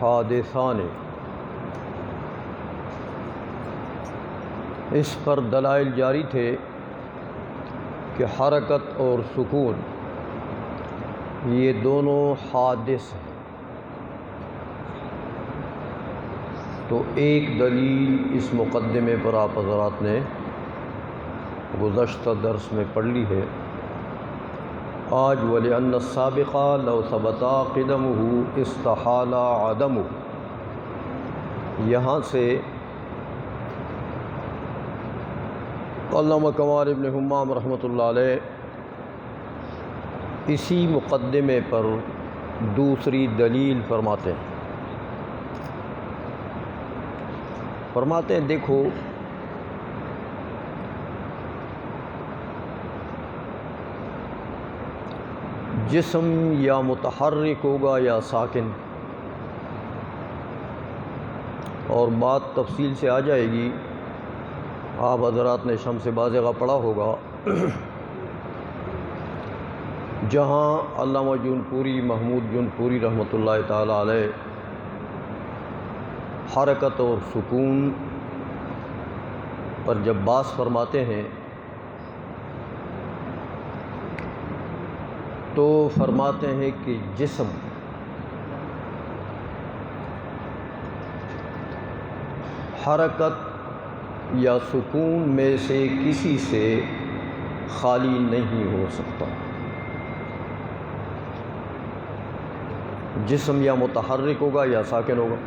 حادثان، اس پر دلائل جاری تھے کہ حرکت اور سکون یہ دونوں حادث ہیں۔ تو ایک دلیل اس مقدمے پر آپ حضرات نے گزشتہ درس میں پڑھ لی ہے۔ آج وَلِأَنَّ السَّابِقَ لَوْ ثَبَتَ قِدَمُهُ اسْتَحَالَ عَدَمُهُ، یہاں سے علامہ کمال ابن حمام رحمۃ اللہ علیہ اسی مقدمے پر دوسری دلیل فرماتے ہیں دیکھو جسم یا متحرک ہوگا یا ساکن، اور بات تفصیل سے آ جائے گی۔ آپ حضرات نے شمس بازغہ پڑھا ہوگا، جہاں علامہ جونپوری محمود جونپوری رحمۃ اللہ تعالی علیہ حرکت اور سکون پر جب باس فرماتے ہیں تو فرماتے ہیں کہ جسم حرکت یا سکون میں سے کسی سے خالی نہیں ہو سکتا۔ جسم یا متحرک ہوگا یا ساکن ہوگا،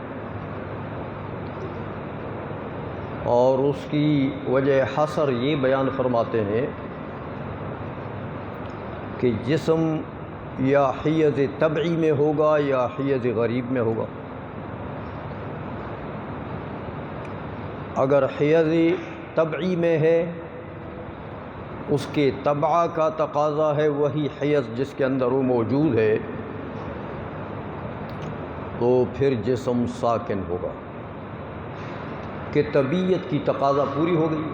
اور اس کی وجہ حصر یہ بیان فرماتے ہیں کہ جسم یا حیز طبعی میں ہوگا یا حیز غریب میں ہوگا۔ اگر حیز طبعی میں ہے، اس کے طبع کا تقاضا ہے وہی حیز جس کے اندر وہ موجود ہے، تو پھر جسم ساکن ہوگا کہ طبیعت کی تقاضا پوری ہو گئی۔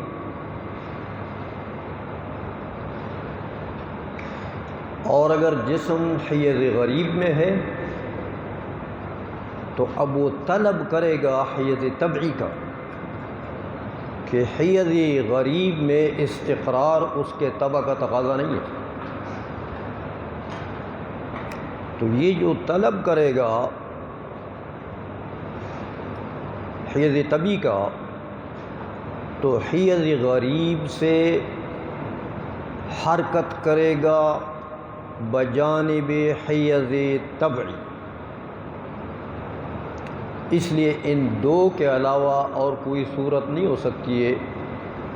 اور اگر جسم حیز غریب میں ہے تو اب وہ طلب کرے گا حیز طبعی کا کہ حیز غریب میں استقرار اس کے طبع کا تقاضا نہیں ہے، تو یہ جو طلب کرے گا حیز طبعی کا، تو حیز غریب سے حرکت کرے گا بجانب حیز طبعی۔ اس لیے ان دو کے علاوہ اور کوئی صورت نہیں ہو سکتی ہے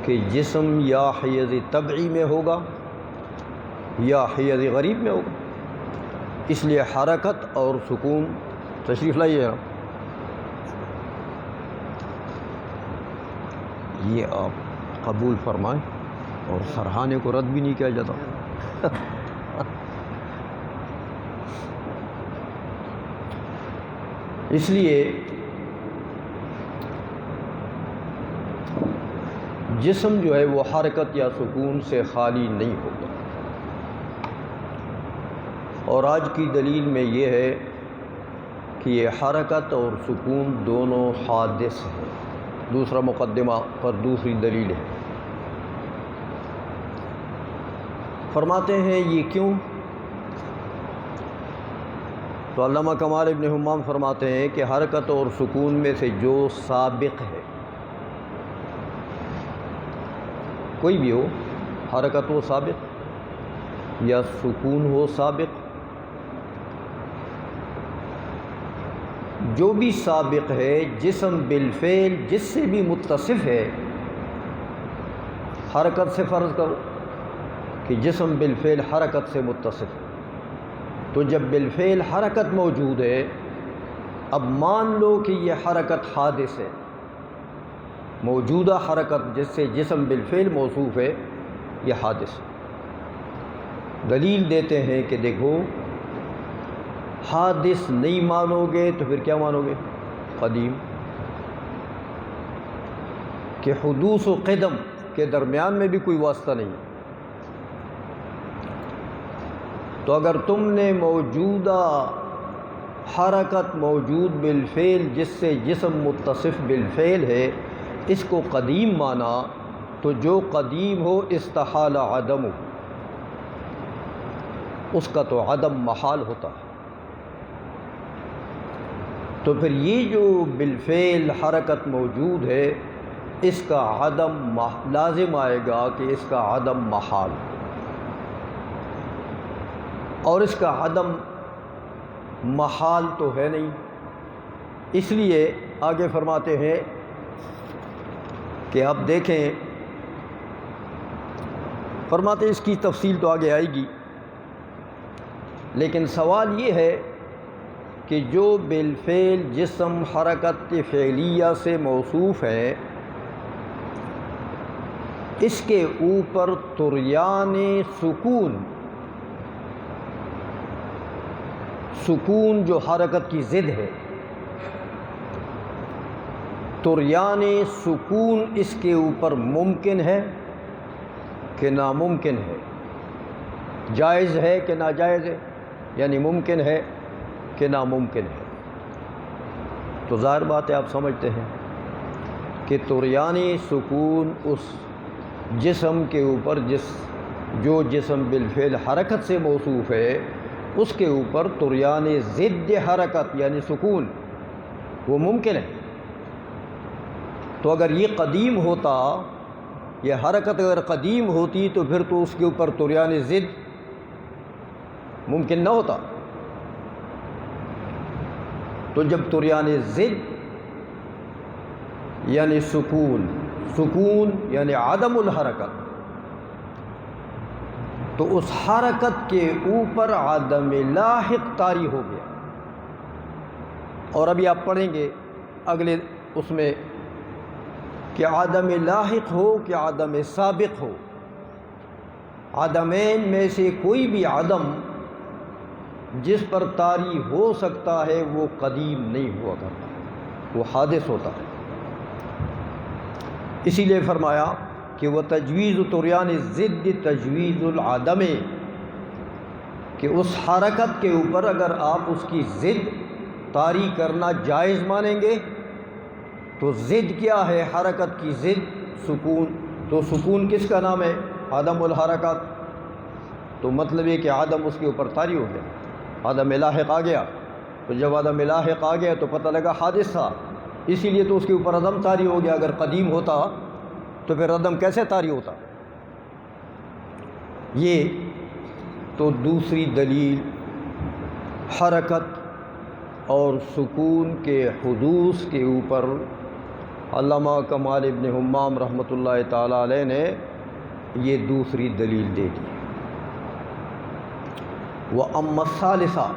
کہ جسم یا حیز طبعی میں ہوگا یا حیز غریب میں ہوگا۔ اس لیے حرکت اور سکون، تشریف لائیے نا، یہ آپ قبول فرمائیں، اور سرہانے کو رد بھی نہیں کیا جاتا۔ اس لیے جسم جو ہے وہ حرکت یا سکون سے خالی نہیں ہوتا، اور آج کی دلیل میں یہ ہے کہ یہ حرکت اور سکون دونوں حادث ہیں۔ دوسرا مقدمہ پر دوسری دلیل ہے، فرماتے ہیں یہ کیوں؟ تو علامہ کمال ابن حمام فرماتے ہیں کہ حرکت اور سکون میں سے جو سابق ہے، کوئی بھی ہو، حرکت ہو سابق یا سکون ہو سابق، جو بھی سابق ہے جسم بالفعل جس سے بھی متصف ہے، حرکت سے فرض کرو کہ جسم بالفعل حرکت سے متصف ہے، تو جب بالفعل حرکت موجود ہے، اب مان لو کہ یہ حرکت حادث ہے، موجودہ حرکت جس سے جسم بالفعل موصوف ہے یہ حادث ہے۔ دلیل دیتے ہیں کہ دیکھو حادث نہیں مانو گے تو پھر کیا مانو گے؟ قدیم، کہ حدوث و قدم کے درمیان میں بھی کوئی واسطہ نہیں ہے۔ تو اگر تم نے موجودہ حرکت موجود بالفعل جس سے جسم متصف بالفعل ہے، اس کو قدیم مانا تو جو قدیم ہو استحال عدم ہو، اس کا تو عدم محال ہوتا ہے۔ تو پھر یہ جو بالفعل حرکت موجود ہے، اس کا عدم لازم آئے گا کہ اس کا عدم محال، اور اس کا عدم محال تو ہے نہیں، اس لیے آگے فرماتے ہیں کہ آپ دیکھیں، فرماتے ہیں اس کی تفصیل تو آگے آئے گی، لیکن سوال یہ ہے کہ جو بالفعل جسم حرکت فعلیہ سے موصوف ہے، اس کے اوپر طریان سکون جو حرکت کی ضد ہے، طریان سکون اس کے اوپر ممکن ہے کہ ناممکن ہے، جائز ہے کہ ناجائز ہے، یعنی ممکن ہے کہ ناممکن ہے۔ تو ظاہر بات ہے، آپ سمجھتے ہیں کہ طریان سکون اس جسم کے اوپر جو جسم بالفعل حرکت سے موصوف ہے، اس کے اوپر طریان ضد حرکت یعنی سکون وہ ممکن ہے۔ تو اگر یہ قدیم ہوتا، یہ حرکت اگر قدیم ہوتی تو پھر تو اس کے اوپر طریان ضد ممکن نہ ہوتا۔ تو جب طریان ضد یعنی سکون یعنی عدم الحرکت، تو اس حرکت کے اوپر عدم لاحق طاری ہو گیا۔ اور ابھی آپ پڑھیں گے اگلے اس میں کہ عدم لاحق ہو کہ عدم سابق ہو، عدمین میں سے کوئی بھی عدم جس پر طاری ہو سکتا ہے وہ قدیم نہیں ہوا کرتا، وہ حادث ہوتا ہے۔ اسی لیے فرمایا کہ وہ تجویز طریان ضد تجویز العدم، کہ اس حرکت کے اوپر اگر آپ اس کی ضد طاری کرنا جائز مانیں گے تو ضد کیا ہے؟ حرکت کی ضد سکون، تو سکون کس کا نام ہے؟ عدم الحرکت۔ تو مطلب یہ کہ عدم اس کے اوپر طاری ہو گیا، عدم لاحق آ گیا۔ تو جب عدم لاحق آ گیا تو پتہ لگا حادث تھا، اسی لیے تو اس کے اوپر عدم طاری ہو گیا۔ اگر قدیم ہوتا تو پھر عدم کیسے طاری ہوتا؟ یہ تو دوسری دلیل حرکت اور سکون کے حدوث کے اوپر علامہ کمال ابن حمام رحمۃ اللہ تعالیٰ علیہ نے یہ دوسری دلیل دے دی۔ وَأَمَّا الثَّالِثَةُ،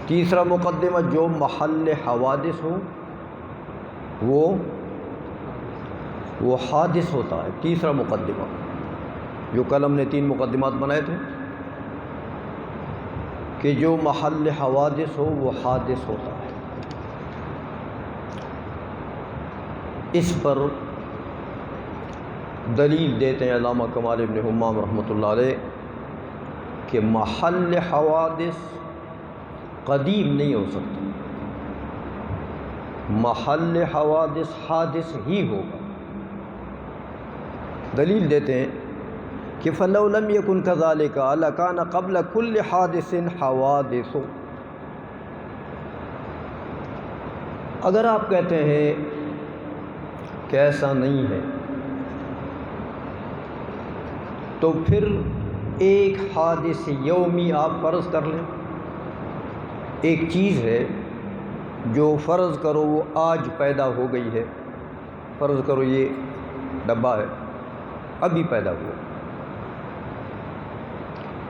تیسرا مقدمہ جو محل حوادث ہو وہ حادث ہوتا ہے۔ تیسرا مقدمہ، جو کل ہم نے 3 مقدمات بنائے تھے کہ جو محل حوادث ہو وہ حادث ہوتا ہے۔ اس پر دلیل دیتے ہیں علامہ کمال ابن حمام رحمۃ اللہ علیہ کہ محل حوادث قدیم نہیں ہو سکتا، محل حوادث حادث ہی ہوگا۔ دلیل دیتے ہیں کہ فَلَوْ لَمْ يَكُنْ كَذَلِكَ لَكَانَ قَبْلَ كُلِّ حَادِثٍ حَوَادِثُ۔ اگر آپ کہتے ہیں کہ ایسا نہیں ہے تو پھر ایک حادث یومی آپ فرض کر لیں، ایک چیز ہے جو فرض کرو وہ آج پیدا ہو گئی ہے، فرض کرو یہ ڈبہ ہے ابھی پیدا ہوا،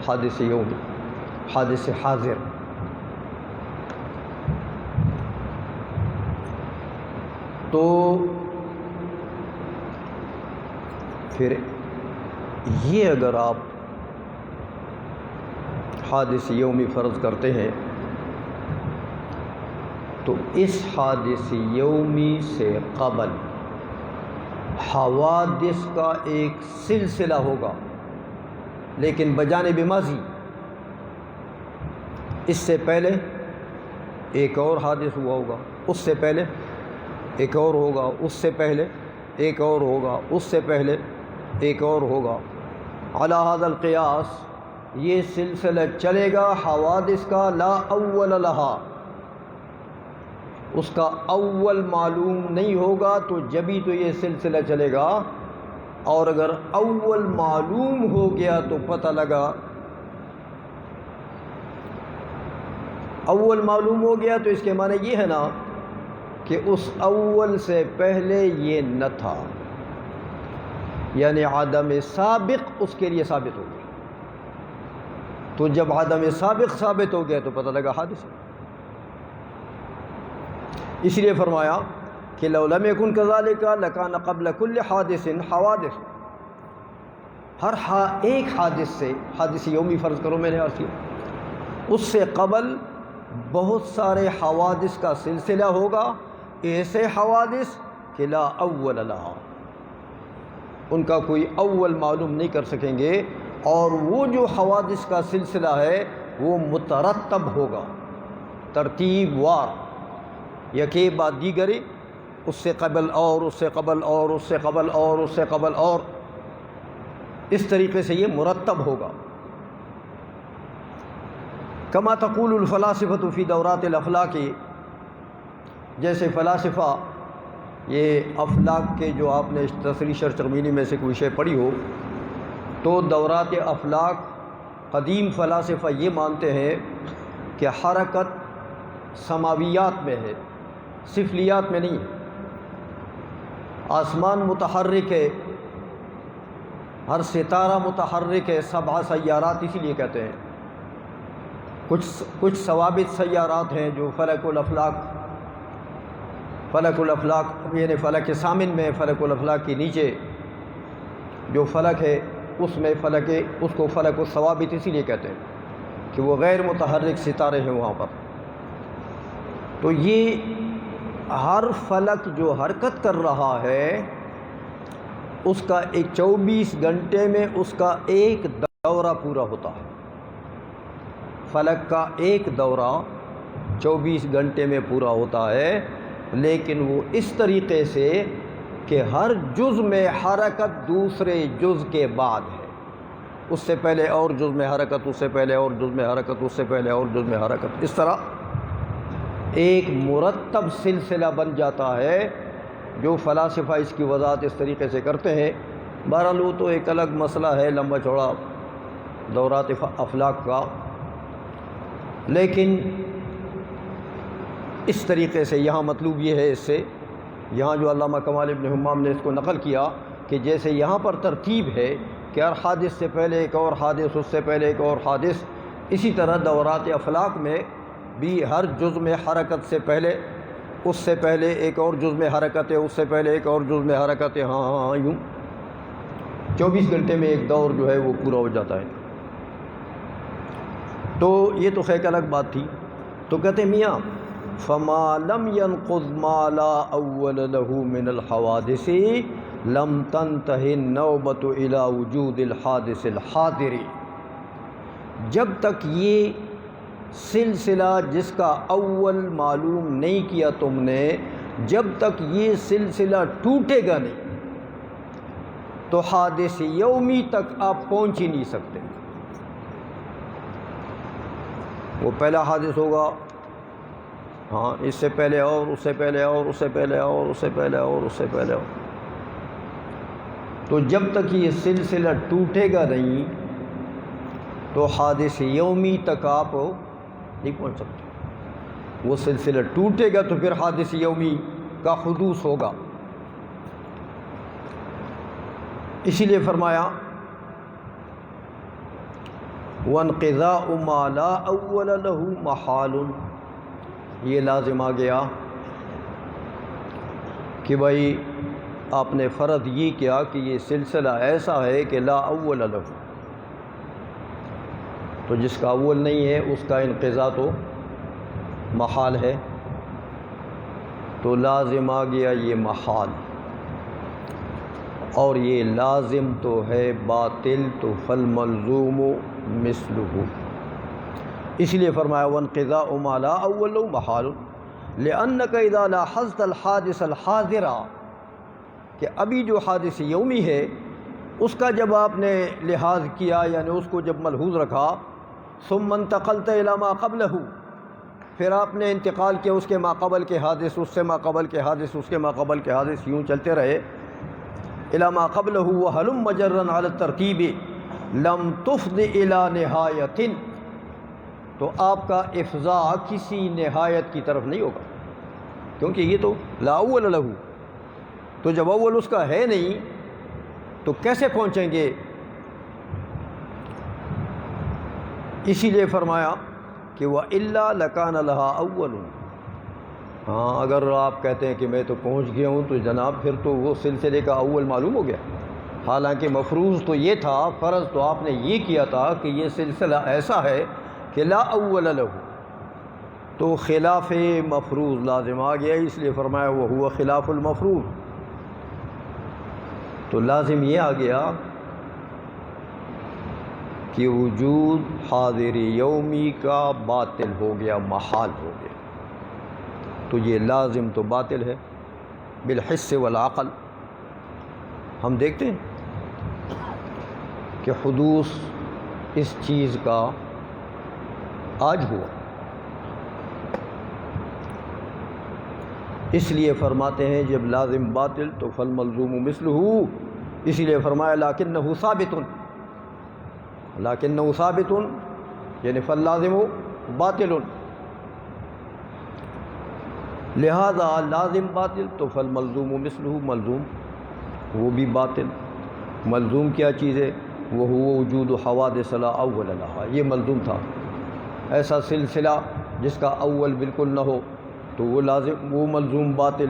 حادث یومی، حادث حاضر۔ تو پھر یہ اگر آپ حادث یومی فرض کرتے ہیں تو اس حادث یومی سے قبل حوادث کا ایک سلسلہ ہوگا، لیکن بجانب ماضی، اس سے پہلے ایک اور حادث ہوا ہوگا، اس سے پہلے ایک اور ہوگا، اس سے پہلے ایک اور ہوگا، اس سے پہلے ایک اور ہوگا۔ علی ھذا القیاس یہ سلسلہ چلے گا حوادث کا، لا اول لہا، اس کا اول معلوم نہیں ہوگا تو جبھی تو یہ سلسلہ چلے گا، اور اگر اول معلوم ہو گیا تو پتہ لگا، اول معلوم ہو گیا تو اس کے معنی یہ ہے نا کہ اس اول سے پہلے یہ نہ تھا، یعنی عدم سابق اس کے لیے ثابت ہو گیا۔ تو جب عدم سابق ثابت ہو گیا تو پتہ لگا حادث۔ اس لیے فرمایا کہ لو لم یکن کذالک لکان قبل کل حادث حوادث، ہر ایک حادث سے، حادث یومی فرض کرو میں نے عرض کیا، اس سے قبل بہت سارے حوادث کا سلسلہ ہوگا، ایسے حوادث کہ لا اول لہا، ان کا کوئی اول معلوم نہیں کر سکیں گے، اور وہ جو حوادث کا سلسلہ ہے وہ مترتب ہوگا ترتیب وار، یکے بعد دیگری، اس سے قبل اور، اس سے قبل اور، اس سے قبل اور، اس سے قبل اور، اس طریقے سے یہ مرتب ہوگا۔ کما تقول الفلاسفۃ فی دورات الافلاک، جیسے فلاسفہ یہ افلاک کے جو آپ نے تصریح شرچرمینی میں سے کوئی شے پڑھی ہو، تو دورات افلاک قدیم فلاسفہ یہ مانتے ہیں کہ حرکت سماویات میں ہے، سفلیات میں نہیں ہے۔ آسمان متحرک ہے، ہر ستارہ متحرک ہے، 7 سیارات اسی لیے کہتے ہیں۔ کچھ ثوابت سیارات ہیں جو فلک الافلاک یعنی فلک ثامن میں، فلک الافلاک کے نیچے جو فلک ہے اس میں اس کو فلک الثوابت اسی لیے کہتے ہیں کہ وہ غیر متحرک ستارے ہیں وہاں پر۔ تو یہ ہر فلک جو حرکت کر رہا ہے اس کا 24 گھنٹے میں اس کا ایک دورہ پورا ہوتا ہے، فلک کا ایک دورہ 24 گھنٹے میں پورا ہوتا ہے، لیکن وہ اس طریقے سے کہ ہر جز میں حرکت دوسرے جز کے بعد ہے، اس سے پہلے اور جز میں حرکت، اس سے پہلے اور جز میں حرکت، اس سے پہلے اور جز میں حرکت، اس طرح ایک مرتب سلسلہ بن جاتا ہے۔ جو فلاسفہ اس کی وضاحت اس طریقے سے کرتے ہیں، بہرحال وہ تو ایک الگ مسئلہ ہے لمبا چوڑا دورات افلاک کا، لیکن اس طریقے سے یہاں مطلوب یہ ہے، اس سے یہاں جو علامہ کمال ابن حمام نے اس کو نقل کیا کہ جیسے یہاں پر ترتیب ہے کہ ہر حادث سے پہلے ایک اور حادث، اس سے پہلے ایک اور حادث، اسی طرح دورات افلاک میں بھی ہر جز میں حرکت سے پہلے، اس سے پہلے ایک اور جز میں حرکت ہے، اس سے پہلے ایک اور جز میں حرکت ہے، ہاں یوں 24 گھنٹے میں ایک دور جو ہے وہ پورا ہو جاتا ہے۔ تو یہ تو خیر الگ بات تھی۔ تو کہتے ہیں میاں فما لم ينقض ما لا اول له من الحوادث لم تنتهي النوبة الى وجود الحادث الحاضر، جب تک یہ سلسلہ جس کا اول معلوم نہیں کیا تم نے، جب تک یہ سلسلہ ٹوٹے گا نہیں تو حادث یومی تک آپ پہنچ ہی نہیں سکتے۔ وہ پہلا حادث ہوگا، ہاں اس سے پہلے اور، اس سے پہلے اور، اس سے پہلے اور، اس سے پہلے اور، اس سے پہلے اور، تو جب تک یہ سلسلہ ٹوٹے گا نہیں تو حادث یومی تک آپ نہیں پہنچ سکتے۔ وہ سلسلہ ٹوٹے گا تو پھر حادث یومی کا حدوث ہوگا۔ اسی لیے فرمایا وَانْقِضَاءُ مَا لَا أَوَّلَ لَهُ مَحَالٌ، یہ لازم آ گیا کہ بھائی آپ نے فرض یہ کیا کہ یہ سلسلہ ایسا ہے کہ لا اول لہ، تو جس کا اول نہیں ہے اس کا انقضاء تو محال ہے، تو لازم آ گیا یہ محال، اور یہ لازم تو ہے باطل، تو فالملزوم مثلہ، اس لیے فرمایا وانقضاء ما لا اول محال لانک اذا لاحظت الحادث الحاضر، کہ ابھی جو حادث یومی ہے اس کا جب آپ نے لحاظ کیا، یعنی اس کو جب ملحوظ رکھا، ثم انتقلت الی ما قبلہ، پھر آپ نے انتقال کیا اس کے ماقبل کے حادث، اس سے ماقبل کے حادث، اس کے ماقبل کے حادث، یوں چلتے رہے، الی ما قبلہ وہلم مجرا علی الترتیب لم تفض الی نہایت، تو آپ کا افضاء کسی نہایت کی طرف نہیں ہوگا، کیونکہ یہ تو لا اول لہ، تو جب اول اس کا ہے نہیں تو کیسے پہنچیں گے؟ اسی لیے فرمایا کہ وَإِلَّا لَكَانَ لَهَا أَوَّلٌ، ہاں اگر آپ کہتے ہیں کہ میں تو پہنچ گیا ہوں تو جناب پھر تو وہ سلسلے کا اول معلوم ہو گیا، حالانکہ مفروض تو یہ تھا، فرض تو آپ نے یہ کیا تھا کہ یہ سلسلہ ایسا ہے کہ لا اول لہ، تو خلاف مفروض لازم آ گیا، اس لیے فرمایا وَهُوَ خلاف المفروض، تو لازم یہ آ گیا کہ وجود حاضر یومی کا باطل ہو گیا، محال ہو گیا، تو یہ لازم تو باطل ہے بالحس والعقل۔ ہم دیکھتے ہیں کہ حدوث اس چیز کا آج ہوا، اس لیے فرماتے ہیں جب لازم باطل تو فالملزوم مثلہ، اسی لیے فرمایا لکنہ ثابت، لکنہ ثابت یعنی فاللازم باطل، لہذا لازم باطل تو فالملزوم مثلہ، ملزوم وہ بھی باطل۔ ملزوم کیا چیز ہے؟ وہ وجود حوادث لا اول لہا، یہ ملزوم تھا، ایسا سلسلہ جس کا اول بالکل نہ ہو تو وہ لازم، وہ ملزوم باطل۔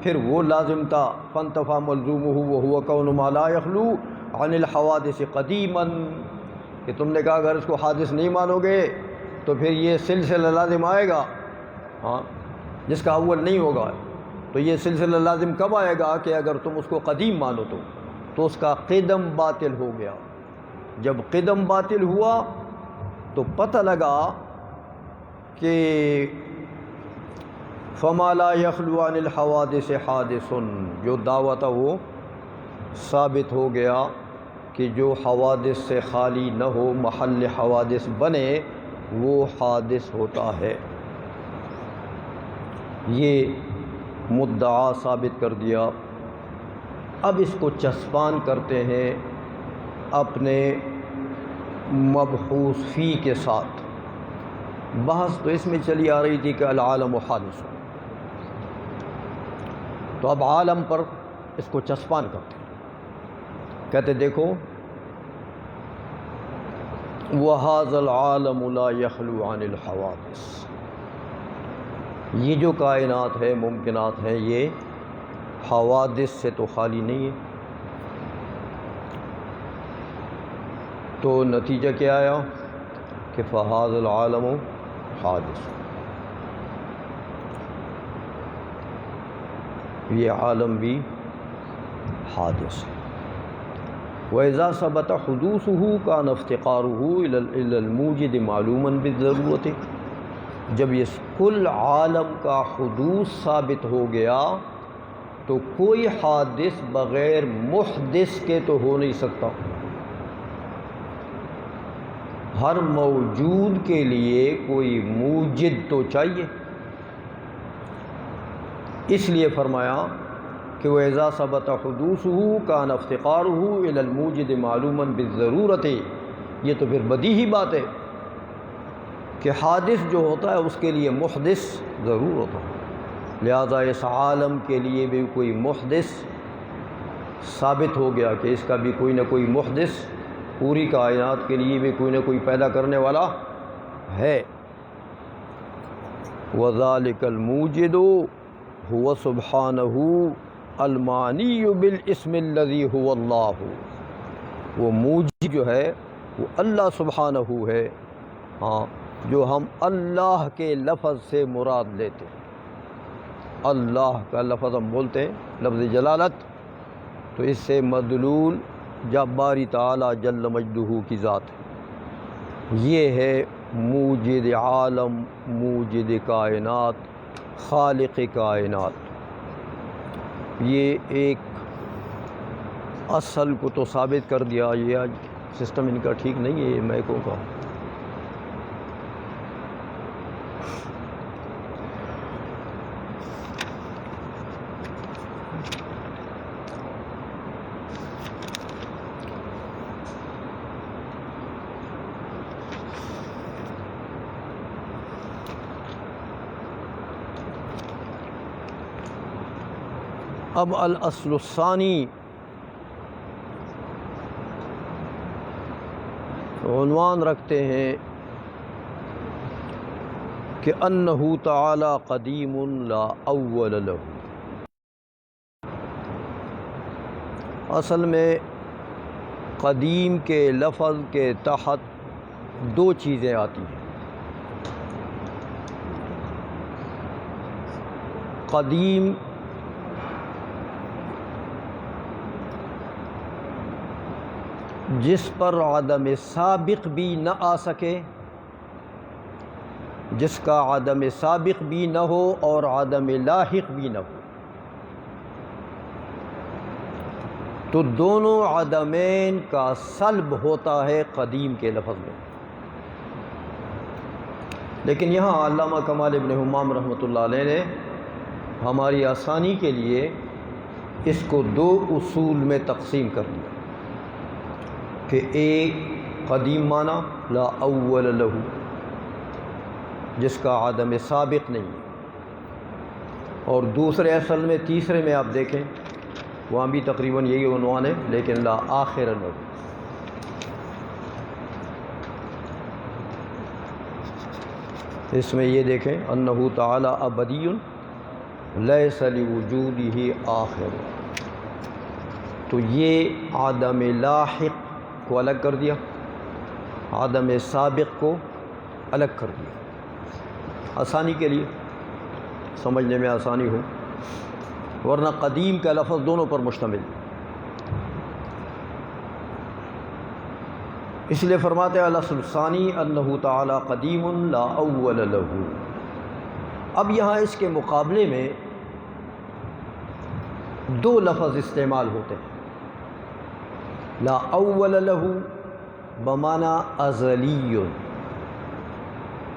پھر وہ لازم تھا فانتفى ملزومہ وہو کون ما لا یخلو عن الحوادث قدیما، کہ تم نے کہا اگر اس کو حادث نہیں مانو گے تو پھر یہ سلسلہ لازم آئے گا، ہاں جس کا اول نہیں ہوگا، تو یہ سلسلہ لازم کب آئے گا کہ اگر تم اس کو قدیم مانو تو اس کا قدم باطل ہو گیا۔ جب قدم باطل ہوا تو پتہ لگا کہ فما لا یخلو عن الحوادث حادث، جو دعویٰ تھا وہ ثابت ہو گیا کہ جو حوادث سے خالی نہ ہو، محل حوادث بنے، وہ حادث ہوتا ہے، یہ مدعا ثابت کر دیا۔ اب اس کو چسپان کرتے ہیں اپنے مبحوث فی کے ساتھ، بحث تو اس میں چلی آ رہی تھی کہ العالم حادث، تو اب عالم پر اس کو چسپان کرتے ہیں، کہتے دیکھو وَهَذَا الْعَالَمُ لَا يَخْلُو عَنِ الْحَوَادِثِ، یہ جو کائنات ہے، ممکنات ہیں، یہ حوادث سے تو خالی نہیں ہے۔ تو نتیجہ کیا آیا کہ فَهَذَا الْعَالَمُ حَادِثٌ، یہ عالم بھی حادث ہے۔ وَإِذَا ثَبَتَ حُدُوثُهُ كَانَ افْتِقَارُهُ إِلَى الْمُوجِدِ مَعْلُومًا بِالضَّرُورَةِ، جب یہ کل عالم کا حدوث ثابت ہو گیا تو کوئی حادث بغیر محدث کے تو ہو نہیں سکتا، ہر موجود کے لیے کوئی موجد تو چاہیے، اس لیے فرمایا کہ وَإِذَا ثَبَتَ حُدُوثُهُ كَانَ افْتِقَارُهُ إِلَى الْمُوجِدِ مَعْلُومًا بِالضَّرُورَةِ، یہ تو پھر بدیہی بات ہے کہ حادث جو ہوتا ہے اس کے لیے محدث ضرور ہوتا ہے، لہذا اس عالم کے لیے بھی کوئی محدث ثابت ہو گیا کہ اس کا بھی کوئی نہ کوئی محدث، پوری کائنات کے لیے بھی کوئی نہ کوئی پیدا کرنے والا ہے۔ وَذَلِكَ الْمُوجِدُ هُوَ سُبْحَانَهُ الْمَعْنِيُّ بِالْإِسْمِ الَّذِي هُوَ اللَّهُ، وہ موجد جو ہے وہ اللہ سبحانہ ہے، ہاں جو ہم اللہ کے لفظ سے مراد لیتے ہیں۔ اللہ کا لفظ ہم بولتے ہیں لفظ جلالت، تو اس سے مدلول جب باری تعالی جل مجدہ کی ذات ہے، یہ ہے موجد عالم، موجد کائنات، خالق کائنات. یہ ایک اصل کو تو ثابت کر دیا. یہ آج سسٹم ان کا ٹھیک نہیں ہے یہ میکوں کا. اب الاصل الثانی، عنوان رکھتے ہیں کہ انہ تعالی قدیم لا اول لہ. اصل میں قدیم کے لفظ کے تحت دو چیزیں آتی ہیں. قدیم جس پر عدم سابق بھی نہ آ سکے، جس کا عدم سابق بھی نہ ہو اور عدم لاحق بھی نہ ہو، تو دونوں عدمین کا سلب ہوتا ہے قدیم کے لفظ میں. لیکن یہاں علامہ کمال ابن حمام رحمۃ اللہ علیہ نے ہماری آسانی کے لیے اس کو دو اصول میں تقسیم کر دیا کہ ایک قدیم معنی لا اول لہ، جس کا عدم سابق نہیں ہے، اور دوسرے اصل میں تیسرے میں آپ دیکھیں وہاں بھی تقریباً یہی عنوان ہے لیکن لا آخر لہ. اس میں یہ دیکھیں انہ تعالی ابدی لیس لوجودہ آخر، تو یہ عدم لاحق کو الگ کر دیا، عدم سابق کو الگ کر دیا، آسانی کے لیے، سمجھنے میں آسانی ہو، ورنہ قدیم کا لفظ دونوں پر مشتمل. اس لیے فرماتے ہیں الاصل الثانی انہ تعالی قدیم لا اول لہ. اب یہاں اس کے مقابلے میں دو لفظ استعمال ہوتے ہیں. لا اول لہ بمعنی ازلی،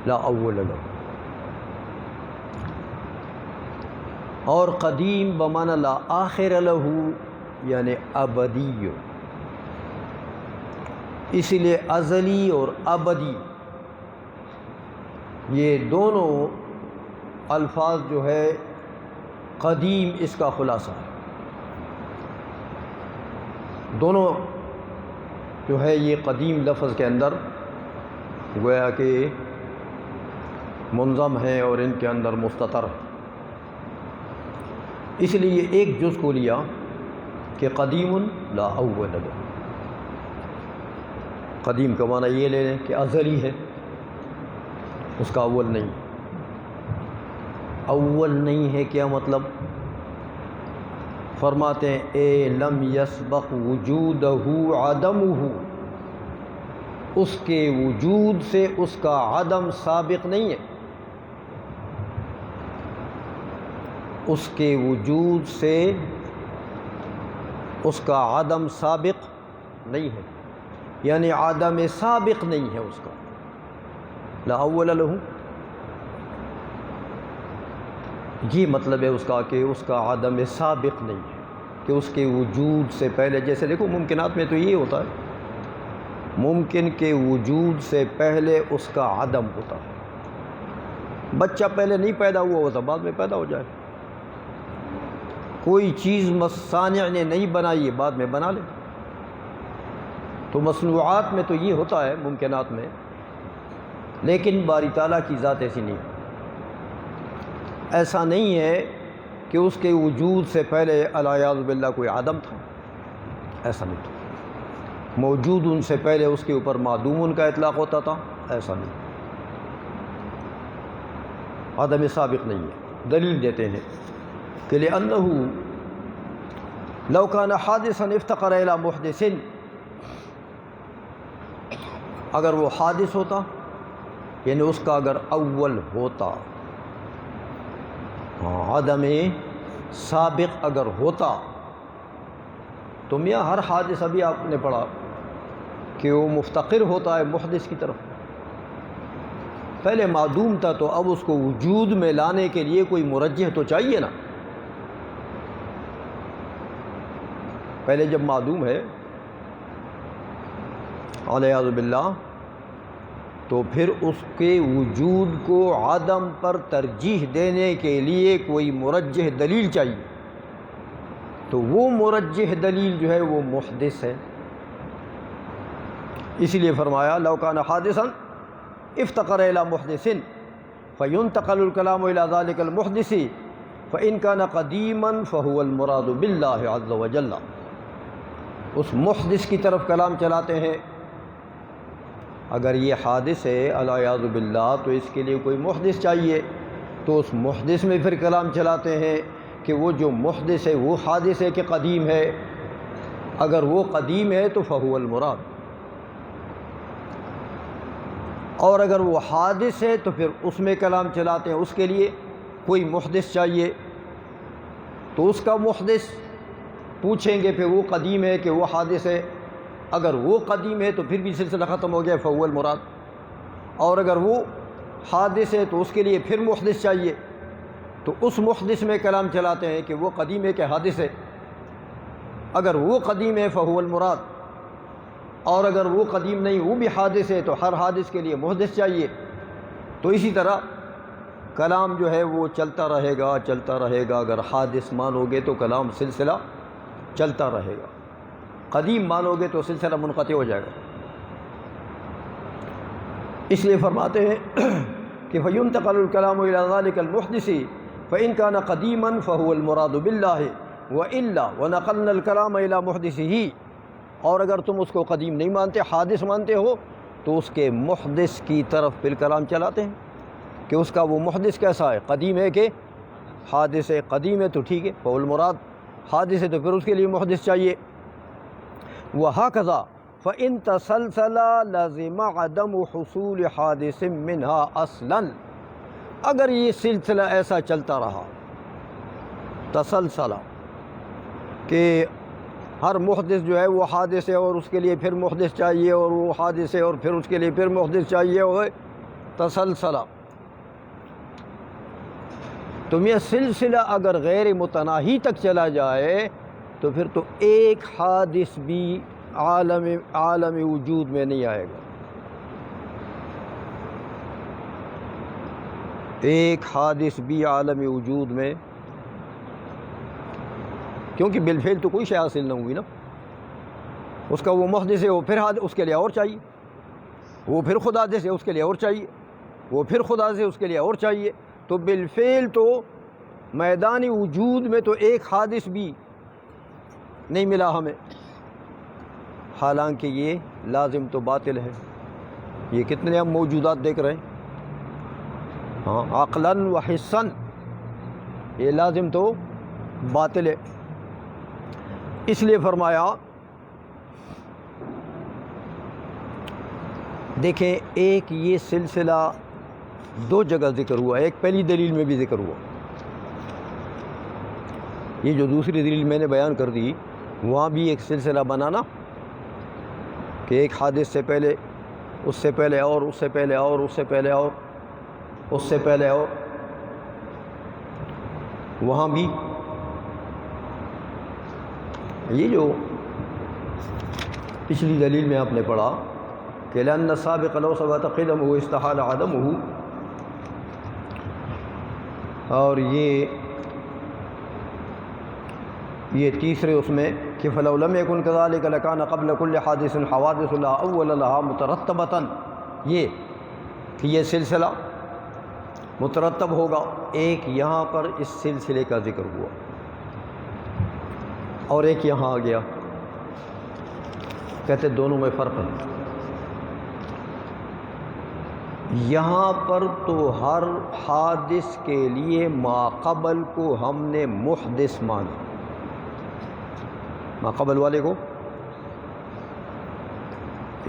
لا اول لہ، اور قدیم بمعنی لا آخر لہ یعنی ابدی. اس لیے ازلی اور ابدی یہ دونوں الفاظ جو ہے قدیم اس کا خلاصہ ہے. دونوں جو ہے یہ قدیم لفظ کے اندر گویا کہ منظم ہیں اور ان کے اندر مستتر ہے. اس لیے یہ ایک جز کو لیا کہ قدیم لا اول لہ. قدیم کا معنی یہ لے لیں کہ ازلی ہے، اس کا اول نہیں. اول نہیں ہے کیا مطلب؟ فرماتے ہیں اے لم یسبق وجودہ عدمہ، اس کے وجود سے اس کا عدم سابق نہیں ہے، اس کے وجود سے اس کا عدم سابق نہیں ہے، یعنی عدم سابق نہیں ہے اس کا. لا اول لہ یہ مطلب ہے اس کا کہ اس کا عدم سابق نہیں ہے، کہ اس کے وجود سے پہلے. جیسے دیکھو ممکنات میں تو یہ ہوتا ہے، ممکن کے وجود سے پہلے اس کا عدم ہوتا ہے. بچہ پہلے نہیں پیدا ہوا ہوتا، بعد میں پیدا ہو جائے. کوئی چیز صانع نے نہیں بنائی ہے، بعد میں بنا لے. تو مصنوعات میں تو یہ ہوتا ہے ممکنات میں، لیکن باری تعالیٰ کی ذات ایسی نہیں. ایسا نہیں ہے کہ اس کے وجود سے پہلے الیاذ باللہ کوئی عدم تھا، ایسا نہیں تھا. موجود ان سے پہلے اس کے اوپر معدوم کا اطلاق ہوتا تھا، ایسا نہیں. عدم سابق نہیں ہے. دلیل دیتے ہیں کہ لأنہ لو کان حادثا افتقر الی محدث، اگر وہ حادث ہوتا یعنی اس کا اگر اول ہوتا، عدم سابق اگر ہوتا، تو میاں ہر حادثہ بھی آپ نے پڑھا کہ وہ مفتقر ہوتا ہے محدث کی طرف. پہلے معدوم تھا تو اب اس کو وجود میں لانے کے لیے کوئی مرجح تو چاہیے نا. پہلے جب معدوم ہے والعیاذ باللہ، تو پھر اس کے وجود کو عدم پر ترجیح دینے کے لیے کوئی مرجح دلیل چاہیے. تو وہ مرجح دلیل جو ہے وہ محدث ہے. اس لیے فرمایا لو کان حادثا افتقر الى محدث فينتقل الكلام الى ذلك المحدث فان كان قديما فهو المراد بالله عز وجل. اس محدث کی طرف کلام چلاتے ہیں. اگر یہ حادث ہے العیاذ باللہ تو اس کے لیے کوئی محدث چاہیے، تو اس محدث میں پھر کلام چلاتے ہیں کہ وہ جو محدث ہے وہ حادث ہے کہ قدیم ہے. اگر وہ قدیم ہے تو فہو المراد، اور اگر وہ حادث ہے تو پھر اس میں کلام چلاتے ہیں، اس کے لیے کوئی محدث چاہیے. تو اس کا محدث پوچھیں گے پھر وہ قدیم ہے کہ وہ حادث ہے. اگر وہ قدیم ہے تو پھر بھی سلسلہ ختم ہو گیا، فہو المراد. اور اگر وہ حادث ہے تو اس کے لیے پھر محدث چاہیے. تو اس محدث میں کلام چلاتے ہیں کہ وہ قدیم ہے کہ حادث ہے. اگر وہ قدیم ہے فہو المراد، اور اگر وہ قدیم نہیں وہ بھی حادث ہے تو ہر حادث کے لیے محدث چاہیے. تو اسی طرح کلام جو ہے وہ چلتا رہے گا چلتا رہے گا. اگر حادث مانو گے تو کلام سلسلہ چلتا رہے گا، قدیم مانو گے تو سلسلہ منقطع ہو جائے گا. اس لیے فرماتے ہیں کہ فَيُنْتَقَلُ الْكَلَامُ إِلَى ذَلِكَ الْمُحْدِثِ فَإِنْ كَانَ قَدِيمًا فَهُوَ الْمُرَادُ بِاللَّهِ وَإِلَّا وَنَقَلْنَا الْكَلَامَ إِلَى مُحْدِثِهِ. اور اگر تم اس کو قدیم نہیں مانتے، حادث مانتے ہو، تو اس کے محدث کی طرف پھر کلام چلاتے ہیں کہ اس کا وہ محدث کیسا ہے، قدیم ہے کہ حادث ہے. قدیم ہے تو ٹھیک ہے فَهُوَ الْمُرَاد، حادث ہے تو پھر اس کے لیے محدث چاہیے. وَهَكَذَا فَإِن تَسَلْسَلَ لَزِمَ عَدَمُ حُصُولِ حَادِثٍ مِّنْهَا أَصْلًا. اگر یہ سلسلہ ایسا چلتا رہا تسلسلہ کہ ہر محدث جو ہے وہ حادث ہے اور اس کے لیے پھر محدث چاہیے، اور وہ حادث ہے اور پھر اس کے لیے پھر محدث چاہیے، اور تسلسلہ، تو یہ سلسلہ اگر غیر متناہی تک چلا جائے تو پھر تو ایک حادث بھی عالم وجود میں نہیں آئے گا. ایک حادث بھی عالم وجود میں، کیونکہ بالفعل تو کوئی شے حاصل نہ ہوئی نا. اس کا وہ محدث ہے، وہ پھر حادث، اس کے لیے اور چاہیے. وہ پھر خود حادث ہے، اس کے لیے اور چاہیے. وہ پھر خود حادث ہے، اس کے لیے اور چاہیے. تو بالفعل تو میدان وجود میں تو ایک حادث بھی نہیں ملا ہمیں، حالانکہ یہ لازم تو باطل ہے. یہ کتنے ہم موجودات دیکھ رہے ہیں، ہاں، عقلاً و حساً یہ لازم تو باطل ہے. اس لیے فرمایا دیکھیں، ایک یہ سلسلہ دو جگہ ذکر ہوا. ایک پہلی دلیل میں بھی ذکر ہوا، یہ جو دوسری دلیل میں نے بیان کر دی وہاں بھی ایک سلسلہ بنانا کہ ایک حادث سے پہلے، اس سے پہلے اور، اس سے پہلے اور، اس سے پہلے اور، اس سے پہلے اور. وہاں بھی یہ جو پچھلی دلیل میں آپ نے پڑھا کہ لأن السابق لو ثبت قدمه استحال عدمه، اور یہ تیسرے اس میں کہ فلو لم يكن كذلك لكان قبل كل حادث حوادث لا اول لها مترتبة، یہ کہ یہ سلسلہ مترتب ہوگا. ایک یہاں پر اس سلسلے کا ذکر ہوا اور ایک یہاں آ گیا. کہتے دونوں میں فرق ہے. یہاں پر تو ہر حادث کے لیے ما قبل کو ہم نے محدث مانا، ما قبل والے کو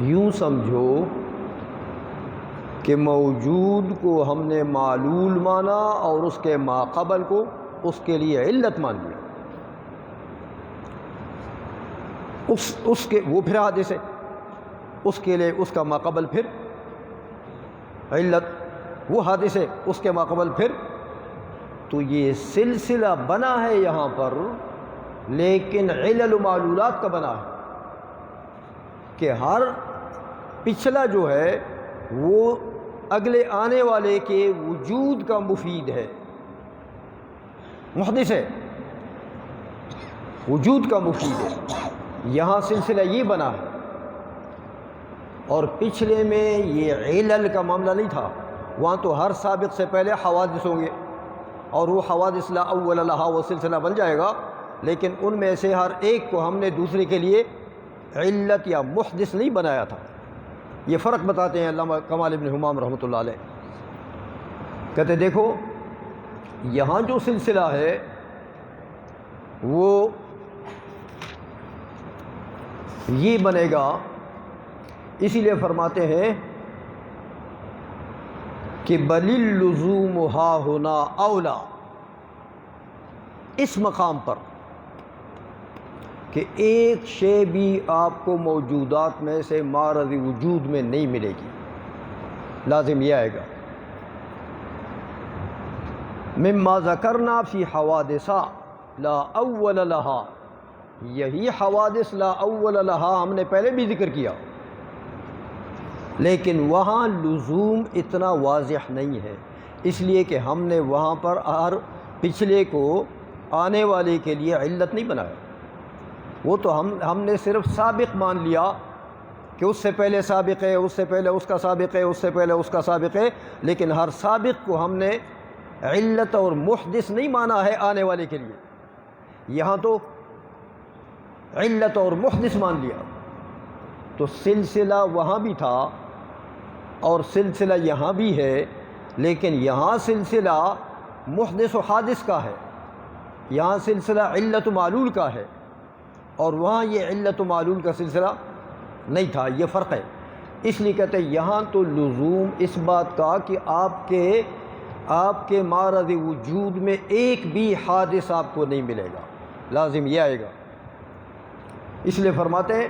یوں سمجھو کہ موجود کو ہم نے معلول مانا اور اس کے ماقبل کو اس کے لیے علت مان لیا. اس کے وہ پھر حادث ہے، اس کے لیے اس کا ماقبل پھر علت، وہ حادث ہے اس کے ماقبل پھر. تو یہ سلسلہ بنا ہے یہاں پر، لیکن علل و معلولات کا بنا ہے کہ ہر پچھلا جو ہے وہ اگلے آنے والے کے وجود کا مفید ہے، محدث ہے، وجود کا مفید ہے. یہاں سلسلہ یہ بنا ہے، اور پچھلے میں یہ علل کا معاملہ نہیں تھا. وہاں تو ہر سابق سے پہلے حوادث ہوں گے اور وہ حوادث لا اول لہا، وہ سلسلہ بن جائے گا، لیکن ان میں سے ہر ایک کو ہم نے دوسرے کے لیے علت یا محدث نہیں بنایا تھا. یہ فرق بتاتے ہیں علامہ کمال ابن حمام رحمۃ اللہ علیہ. کہتے دیکھو یہاں جو سلسلہ ہے وہ یہ بنے گا، اسی لیے فرماتے ہیں کہ بل اللزوم ہا ہونا اولا، اس مقام پر کہ ایک شے بھی آپ کو موجودات میں سے معرض وجود میں نہیں ملے گی، لازم یہ آئے گا. مما ذکرنا فی حوادثا لا اول لہا، یہی حوادث لا اول لہا ہم نے پہلے بھی ذکر کیا، لیکن وہاں لزوم اتنا واضح نہیں ہے، اس لیے کہ ہم نے وہاں پر ہر پچھلے کو آنے والے کے لیے علت نہیں بنایا. وہ تو ہم نے صرف سابق مان لیا کہ اس سے پہلے سابق ہے، اس سے پہلے اس کا سابق ہے، اس سے پہلے اس کا سابق ہے، لیکن ہر سابق کو ہم نے علت اور محدث نہیں مانا ہے آنے والے کے لیے. یہاں تو علت اور محدث مان لیا. تو سلسلہ وہاں بھی تھا اور سلسلہ یہاں بھی ہے، لیکن یہاں سلسلہ محدث و حادث کا ہے، یہاں سلسلہ علت و معلول کا ہے، اور وہاں یہ علت و معلول کا سلسلہ نہیں تھا. یہ فرق ہے. اس لیے کہتے ہیں یہاں تو لزوم اس بات کا کہ آپ کے معرض وجود میں ایک بھی حادث آپ کو نہیں ملے گا، لازم یہ آئے گا. اس لیے فرماتے ہیں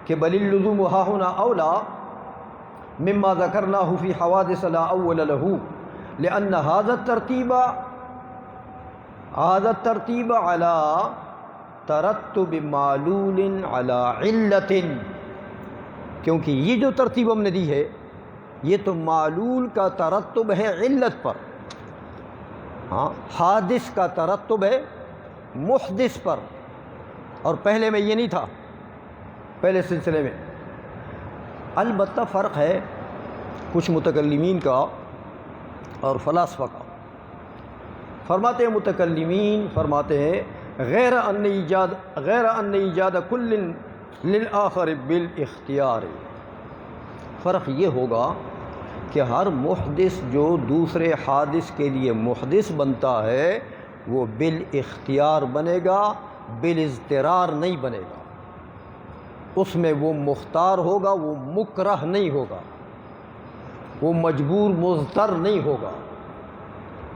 کہ بل اللزوم ہا ہونا اولا مما ذکرناہ فی حوادث لا اول لہ لأن هذا الترتیب علی ترتب معلول علی علت، کیونکہ یہ جو ترتیب ہم نے دی ہے یہ تو معلول کا ترتب ہے علت پر، ہاں حادث کا ترتب ہے محدث پر، اور پہلے میں یہ نہیں تھا، پہلے سلسلے میں. البتہ فرق ہے کچھ متکلمین کا اور فلاسفہ کا. فرماتے ہیں متکلمین فرماتے ہیں غیر ان ایجاد کل للآخر بالاختیار. فرق یہ ہوگا کہ ہر محدث جو دوسرے حادث کے لیے محدث بنتا ہے وہ بالاختیار بنے گا، بالاضطرار نہیں بنے گا. اس میں وہ مختار ہوگا، وہ مکرہ نہیں ہوگا، وہ مجبور مضطر نہیں ہوگا.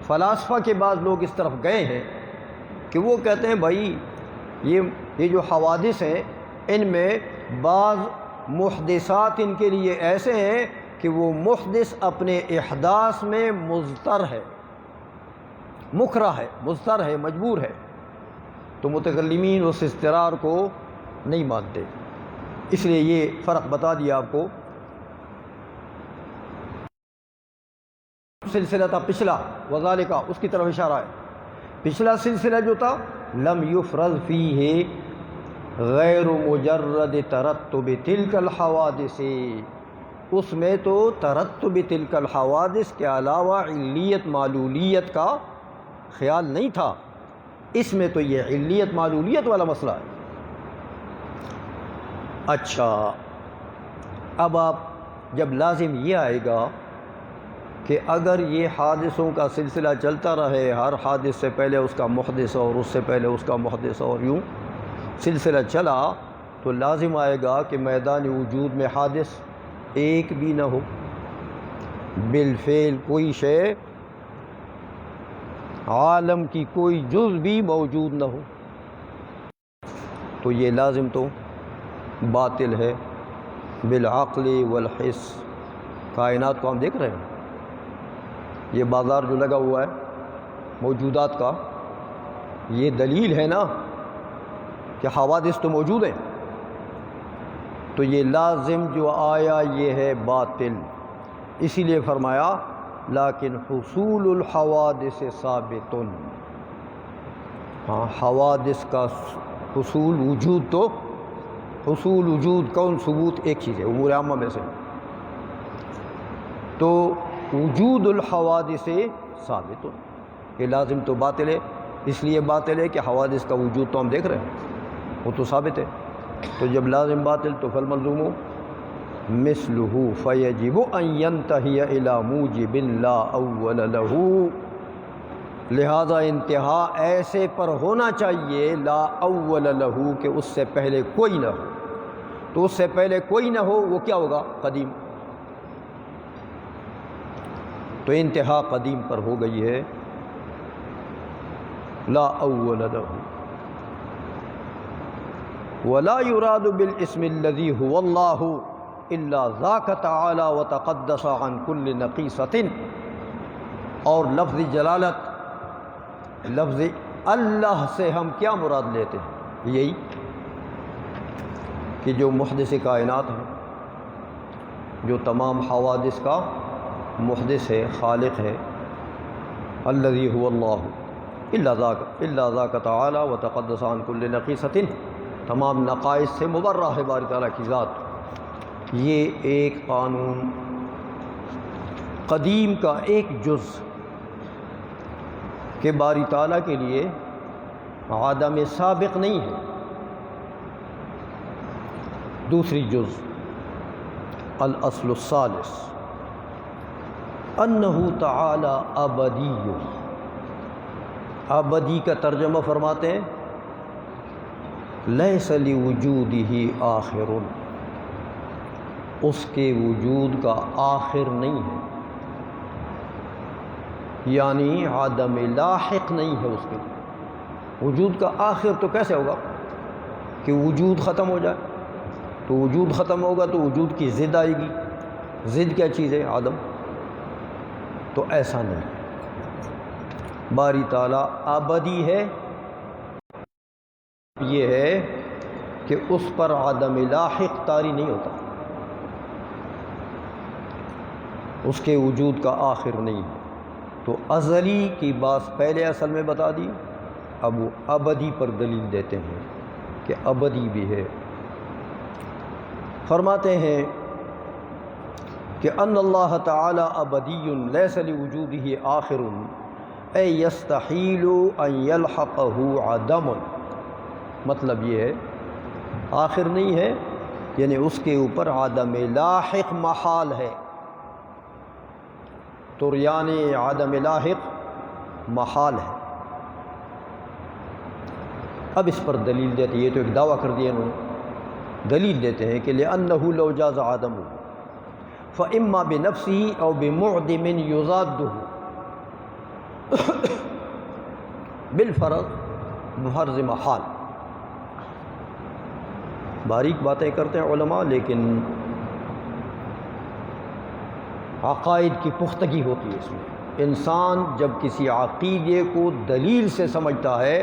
فلاسفہ کے بعض لوگ اس طرف گئے ہیں کہ وہ کہتے ہیں بھائی یہ جو حوادث ہیں ان میں بعض محدثات ان کے لیے ایسے ہیں کہ وہ محدث اپنے احداث میں مضطر ہے، مکرہ ہے، مضطر ہے، مجبور ہے. تو متکلمین اس اضطرار کو نہیں مانتے، اس لیے یہ فرق بتا دیا آپ کو. سلسلہ تھا پچھلا، وذالک اس کی طرف اشارہ ہے. پچھلا سلسلہ جو تھا لم یفرض فیہ غیر مجرد ترتب تلک الحوادث، اس میں تو ترتب تلک الحوادث کے علاوہ علیت معلولیت کا خیال نہیں تھا. اس میں تو یہ علیت معلولیت والا مسئلہ ہے. اچھا، اب آپ جب لازم یہ آئے گا کہ اگر یہ حادثوں کا سلسلہ چلتا رہے، ہر حادث سے پہلے اس کا محدث اور اس سے پہلے اس کا محدث اور یوں سلسلہ چلا، تو لازم آئے گا کہ میدان وجود میں حادث ایک بھی نہ ہو. بالفعل کوئی شے عالم کی کوئی جز بھی موجود نہ ہو، تو یہ لازم تو باطل ہے بالعقل والحس۔ کائنات کو ہم دیکھ رہے ہیں، یہ بازار جو لگا ہوا ہے موجودات کا، یہ دلیل ہے نا کہ حوادث تو موجود ہیں، تو یہ لازم جو آیا یہ ہے باطل۔ اسی لیے فرمایا لیکن حصول الحوادث ثابت، ہاں حوادث کا حصول وجود، تو حصول وجود کون ثبوت ایک چیز ہے امور عامہ میں سے، تو وجود الحوادث ثابت، یہ لازم تو باطل ہے۔ اس لیے باطل ہے کہ حوادث کا وجود تو ہم دیکھ رہے ہیں، وہ تو ثابت ہے، تو جب لازم باطل تو فالملزوم مثلہ فیجب ان ینتہی الی موجب لا اول لہ، لہذا انتہا ایسے پر ہونا چاہیے لا اول لہ کہ اس سے پہلے کوئی نہ ہو، تو اس سے پہلے کوئی نہ ہو وہ کیا ہوگا؟ قدیم، تو انتہا قدیم پر ہو گئی ہے لا اول لہ۔ ولا يراد بالاسم الذي هو اللہ الا ذاک تعالی وتقدس عن كل نقیصۃ، اور لفظ جلالت، لفظ اللہ سے ہم کیا مراد لیتے ہیں؟ یہی کہ جو محدث کائنات ہیں، جو تمام حوادث کا محدث ہے، خالق ہے، الذی هو اللہ الا ذاک تعالی وتقدس عن كل نقیصۃ، تمام نقائص سے مبرہ ہے باری تعالیٰ کی ذات۔ یہ ایک قانون قدیم کا ایک جز کہ باری تعالیٰ کے لیے عدم سابق نہیں ہے۔ دوسری جز الاصل الثالث انہ تعالی ابدی، ابدی کا ترجمہ فرماتے ہیں لیس لوجودہ آخر، اس کے وجود کا آخر نہیں ہے، یعنی عدم لاحق نہیں ہے اس کے لیے۔ وجود کا آخر تو کیسے ہوگا کہ وجود ختم ہو جائے؟ تو وجود ختم ہوگا تو وجود کی ضد آئے گی، ضد کیا چیز ہے؟ عدم، تو ایسا نہیں، باری تعالیٰ ابدی ہے، یہ ہے کہ اس پر عدم لاحق طاری نہیں ہوتا، اس کے وجود کا آخر نہیں ہے۔ تو ازلی کی بات پہلے اصل میں بتا دی، اب وہ ابدی پر دلیل دیتے ہیں کہ ابدی بھی ہے۔ فرماتے ہیں کہ ان اللہ تعالی ابدی لیس لوجودہ آخر اے یستحیل ان یلحقہ عدم، مطلب یہ ہے آخر نہیں ہے، یعنی اس کے اوپر عدم لاحق محال ہے، تو یعنی عدم لاحق محال ہے۔ اب اس پر دلیل دیتے، یہ تو ایک دعویٰ کر دیا انہوں نے، دلیل دیتے ہیں کہ لأنہ لو جاز عدمہ فإما بنفسه او بمعدم یضادہ بالفرض بفرض محال۔ باریک باتیں کرتے ہیں علماء، لیکن عقائد کی پختگی ہوتی ہے اس میں۔ انسان جب کسی عقیدے کو دلیل سے سمجھتا ہے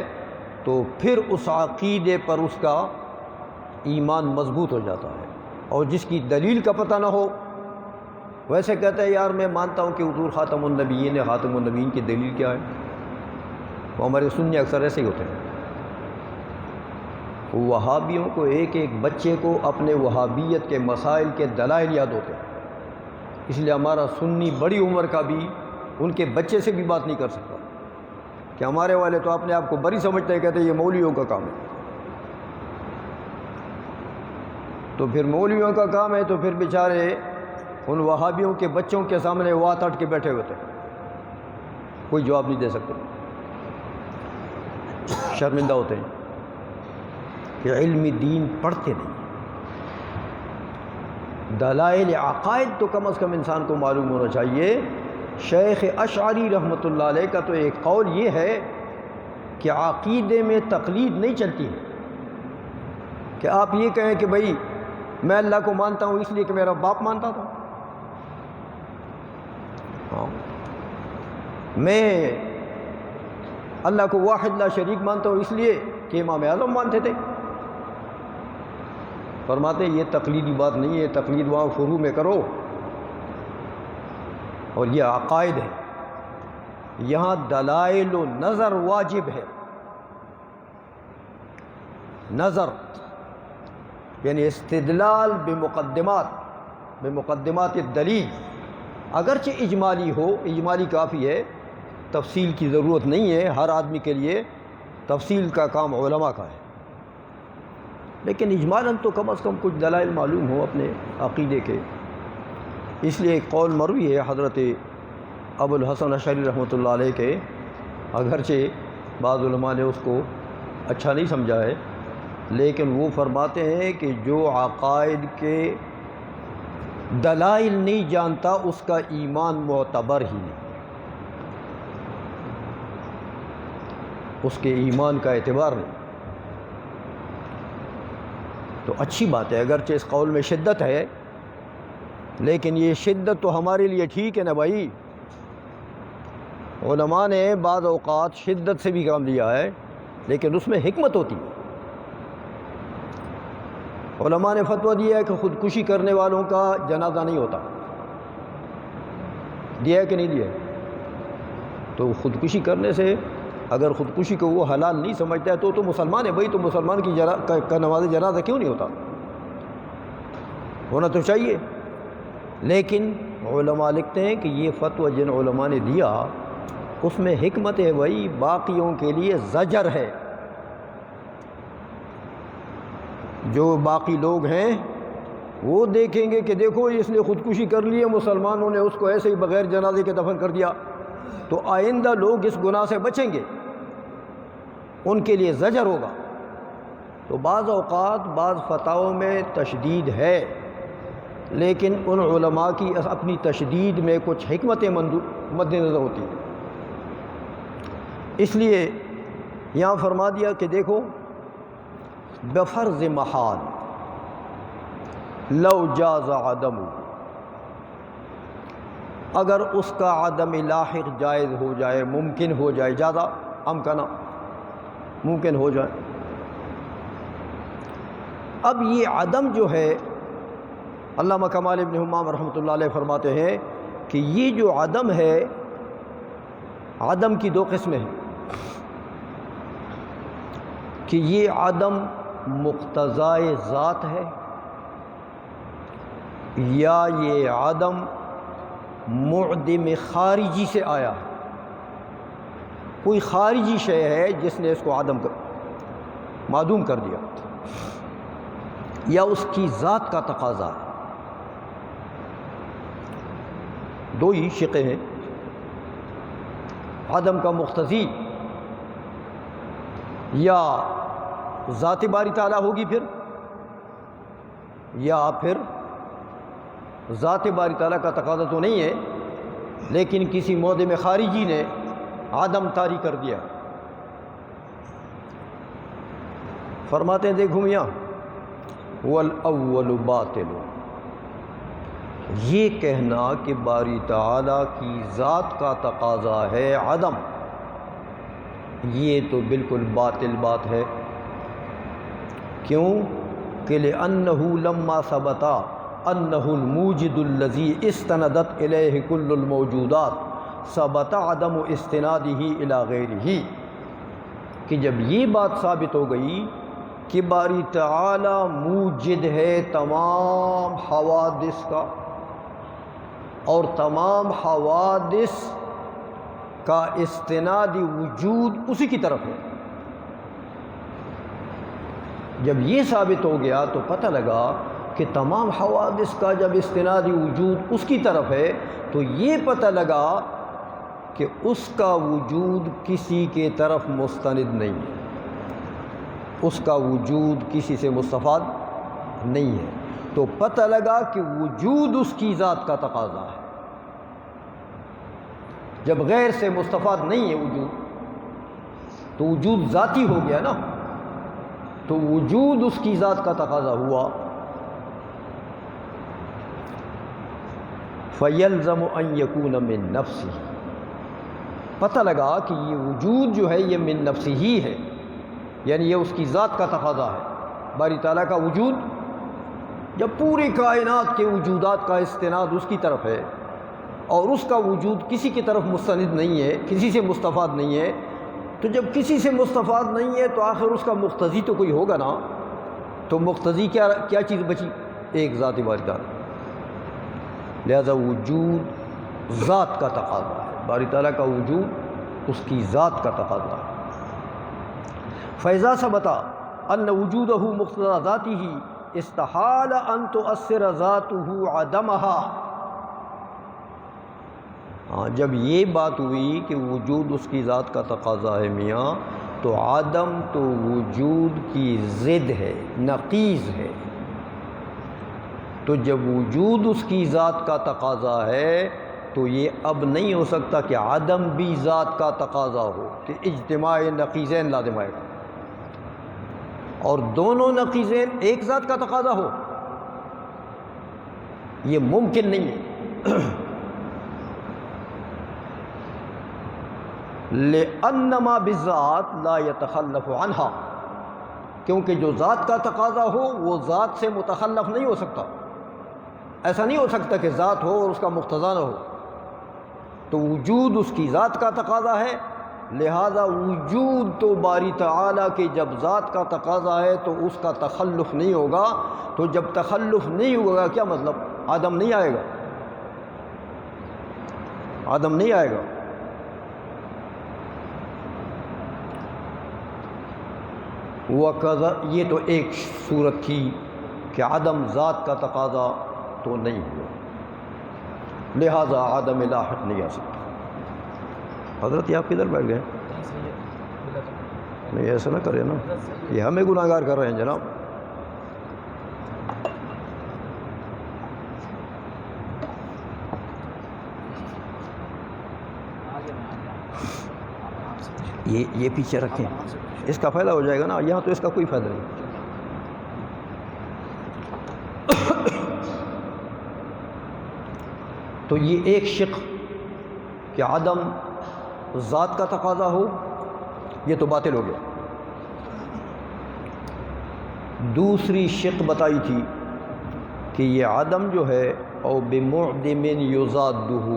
تو پھر اس عقیدے پر اس کا ایمان مضبوط ہو جاتا ہے، اور جس کی دلیل کا پتہ نہ ہو ویسے کہتے ہیں یار میں مانتا ہوں کہ حضور خاتم النبیین ہے، خاتم النبیین کی دلیل کیا ہے؟ وہ ہمارے سنی اکثر ایسے ہی ہوتے ہیں۔ وہابیوں کو ایک ایک بچے کو اپنے وہابیت کے مسائل کے دلائل یاد ہوتے ہیں، اس لیے ہمارا سنی بڑی عمر کا بھی ان کے بچے سے بھی بات نہیں کر سکتا کہ ہمارے والے تو اپنے آپ کو بری سمجھتے ہیں، کہتے ہیں یہ مولویوں کا کام ہے۔ تو پھر مولویوں کا کام ہے تو پھر بیچارے ان وہابیوں کے بچوں کے سامنے وات اٹھ کے بیٹھے ہوتے ہیں، کوئی جواب نہیں دے سکتے، شرمندہ ہوتے ہیں کہ علم دین پڑھتے نہیں، دلائل عقائد تو کم از کم انسان کو معلوم ہونا چاہیے۔ شیخ اشعری رحمۃ اللہ علیہ کا تو ایک قول یہ ہے کہ عقیدے میں تقلید نہیں چلتی ہے، کہ آپ یہ کہیں کہ بھئی میں اللہ کو مانتا ہوں اس لیے کہ میرا باپ مانتا تھا، میں اللہ کو واحد لا شریک مانتا ہوں اس لیے کہ امام اعظم مانتے تھے۔ فرماتے ہیں یہ تقلیدی بات نہیں ہے، تقلید وہاں فروع میں کرو، اور یہ عقائد ہے، یہاں دلائل و نظر واجب ہے۔ نظر یعنی استدلال بمقدمات الدلیل، اگرچہ اجمالی ہو، اجمالی کافی ہے، تفصیل کی ضرورت نہیں ہے، ہر آدمی کے لیے تفصیل کا کام علماء کا ہے، لیکن اجمالاً تو کم از کم کچھ دلائل معلوم ہو اپنے عقیدے کے۔ اس لیے ایک قول مروی ہے حضرت ابو الحسن اشعری رحمۃ اللہ علیہ کے، اگرچہ بعض علماء نے اس کو اچھا نہیں سمجھا ہے، لیکن وہ فرماتے ہیں کہ جو عقائد کے دلائل نہیں جانتا اس کا ایمان معتبر ہی نہیں، اس کے ایمان کا اعتبار نہیں۔ تو اچھی بات ہے، اگرچہ اس قول میں شدت ہے، لیکن یہ شدت تو ہمارے لیے ٹھیک ہے نا بھائی۔ علماء نے بعض اوقات شدت سے بھی کام لیا ہے، لیکن اس میں حکمت ہوتی ہے۔ علماء نے فتویٰ دیا ہے کہ خودکشی کرنے والوں کا جنازہ نہیں ہوتا، دیا ہے کہ نہیں دیا؟ تو خودکشی کرنے سے اگر خودکشی کو وہ حلال نہیں سمجھتا ہے تو مسلمان ہے بھائی، تو مسلمان کی کا نماز جنازہ کیوں نہیں ہوتا؟ ہونا تو چاہیے۔ لیکن علماء لکھتے ہیں کہ یہ فتویٰ جن علماء نے دیا اس میں حکمت ہے بھائی، باقیوں کے لیے زجر ہے۔ جو باقی لوگ ہیں وہ دیکھیں گے کہ دیکھو اس نے خودکشی کر لی ہے، مسلمانوں نے اس کو ایسے ہی بغیر جنازے کے دفن کر دیا، تو آئندہ لوگ اس گناہ سے بچیں گے، ان کے لیے زجر ہوگا۔ تو بعض اوقات بعض فتاووں میں تشدید ہے، لیکن ان علماء کی اپنی تشدید میں کچھ حکمتیں مد نظر ہوتی ہیں۔ اس لیے یہاں فرما دیا کہ دیکھو بفرض محال لو جاز عدم، اگر اس کا عدم لاحق جائز ہو جائے، ممکن ہو جائے، زیادہ امکانہ ممکن ہو جائے۔ اب یہ عدم جو ہے، علامہ کمال ابن حمام رحمۃ اللہ علیہ فرماتے ہیں کہ یہ جو عدم ہے، عدم کی دو قسمیں ہیں، کہ یہ عدم مقتضائے ذات ہے یا یہ عدم معدم خارجی سے آیا ہے، کوئی خارجی شے ہے جس نے اس کو معدوم کر دیا، یا اس کی ذات کا تقاضا ہے۔ دو ہی شقیں ہیں، عدم کا مقتضی یا ذات باری تعالیٰ ہوگی پھر، یا پھر ذات باری تعالیٰ کا تقاضا تو نہیں ہے، لیکن کسی معدم خارجی نے عدم طاری کر دیا۔ فرماتے ہیں دیکھو میاں، والاول باطل، یہ کہنا کہ باری تعالیٰ کی ذات کا تقاضا ہے عدم، یہ تو بالکل باطل بات ہے۔ کیوں کہ لأنه لما ثبت انه الموجد الذي استندت الیہ کل الموجودات ثبت عدم استنادہ الی غیرہ، کہ جب یہ بات ثابت ہو گئی کہ باری تعالی موجد ہے تمام حوادث کا، اور تمام حوادث کا استنادی وجود اسی کی طرف ہے، جب یہ ثابت ہو گیا تو پتہ لگا کہ تمام حوادث کا جب استنادی وجود اس کی طرف ہے، تو یہ پتہ لگا کہ اس کا وجود کسی کے طرف مستند نہیں ہے، اس کا وجود کسی سے مستفاد نہیں ہے۔ تو پتہ لگا کہ وجود اس کی ذات کا تقاضا ہے۔ جب غیر سے مستفاد نہیں ہے وجود تو وجود ذاتی ہو گیا نا، تو وجود اس کی ذات کا تقاضا ہوا۔ فَيَلْزَمُ أَن يَكُونَ مِن نَفْسِهِ، پتہ لگا کہ یہ وجود جو ہے یہ من نفسی ہی ہے، یعنی یہ اس کی ذات کا تقاضا ہے۔ باری تعالیٰ کا وجود جب پوری کائنات کے وجودات کا استناد اس کی طرف ہے اور اس کا وجود کسی کی طرف مستند نہیں ہے، کسی سے مستفاد نہیں ہے، تو جب کسی سے مستفاد نہیں ہے تو آخر اس کا مقتضی تو کوئی ہوگا نا۔ تو مقتضی کیا چیز بچی؟ ایک ذات باری تعالیٰ، لہذا وجود ذات کا تقاضا ہے، باری تعالیٰ کا وجود اس کی ذات کا تقاضا ہے۔ فَإِذَا ثَبَتَ أَنَّ وُجُودَهُ مُقْتَضَىٰ ذَاتِهِ اسْتَحَالَ أَن تُؤَثِّرَ ذَاتُهُ عَدَمَهَا، جب یہ بات ہوئی کہ وجود اس کی ذات کا تقاضا ہے میاں، تو عدم تو وجود کی ضد ہے، نقیض ہے۔ تو جب وجود اس کی ذات کا تقاضا ہے تو یہ اب نہیں ہو سکتا کہ عدم بھی ذات کا تقاضا ہو، کہ اجتماع نقیضین لازم آئے گا، اور دونوں نقیضین ایک ذات کا تقاضا ہو، یہ ممکن نہیں ہے۔ لِأَنَّ مَا بِالذَّاتِ لَا يَتَخَلَّفُ عَنْهَا، کیونکہ جو ذات کا تقاضا ہو وہ ذات سے متخلف نہیں ہو سکتا۔ ایسا نہیں ہو سکتا کہ ذات ہو اور اس کا مقتضا نہ ہو۔ تو وجود اس کی ذات کا تقاضا ہے، لہذا وجود تو باری تعالیٰ کی جب ذات کا تقاضا ہے تو اس کا تخلف نہیں ہوگا۔ تو جب تخلف نہیں ہوگا کیا مطلب؟ عدم نہیں آئے گا، عدم نہیں آئے گا۔ وَقَضَى، یہ تو ایک صورت تھی کہ عدم ذات کا تقاضا تو نہیں ہوا، لہذا عدم لاحق نہیں آ سکتا۔ حضرت یہ آپ کدھر بیٹھ گئے؟ نہیں ایسا نہ کرے نا، یہ ہمیں گناہ گار کر رہے ہیں جناب۔ یہ پیچھے رکھیں، اس کا فائدہ ہو جائے گا نا، یہاں تو اس کا کوئی فائدہ نہیں۔ تو یہ ایک شق کہ عدم ذات کا تقاضا ہو، یہ تو باطل ہو گیا۔ دوسری شق بتائی تھی کہ یہ عدم جو ہے او بمعدم یضادہ،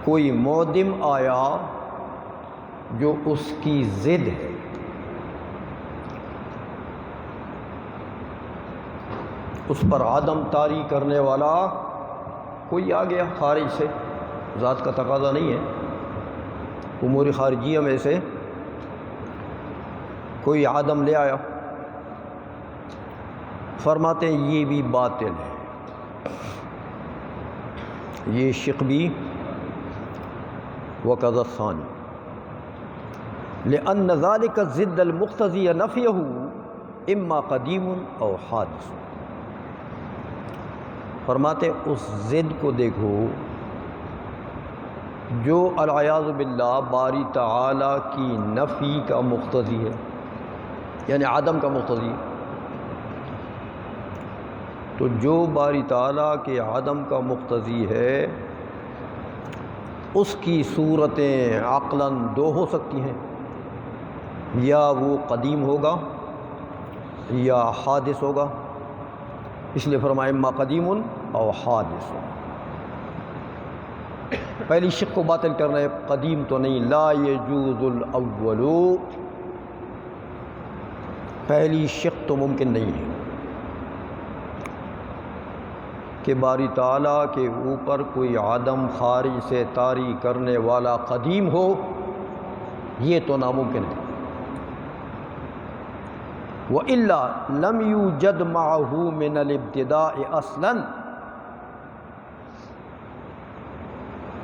کوئی معدم آیا جو اس کی ضد ہے۔ اس پر عدم طاری کرنے والا کوئی آ گیا خارج سے، ذات کا تقاضا نہیں ہے، امور خارجیہ میں سے کوئی عدم لے آیا۔ فرماتے ہیں یہ بھی باطل ہے، یہ شق بھی وَقَضَى الثَّانِي لِأَنَّ ذَلِكَ الضِّدَّ الْمُقْتَضِيَ نَفْيَهُ إِمَّا قَدِيمٌ أَوْ حَادِثٌ۔ فرماتے اس ضد کو دیکھو جو العیاذ باللہ باری تعالیٰ کی نفی کا مقتضی ہے، یعنی عدم کا مقتضی ہے۔ تو جو باری تعالیٰ کے عدم کا مقتضی ہے اس کی صورتیں عقلاً دو ہو سکتی ہیں، یا وہ قدیم ہوگا یا حادث ہوگا، اس لیے فرمایا اما قدیم او حادث۔ پہلی شق کو باطل کرنا ہے، قدیم تو نہیں، لا یجوز الاول، پہلی شق تو ممکن نہیں ہے کہ باری تعالیٰ کے اوپر کوئی عدم خارج سے طاری کرنے والا قدیم ہو، یہ تو ناممکن ہے۔ وَإِلَّا لَمْ يُوجَدْ مَعَهُ مِنَ الْابْتِدَاءِ أَصْلًا،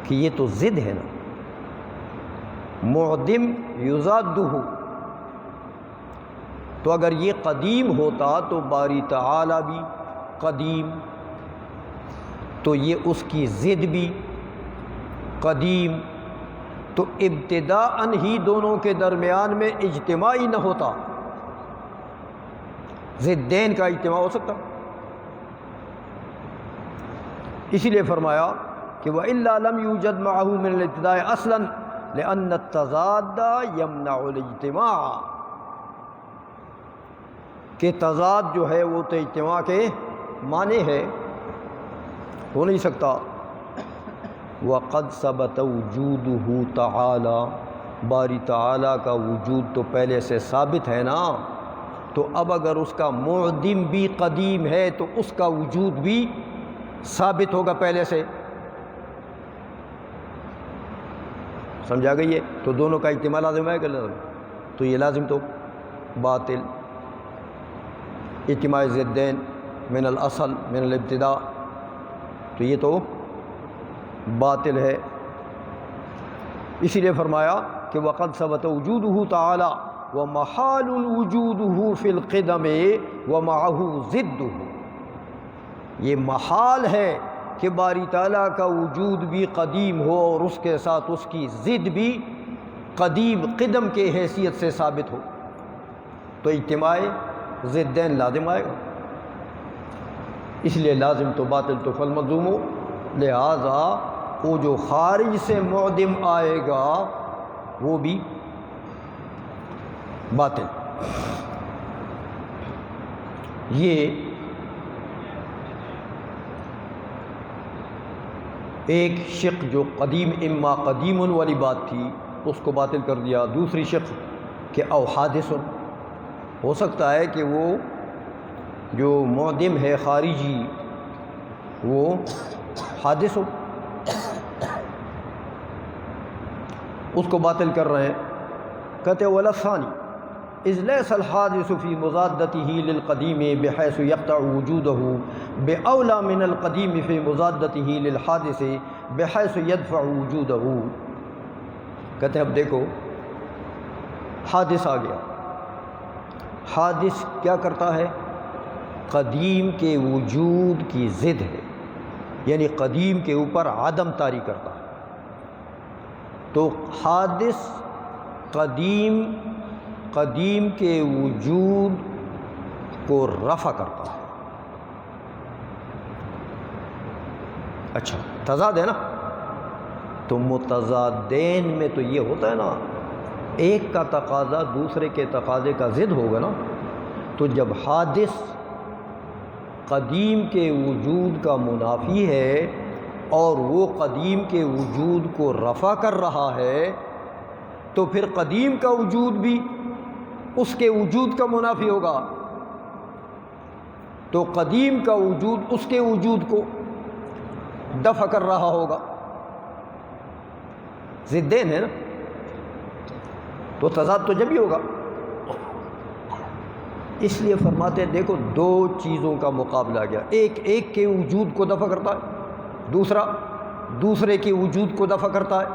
کہ یہ تو ضد ہے نا، معدم یضادہ، تو اگر یہ قدیم ہوتا تو باری تعالیٰ بھی قدیم، تو یہ اس کی ضد بھی قدیم، تو ابتداءً ہی دونوں کے درمیان میں اجتماعی نہ ہوتا، ضدین کا اجتماع ہو سکتا۔ اسی لیے فرمایا کہ وَإِلَّا لَمْ يُوجَدْ مَعَهُ مِنَ الْابْتِدَاءِ أَصْلًا لِأَنَّ التَّضَادَ يَمْنَعُ الْاجْتِمَاعَ، کہ تضاد جو ہے وہ تو اجتماع کے معنی ہے، ہو نہیں سکتا۔ وَقَدْ ثَبَتَ وُجُودُهُ تَعَالَى، باری تعالیٰ کا وجود تو پہلے سے ثابت ہے نا، تو اب اگر اس کا معدم بھی قدیم ہے تو اس کا وجود بھی ثابت ہوگا پہلے سے، سمجھا گئی ہے؟ تو دونوں کا اجتماع لازم ہے کہ لازم؟ تو یہ لازم تو باطل، اجتماع ضدین من الاصل من الابتداء، تو یہ تو باطل ہے۔ اسی لیے فرمایا کہ وقد ثبت وجودہ تعالی ومحال وجودہ فی القدم ومعہ ضدہ، یہ محال ہے کہ باری تعالیٰ کا وجود بھی قدیم ہو اور اس کے ساتھ اس کی ضد بھی قدیم قدم کے حیثیت سے ثابت ہو، تو اجتماع ضدین لازم آئے گا۔ اس لیے لازم تو باطل تو فالملزوم، لہذا وہ جو خارج سے معدم آئے گا وہ بھی باطل۔ یہ ایک شق جو قدیم اما قدیم والی بات تھی اس کو باطل کر دیا۔ دوسری شق کہ او حادث، ہو سکتا ہے کہ وہ جو معدم ہے خارجی وہ حادث ہو، اس کو باطل کر رہے ہیں۔ کہتے ولا ثانی اذ لیس الحادث فی مضادتہ للقدیم بحیث یقطع وجودہ باولی من القدیم فی مضادتہ للحادث بحیث یدفع وجودہ۔ کہتے اب دیکھو حادث آ گیا، حادث کیا کرتا ہے؟ قدیم کے وجود کی ضد ہے، یعنی قدیم کے اوپر عدم طاری کرتا ہے۔ تو حادث قدیم کے وجود کو رفع کرتا ہے۔ اچھا تضاد ہے نا، تو متضادین میں تو یہ ہوتا ہے نا، ایک کا تقاضا دوسرے کے تقاضے کا ضد ہوگا نا، تو جب حادث قدیم کے وجود کا منافی ہے اور وہ قدیم کے وجود کو رفع کر رہا ہے تو پھر قدیم کا وجود بھی اس کے وجود کا منافی ہوگا، تو قدیم کا وجود اس کے وجود کو دفع کر رہا ہوگا، ضدین ہے نا، تو تضاد تو جب ہی ہوگا۔ اس لیے فرماتے ہیں دیکھو دو چیزوں کا مقابلہ گیا، ایک کے وجود کو دفع کرتا ہے، دوسرا دوسرے کے وجود کو دفع کرتا ہے،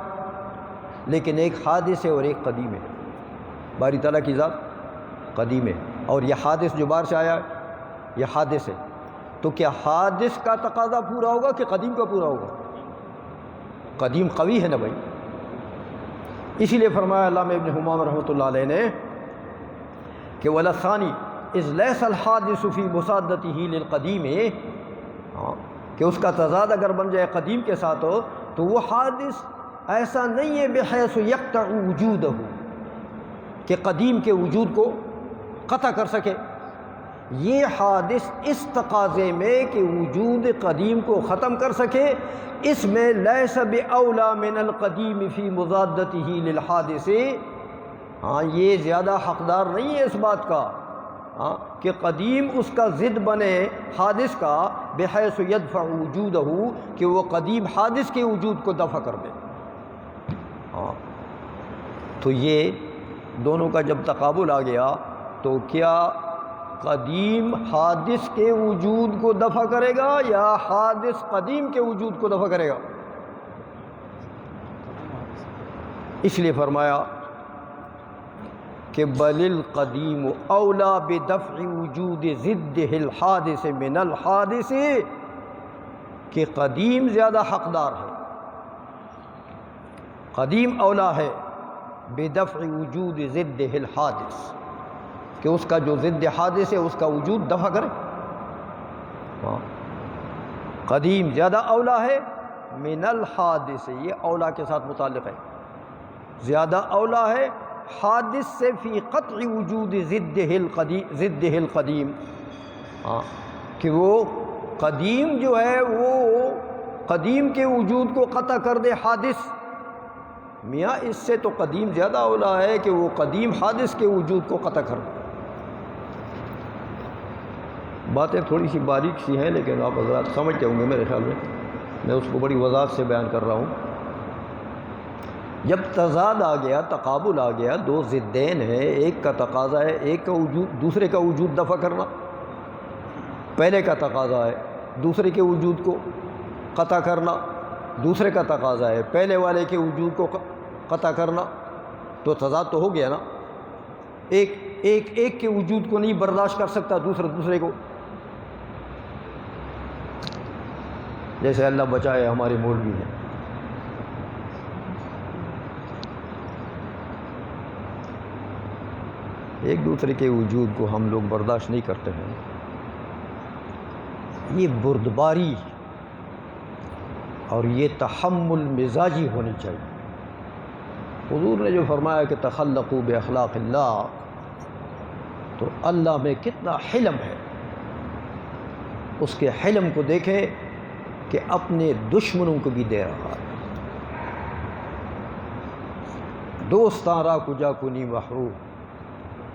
لیکن ایک حادث ہے اور ایک قدیم ہے۔ باری تعالیٰ کی ذات قدیم ہے اور یہ حادث جو باہر سے آیا ہے یہ حادث ہے، تو کیا حادث کا تقاضا پورا ہوگا کہ قدیم کا پورا ہوگا؟ قدیم قوی ہے نا بھائی۔ اسی لیے فرمایا علامہ ابن حمام رحمۃ اللہ علیہ نے کہ ولا ثانی اذ لیس الحادث فی مصادتہ للقدیم، کہ اس کا تضاد اگر بن جائے قدیم کے ساتھ ہو تو وہ حادث ایسا نہیں ہے بحیث یقطع وجودہ، کہ قدیم کے وجود کو قطع کر سکے۔ یہ حادث اس تقاضے میں کہ وجود قدیم کو ختم کر سکے، اس میں لیس باولی من القدیم فی مضادتہ للحادث، یہ زیادہ حقدار نہیں ہے اس بات کا کہ قدیم اس کا ضد بنے حادث کا، بحیث یدفع وجودہ، کہ وہ قدیم حادث کے وجود کو دفع کر دے۔ تو یہ دونوں کا جب تقابل آ گیا تو کیا قدیم حادث کے وجود کو دفع کرے گا یا حادث قدیم کے وجود کو دفع کرے گا؟ اس لیے فرمایا کہ بل القدیم اولا بدفع وجود ضدہ الحادث من الحادث، کہ قدیم زیادہ حقدار ہے، قدیم اولا ہے بدفع وجود ضدہ الحادث، کہ اس کا جو ضد حادث ہے اس کا وجود دفع کرے۔ قدیم زیادہ اولا ہے من الحادث، یہ اولا کے ساتھ متعلق ہے، زیادہ اولا ہے حادث سے فی قطع وجود ضدہ القدیم، کہ وہ قدیم جو ہے وہ قدیم کے وجود کو قطع کر دے حادث۔ میاں اس سے تو قدیم زیادہ اولا ہے کہ وہ قدیم حادث کے وجود کو قطع کر دے۔ باتیں تھوڑی سی باریک سی ہیں لیکن آپ حضرات سمجھتے ہوں گے میرے خیال میں اس کو بڑی وضاحت سے بیان کر رہا ہوں۔ جب تضاد آ گیا، تقابل آ گیا، دو ضدین ہیں، ایک کا تقاضا ہے ایک کا وجود دوسرے کا وجود دفع کرنا، پہلے کا تقاضا ہے دوسرے کے وجود کو قطع کرنا، دوسرے کا تقاضا ہے پہلے والے کے وجود کو قطع کرنا، تو تضاد تو ہو گیا نا۔ ایک کے وجود کو نہیں برداشت کر سکتا دوسرے کو، جیسے اللہ بچائے ہمارے مولوی ہیں، ایک دوسرے کے وجود کو ہم لوگ برداشت نہیں کرتے ہیں۔ یہ بردباری اور یہ تحمل مزاجی ہونی چاہیے۔ حضور نے جو فرمایا کہ تخلقوا باخلاق اللہ، تو اللہ میں کتنا حلم ہے، اس کے حلم کو دیکھیں کہ اپنے دشمنوں کو بھی دے رہا ہے۔ دوستاں را کجا کنی محروم،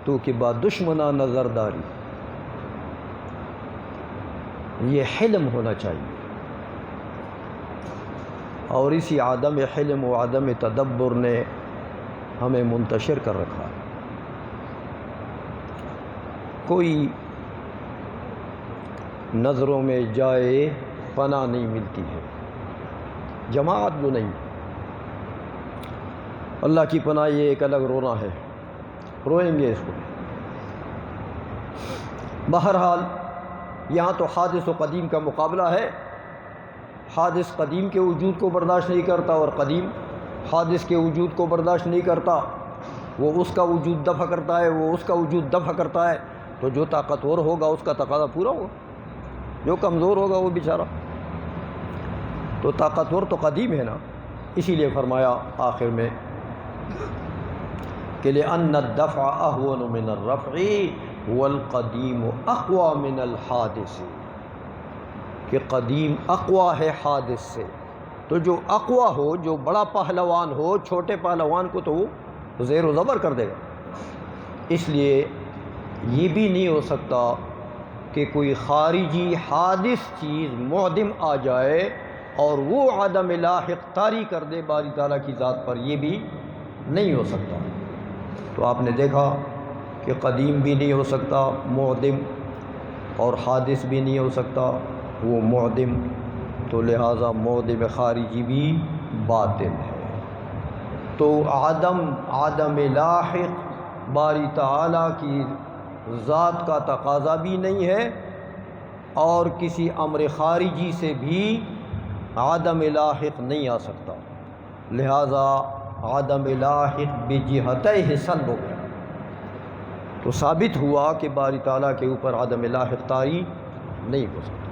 تو کہ با دشمنا نظر داری، یہ حلم ہونا چاہیے۔ اور اسی عدم حلم و عدم تدبر نے ہمیں منتشر کر رکھا ہے۔ کوئی نظروں میں جائے پناہ نہیں ملتی ہے، جماعت جو نہیں، اللہ کی پناہ یہ ایک الگ رونا ہے، روئیں گے اس کو۔ بہرحال یہاں تو حادث و قدیم کا مقابلہ ہے، حادث قدیم کے وجود کو برداشت نہیں کرتا اور قدیم حادث کے وجود کو برداشت نہیں کرتا، وہ اس کا وجود دفع کرتا ہے، وہ اس کا وجود دفع کرتا ہے، تو جو طاقتور ہوگا اس کا تقاضا پورا ہوگا، جو کمزور ہوگا وہ بیچارہ، تو طاقتور تو قدیم ہے نا۔ اسی لیے فرمایا آخر میں کہ لِأَنَّ الدَّفْعَ أَهْوَنُ مِنَ الرَّفْعِ وَالْقَدِيمُ أَقْوَى مِنَ الْحَادِثِ، کہ قدیم اقوا ہے حادث سے، تو جو اقوا ہو، جو بڑا پہلوان ہو، چھوٹے پہلوان کو تو وہ زیر و زبر کر دے گا۔ اس لیے یہ بھی نہیں ہو سکتا کہ کوئی خارجی حادث چیز معدم آ جائے اور وہ عدم لاحق طاری کر دے باری تعالیٰ کی ذات پر، یہ بھی نہیں ہو سکتا۔ تو آپ نے دیکھا کہ قدیم بھی نہیں ہو سکتا معدم، اور حادث بھی نہیں ہو سکتا وہ معدم، تو لہٰذا معدم خارجی بھی باطل ہے۔ تو عدم لاحق باری تعالیٰ کی ذات کا تقاضا بھی نہیں ہے، اور کسی امر خارجی سے بھی عدم لاحق نہیں آ سکتا، لہذا عدم لاحق بجہتہ سلب ہو گیا۔ تو ثابت ہوا کہ باری تعالیٰ کے اوپر عدم لاحق طاری نہیں ہو سکتا،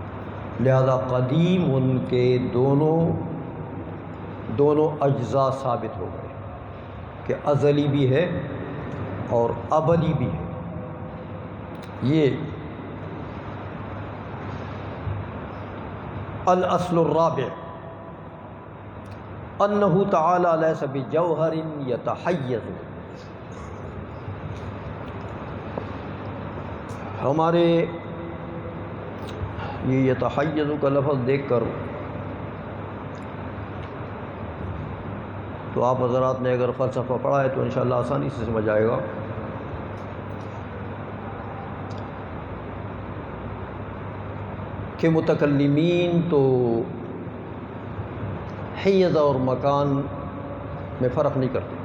لہذا قدیم ان کے دونوں اجزاء ثابت ہو گئے کہ ازلی بھی ہے اور ابدی بھی ہے۔ یہ الاصل الرابع انہ تعالی لیس بجوہر یتحیز، ہمارے یہ یتحیز کا لفظ دیکھ کر تو آپ حضرات نے اگر فلسفہ پڑھا ہے تو انشاءاللہ آسانی سے سمجھ آئے گا کہ متکلمین تو حیز اور مکان میں فرق نہیں کرتے،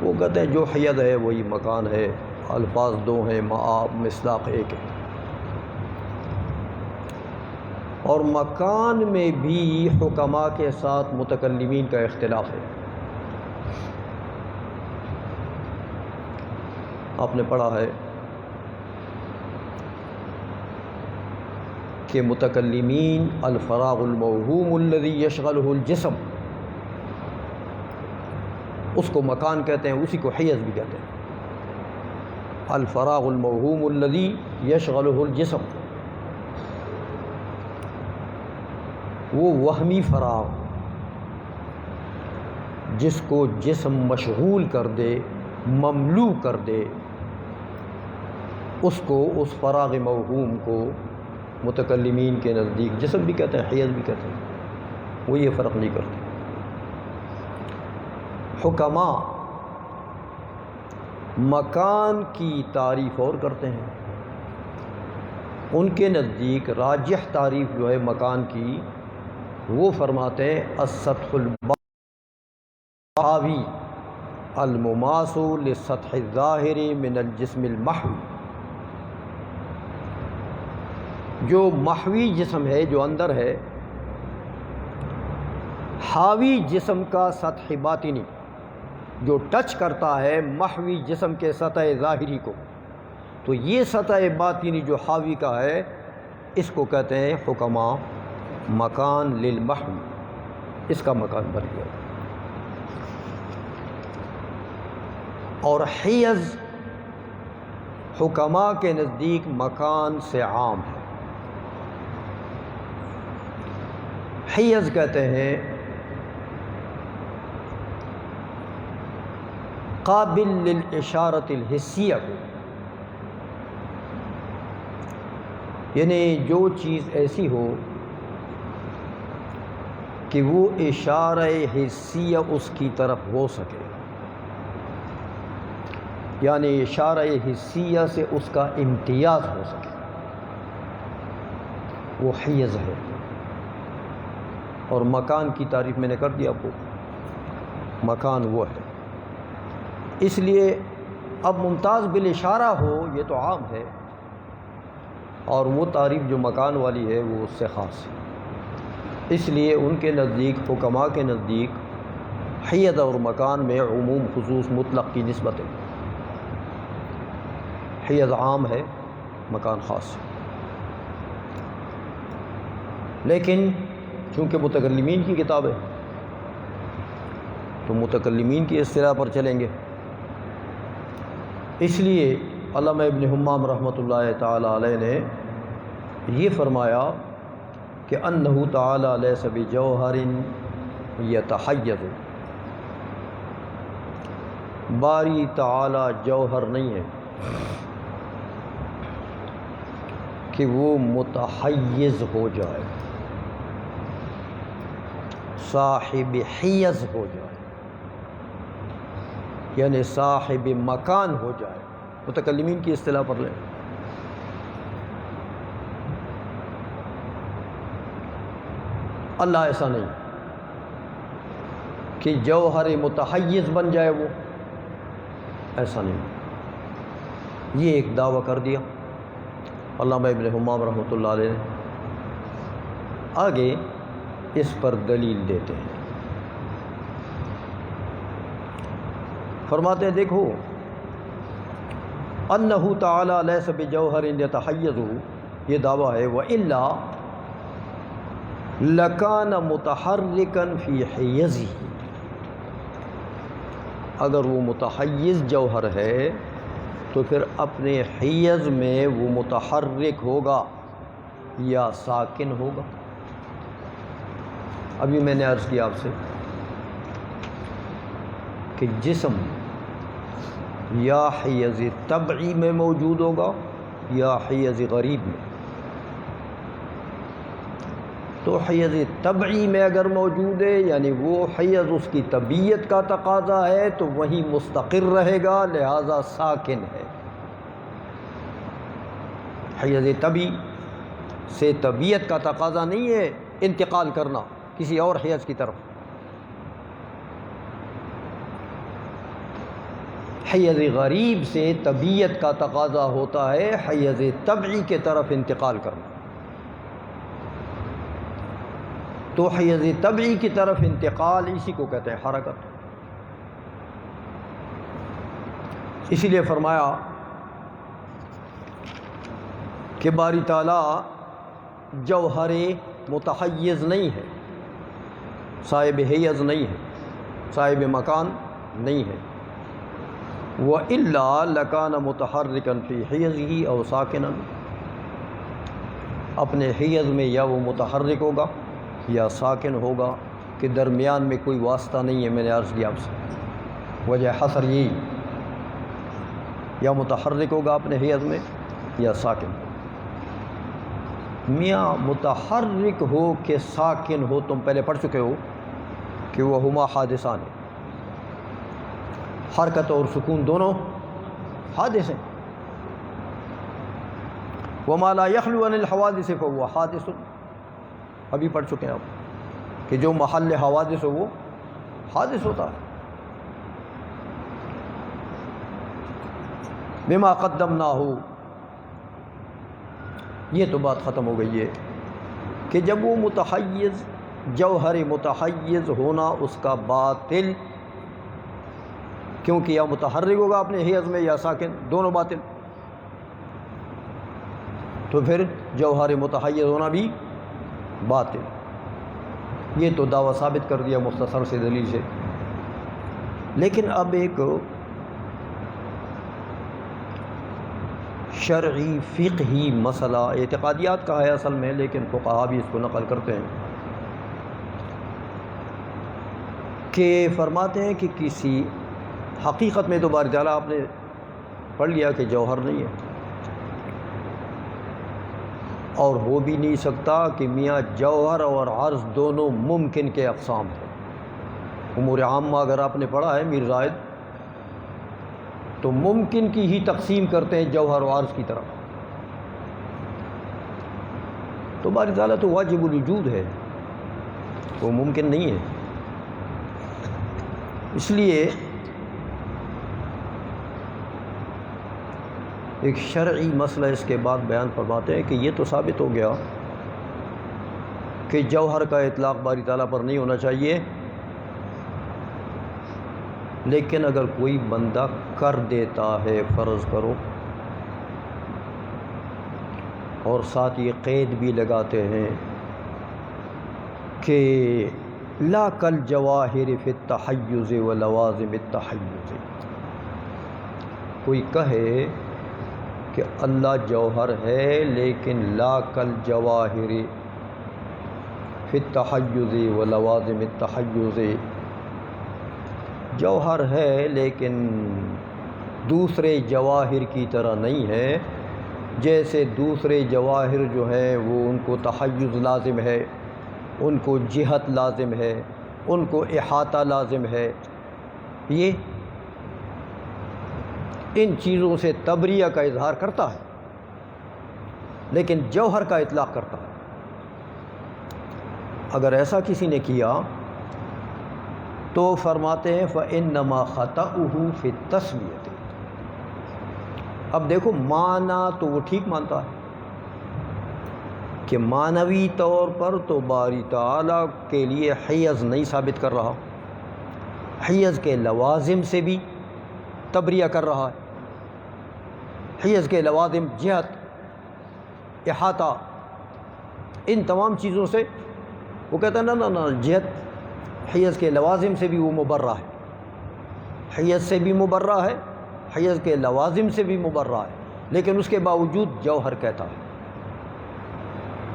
وہ کہتے ہیں جو حیض ہے وہی مکان ہے، الفاظ دو ہیں، معاب مصداق ایک ہے۔ اور مکان میں بھی حکماء کے ساتھ متکلمین کا اختلاف ہے۔ آپ نے پڑھا ہے کہ متکلمین الفراغ الموہوم الذی یشغلہ الجسم، اس کو مکان کہتے ہیں، اسی کو حیض بھی کہتے ہیں۔ الفراغ الموہوم الذی یشغلہ الجسم، وہ وہمی فراغ جس کو جسم مشغول کر دے، مملو کر دے، اس کو، اس فراغ موہوم کو متکلمین کے نزدیک جسم بھی کہتے ہیں، حیض بھی کہتے ہیں، وہ یہ فرق نہیں کرتے۔ حکماء مکان کی تعریف اور کرتے ہیں، ان کے نزدیک راجح تعریف جو ہے مکان کی، وہ فرماتے ہیں السطح الباوی المماثل للسطح الظاہر من الجسم المحوی، جو محوی جسم ہے، جو اندر ہے، حاوی جسم کا سطح باطنی جو ٹچ کرتا ہے محوی جسم کے سطح ظاہری کو، تو یہ سطح باطنی جو حاوی کا ہے، اس کو کہتے ہیں حکماء مکان للمحوی، اس کا مکان بن گیا۔ اور حیض حکماء کے نزدیک مکان سے عام ہے۔ حیض کہتے ہیں قابل للاشارۃ الحسیہ کو، یعنی جو چیز ایسی ہو کہ وہ اشارہ حسیہ اس کی طرف ہو سکے، یعنی اشارہ حسیہ سے اس کا امتیاز ہو سکے، وہ حیض ہے۔ اور مکان کی تعریف میں نے کر دیا آپ کو، مکان وہ ہے۔ اس لیے اب ممتاز بالاشارہ ہو یہ تو عام ہے، اور وہ تعریف جو مکان والی ہے وہ اس سے خاص ہے۔ اس لیے ان کے نزدیک، حکماء کے نزدیک، حیض اور مکان میں عموم خصوص مطلق کی نسبت ہے، حیض عام ہے، مکان خاص ہے۔ لیکن چونکہ متکلمین کی کتاب ہے تو متکلمین کی اصطلاح پر چلیں گے، اس لیے علامہ ابن حمام رحمۃ اللہ تعالی علیہ نے یہ فرمایا کہ انہ تعالی لیس بجوہر یتحیز، باری تعالی جوہر نہیں ہے کہ وہ متحیز ہو جائے، صاحب حیض ہو جائے، یعنی صاحب مکان ہو جائے، متکلمین کی اصطلاح پر لیں۔ اللہ ایسا نہیں کہ جوہر متحیز بن جائے، وہ ایسا نہیں، یہ ایک دعویٰ کر دیا علامہ ابن حمام رحمۃ اللہ علیہ نے۔ آگے اس پر دلیل دیتے ہیں، فرماتے ہیں دیکھو، انہ تعالی لیس بجوہر یتحیز، یہ دعویٰ ہے، وَإِلَّا لَكَانَ مُتَحَرِّكًا فِي حِيَزِهِ، اگر وہ متحیز جوہر ہے تو پھر اپنے حیض میں وہ متحرک ہوگا یا ساکن ہوگا۔ ابھی میں نے عرض کیا آپ سے کہ جسم یا حیض طبعی میں موجود ہوگا یا حیض غریب میں، تو حیض طبعی میں اگر موجود ہے یعنی وہ حیض اس کی طبیعت کا تقاضا ہے تو وہیں مستقر رہے گا، لہذا ساکن ہے۔ حیض طبعی سے طبیعت کا تقاضا نہیں ہے انتقال کرنا کسی اور حیض کی طرف، حیز غریب سے طبیعت کا تقاضا ہوتا ہے حیز طبعی کے طرف انتقال کرنا، تو حیز طبعی کی طرف انتقال اسی کو کہتے ہیں حرکت۔ اسی لیے فرمایا کہ باری تعالیٰ جوہر متحیز نہیں ہے، صاحب حیز نہیں ہے، صاحب مکان نہیں ہے۔ وَإِلَّا لَكَانَ مُتَحَرِّكًا فِي حِيَزِهِ أَوْ سَاكِنًا، اپنے حیز میں یا وہ متحرک ہوگا یا ساکن ہوگا، کہ درمیان میں کوئی واسطہ نہیں ہے۔ میں نے عرض کیا آپ سے وجہ حصر یہی، یا متحرک ہوگا اپنے حیز میں یا ساکن۔ میاں متحرک ہو کہ ساکن ہو، تم پہلے پڑھ چکے ہو کہ وہ ہما حادثان ہیں، حرکت اور سکون دونوں حادث ہیں۔ وما لا يخلو عن الحوادث فهو حادث، ابھی پڑھ چکے ہیں آپ کہ جو محل حوادث ہو وہ حادث ہوتا ہے۔ بما قدمناہ، یہ تو بات ختم ہو گئی ہے کہ جب وہ متحیز، جوہر متحیز ہونا اس کا باطل، کیونکہ یا متحرک ہوگا اپنے حیز میں یا ساکن، دونوں باطل، تو پھر جوہر متحیز ہونا بھی باطل۔ یہ تو دعویٰ ثابت کر دیا مختصر سے دلیل سے۔ لیکن اب ایک شرعی فقہی مسئلہ، اعتقادیات کا ہے اصل میں، لیکن فقہا بھی اس کو نقل کرتے ہیں، کہ فرماتے ہیں کہ کسی حقیقت میں تو باری تعالیٰ آپ نے پڑھ لیا کہ جوہر نہیں ہے، اور ہو بھی نہیں سکتا کہ میاں جوہر اور عرض دونوں ممکن کے اقسام ہیں۔ امور عامہ اگر آپ نے پڑھا ہے میر زائد، تو ممکن کی ہی تقسیم کرتے ہیں جوہر و عرض کی طرف، تو باری تعالیٰ تو واجب الوجود ہے، وہ ممکن نہیں ہے۔ اس لیے ایک شرعی مسئلہ اس کے بعد بیان فرماتے ہیں کہ یہ تو ثابت ہو گیا کہ جوہر کا اطلاق باری تعالیٰ پر نہیں ہونا چاہیے، لیکن اگر کوئی بندہ کر دیتا ہے، فرض کرو، اور ساتھ یہ قید بھی لگاتے ہیں کہ لا کل جواہر فی التحیز و لوازم التحیز، کوئی کہے کہ اللہ جوہر ہے لیکن لا کل جواہر فی التحیز و لوازم التحیز، جوہر ہے لیکن دوسرے جواہر کی طرح نہیں ہے، جیسے دوسرے جواہر جو ہیں وہ ان کو تحیز لازم ہے، ان کو جہت لازم ہے، ان کو احاطہ لازم ہے، یہ ان چیزوں سے تبریہ کا اظہار کرتا ہے، لیکن جوہر کا اطلاق کرتا ہے۔ اگر ایسا کسی نے کیا تو فرماتے ہیں فَإِنَّمَا خَطَأُهُ فِي التَّسْمِيَةِ۔ اب دیکھو معنی تو وہ ٹھیک مانتا ہے کہ معنوی طور پر تو باری تعالیٰ کے لیے حیز نہیں ثابت کر رہا، حیز کے لوازم سے بھی تبریہ کر رہا ہے، حیز کے لوازم جہت، احاطہ، ان تمام چیزوں سے وہ کہتا ہے نہ جہت حیز کے لوازم سے بھی وہ مبرہ ہے، حیز سے بھی مبرہ ہے، حیز کے لوازم سے بھی مبرہ ہے، لیکن اس کے باوجود جوہر کہتا ہے۔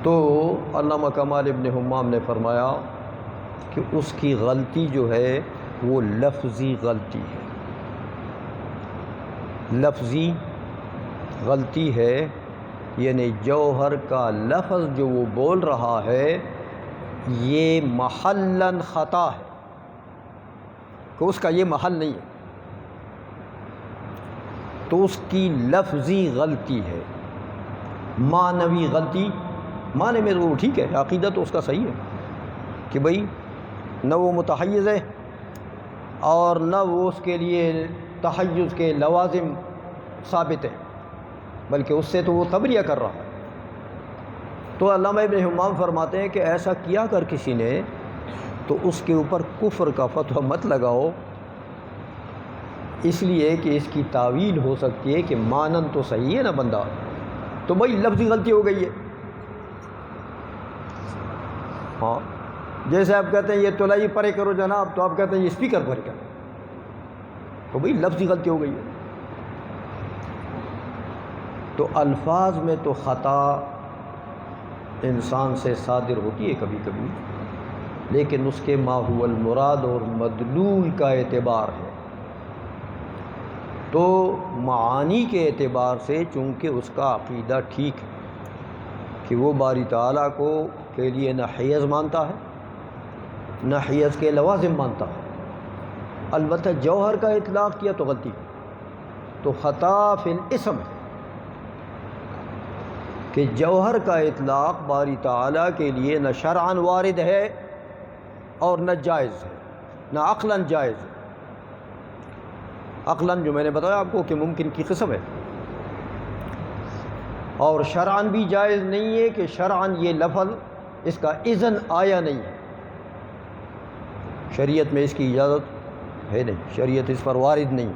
تو علامہ کمال ابن حمام نے فرمایا کہ اس کی غلطی جو ہے وہ لفظی غلطی ہے، لفظی غلطی ہے، یعنی جوہر کا لفظ جو وہ بول رہا ہے یہ محلاً خطا ہے، کہ اس کا یہ محل نہیں ہے، تو اس کی لفظی غلطی ہے۔ معنوی غلطی، معنی میں وہ ٹھیک ہے، عقیدہ تو اس کا صحیح ہے کہ بھئی نہ وہ متحیز ہے اور نہ وہ اس کے لیے تحیز کے لوازم ثابت ہیں، بلکہ اس سے تو وہ تبریہ کر رہا ہے۔ تو علامہ ابن حمام فرماتے ہیں کہ ایسا کیا کر کسی نے تو اس کے اوپر کفر کا فتویٰ مت لگاؤ، اس لیے کہ اس کی تعویل ہو سکتی ہے کہ مانن تو صحیح ہے نا بندہ، تو بھائی لفظی غلطی ہو گئی ہے۔ ہاں، جیسے آپ کہتے ہیں یہ تلائی پرے کرو جناب، تو آپ کہتے ہیں یہ اسپیکر پرے کرو، تو بھائی لفظی غلطی ہو گئی ہے۔ تو الفاظ میں تو خطا انسان سے صادر ہوتی ہے کبھی کبھی، لیکن اس کے ما هو المراد اور مدلول کا اعتبار ہے۔ تو معانی کے اعتبار سے چونکہ اس کا عقیدہ ٹھیک ہے کہ وہ باری تعالیٰ کو کے لیے نہ حیض مانتا ہے نہ حیض کے لوازم مانتا ہے، البتہ جوہر کا اطلاق کیا تو غلطی، تو خطا فی الاسم ہے کہ جوہر کا اطلاق باری تعالیٰ کے لیے نہ شرعاً وارد ہے اور نہ جائز ہے، نہ عقلاً جائز ہے۔ عقلاً جو میں نے بتایا آپ کو کہ ممکن کی قسم ہے، اور شرعاً بھی جائز نہیں ہے کہ شرعاً یہ لفظ اس کا اذن آیا نہیں ہے، شریعت میں اس کی اجازت ہے نہیں، شریعت اس پر وارد نہیں۔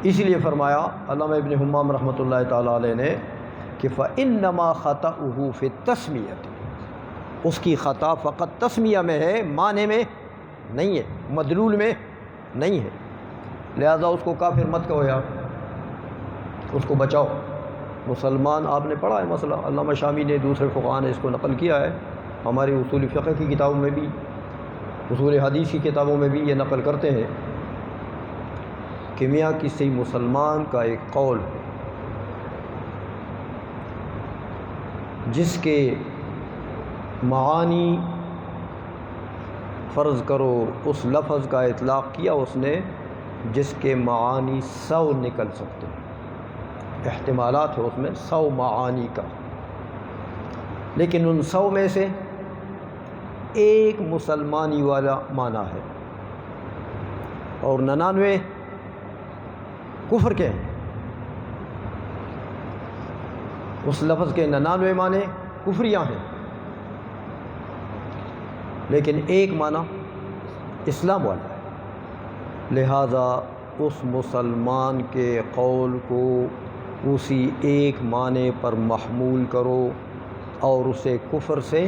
اس لیے فرمایا علامہ ابن حمام رحمۃ اللہ تعالیٰ علیہ نے کہ فَإِنَّمَا خَطَأُهُ فِي التَّسْمِيَةِ، اس کی خطا فقط تسمیہ میں ہے، معنی میں نہیں ہے، مدلول میں نہیں ہے، لہذا اس کو کافر مت کہو یار، اس کو بچاؤ۔ مسلمان، آپ نے پڑھا ہے مسئلہ، علامہ شامی نے دوسرے فقہاء نے اس کو نقل کیا ہے، ہماری اصول فقہ کی کتابوں میں بھی، اصول حدیث کی کتابوں میں بھی یہ نقل کرتے ہیں کہ میاں کسی مسلمان کا ایک قول ہے جس کے معانی فرض کرو اس لفظ کا اطلاق کیا اس نے جس کے معانی 100 نکل سکتے ہیں، احتمالات ہے اس میں 100 معانی کا، لیکن ان 100 میں سے ایک مسلمانی والا معنی ہے اور 99 کفر کے ہیں، اس لفظ کے 99 معنی کفریاں ہیں، لیکن ایک معنی اسلام والا ہے، لہذا اس مسلمان کے قول کو اسی ایک معنی پر محمول کرو اور اسے کفر سے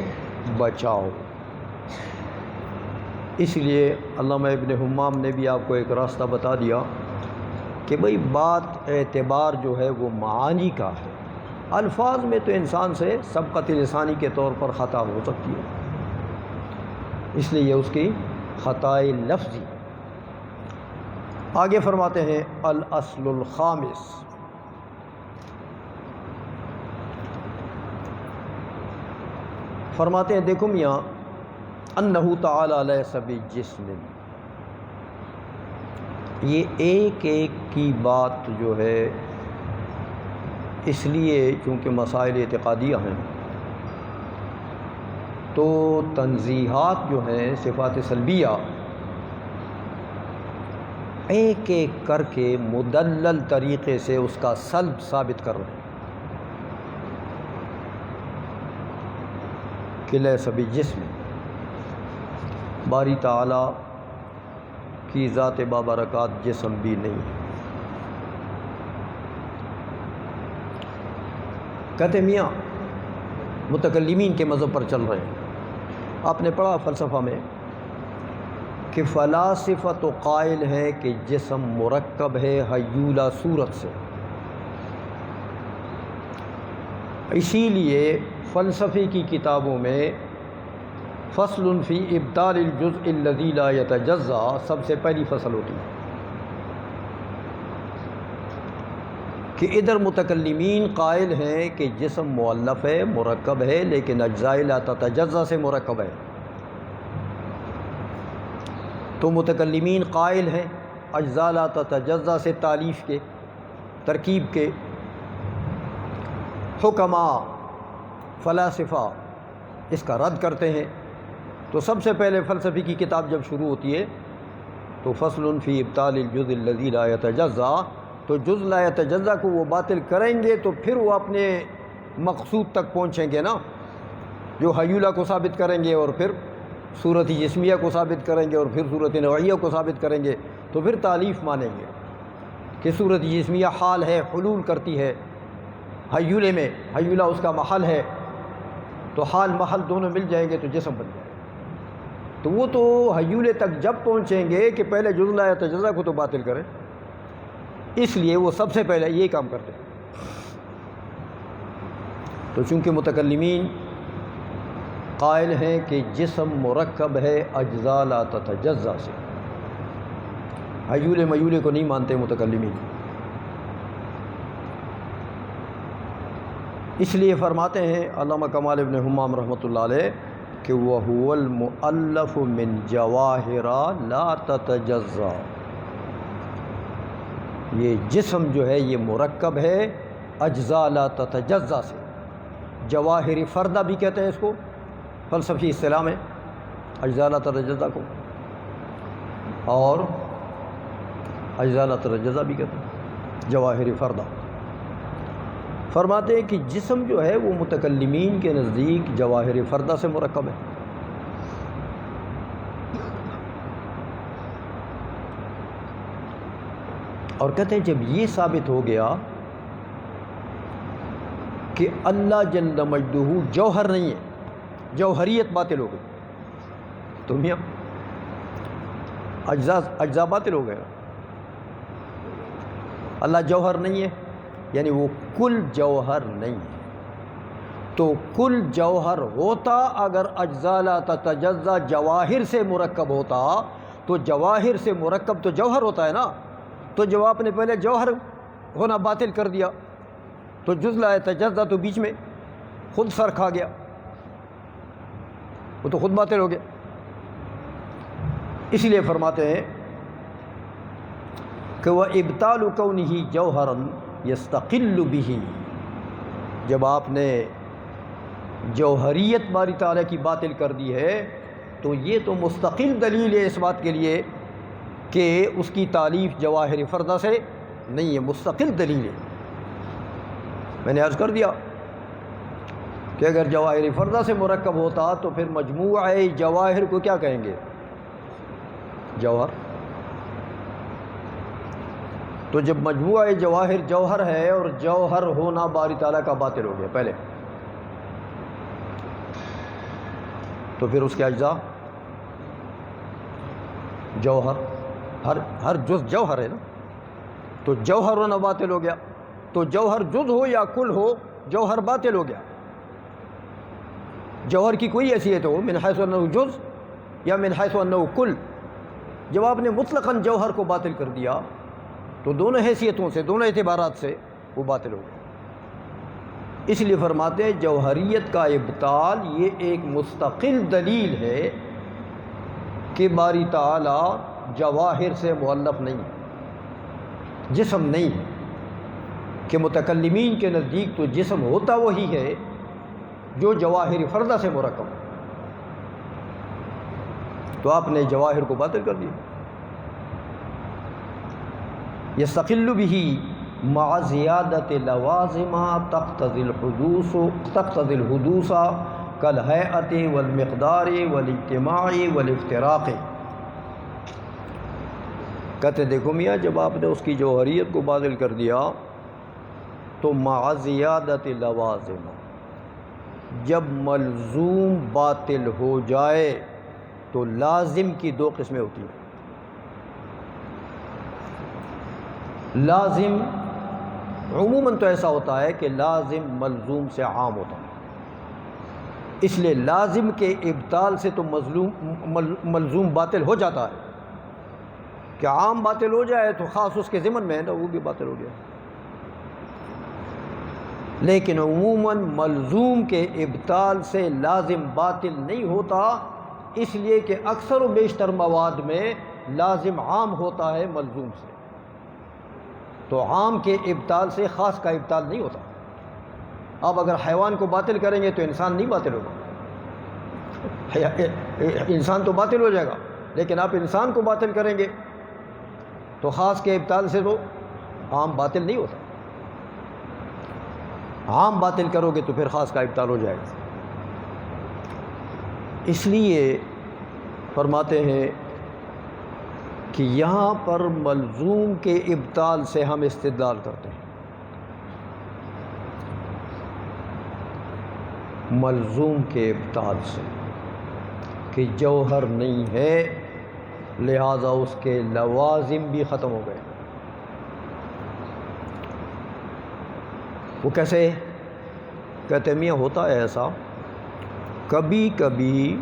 بچاؤ۔ اس لیے علامہ ابن حمام نے بھی آپ کو ایک راستہ بتا دیا کہ بھئی بات اعتبار جو ہے وہ معانی کا ہے، الفاظ میں تو انسان سے سبقت لسانی کے طور پر خطا ہو سکتی ہے، اس لیے اس کی خطائے لفظی۔ آگے فرماتے ہیں الاصل الخامس، فرماتے ہیں دیکھو میاں انہ تعالی لیس بجسم، یہ ایک ایک کی بات جو ہے اس لیے چونکہ مسائل اعتقادیہ ہیں تو تنزیہات جو ہیں صفات سلبیہ ایک ایک کر کے مدلل طریقے سے اس کا سلب ثابت کر رہے ہیں کہ لیس بجسم، باری تعالیٰ کی ذات بابرکات جسم بھی نہیں ہے۔ کہتے میاں متکلمین کے مذہب پر چل رہے ہیں، آپ نے پڑھا فلسفہ میں کہ فلاسفہ تو قائل ہیں کہ جسم مرکب ہے حیولہ صورت سے، اسی لیے فلسفے کی کتابوں میں فصل فی ابطال الجزء الذی لا یتجزا سب سے پہلی فصل ہوتی ہے کہ ادھر متکلمین قائل ہیں کہ جسم مؤلف ہے، مرکب ہے، لیکن اجزاء لا تتجزا سے مرکب ہے، تو متکلمین قائل ہیں اجزاء لا تتجزا سے تالیف کے، ترکیب کے، حکماء فلاسفہ اس کا رد کرتے ہیں۔ تو سب سے پہلے فلسفی کی کتاب جب شروع ہوتی ہے تو فصل فی ابطال الجزء الذی لا یتجزا، تو جز لا یتجزا کو وہ باطل کریں گے تو پھر وہ اپنے مقصود تک پہنچیں گے نا، جو حیولہ کو ثابت کریں گے اور پھر صورت جسمیہ کو ثابت کریں گے اور پھر صورت نوعیہ کو ثابت کریں گے، تو پھر تالیف مانیں گے کہ صورت جسمیہ حال ہے، حلول کرتی ہے حیولے میں، حیولہ اس کا محل ہے، تو حال محل دونوں مل جائیں گے تو جسم بن جائے گا۔ تو وہ تو حیولے تک جب پہنچیں گے کہ پہلے جز لا یتجزا کو تو باطل کریں، اس لیے وہ سب سے پہلے یہ کام کرتے ہیں۔ تو چونکہ متکلمین قائل ہیں کہ جسم مرکب ہے اجزاء لا تتجزا سے، حیولے میولے کو نہیں مانتے متکلمین، اس لیے فرماتے ہیں علامہ کمال ابن حمام رحمۃ اللہ علیہ کہ وَهُوَ الْمُؤَلَّفُ مِنْ جَوَاهِرَ لَا تَتَجَزَّا، یہ جسم جو ہے یہ مرکب ہے اجزاء لا تتجزا سے، جواہر فردہ بھی کہتے ہیں اس کو فلسفی اصطلاح میں، اجزاء لا تتجزا کو، اور اجزاء لا تتجزا بھی کہتے ہیں جواہر فردہ۔ فرماتے ہیں کہ جسم جو ہے وہ متکلمین کے نزدیک جواہر فردہ سے مرکب ہے، اور کہتے ہیں جب یہ ثابت ہو گیا کہ اللہ جل مجدہ جوہر نہیں ہے، جوہریت باطل ہو گئی، تو میاں اجزاء باطل ہو گئے، اللہ جوہر نہیں ہے یعنی وہ کل جوہر نہیں ہے، تو کل جوہر ہوتا اگر اجزاء لا تتجزا جواہر سے مرکب ہوتا، تو جواہر سے مرکب تو جوہر ہوتا ہے نا، تو جب آپ نے پہلے جوہر ہونا باطل کر دیا تو جز لا یتجزا تو بیچ میں خود سر کھا گیا، وہ تو خود باطل ہو گیا۔ اس لیے فرماتے ہیں کہ وَإِبْطَالُ كَوْنِهِ جَوْهَرًا يَسْتَقِلُّ بِهِ، جب آپ نے جوہریت باری تعالیٰ کی باطل کر دی ہے تو یہ تو مستقل دلیل ہے اس بات کے لیے کہ اس کی تالیف جواہر فردہ سے نہیں ہے، مستقل دلیل ہے۔ میں نے عرض کر دیا کہ اگر جواہر فردہ سے مرکب ہوتا تو پھر مجموعہ جواہر کو کیا کہیں گے؟ جوہر۔ تو جب مجموعہ جواہر جوہر ہے اور جوہر ہونا باری تعالیٰ کا باطل ہو گیا پہلے، تو پھر اس کے اجزاء جوہر، ہر جز جوہر ہے نا، تو جوہر ہونا باطل ہو گیا، تو جوہر جز ہو یا کل ہو جوہر باطل ہو گیا۔ جوہر کی کوئی حیثیت ہو من حیث انہ جز یا من حیث انہ کل، جب آپ نے مطلقاً جوہر کو باطل کر دیا تو دونوں حیثیتوں سے، دونوں اعتبارات سے وہ باطل ہو گیا۔ اس لیے فرماتے ہیں جوہریت کا ابطال یہ ایک مستقل دلیل ہے کہ باری تعالیٰ جواہر سے مؤلف نہیں ہے، جسم نہیں ہے، کہ متکلمین کے نزدیک تو جسم ہوتا وہی ہے جو جواہر فردہ سے مرکب، تو آپ نے جواہر کو باطل کر دیا۔ یستقل به مع زیادت لوازم تقتضی الحدوث کالہیئۃ والمقدار والاجتماع والافتراق۔ کہتے دیکھو میاں جب آپ نے اس کی جوہریت کو باطل کر دیا تو مع زیادت لوازم، جب ملزوم باطل ہو جائے تو لازم کی دو قسمیں ہوتی ہیں۔ لازم عموماً تو ایسا ہوتا ہے کہ لازم ملزوم سے عام ہوتا ہے، اس لیے لازم کے ابطال سے تو ملزوم باطل ہو جاتا ہے، کہ عام باطل ہو جائے تو خاص اس کے ضمن میں ہے نا، وہ بھی باطل ہو گیا۔ لیکن عموماً ملزوم کے ابطال سے لازم باطل نہیں ہوتا، اس لیے کہ اکثر و بیشتر مواد میں لازم عام ہوتا ہے ملزوم سے، تو عام کے ابطال سے خاص کا ابطال نہیں ہوتا۔ آپ اگر حیوان کو باطل کریں گے تو انسان نہیں باطل ہوگا، انسان تو باطل ہو جائے گا، لیکن آپ انسان کو باطل کریں گے تو خاص کے ابطال سے تو عام باطل نہیں ہوتا. عام باطل کرو گے تو پھر خاص کا ابطال ہو جائے گا. اس لیے فرماتے ہیں کہ یہاں پر ملزوم کے ابطال سے ہم استدلال کرتے ہیں. ملزوم کے ابطال سے کہ جوہر نہیں ہے لہذا اس کے لوازم بھی ختم ہو گئے. وہ کیسے؟ کہتے میاں ہوتا ہے ایسا، کبھی کبھی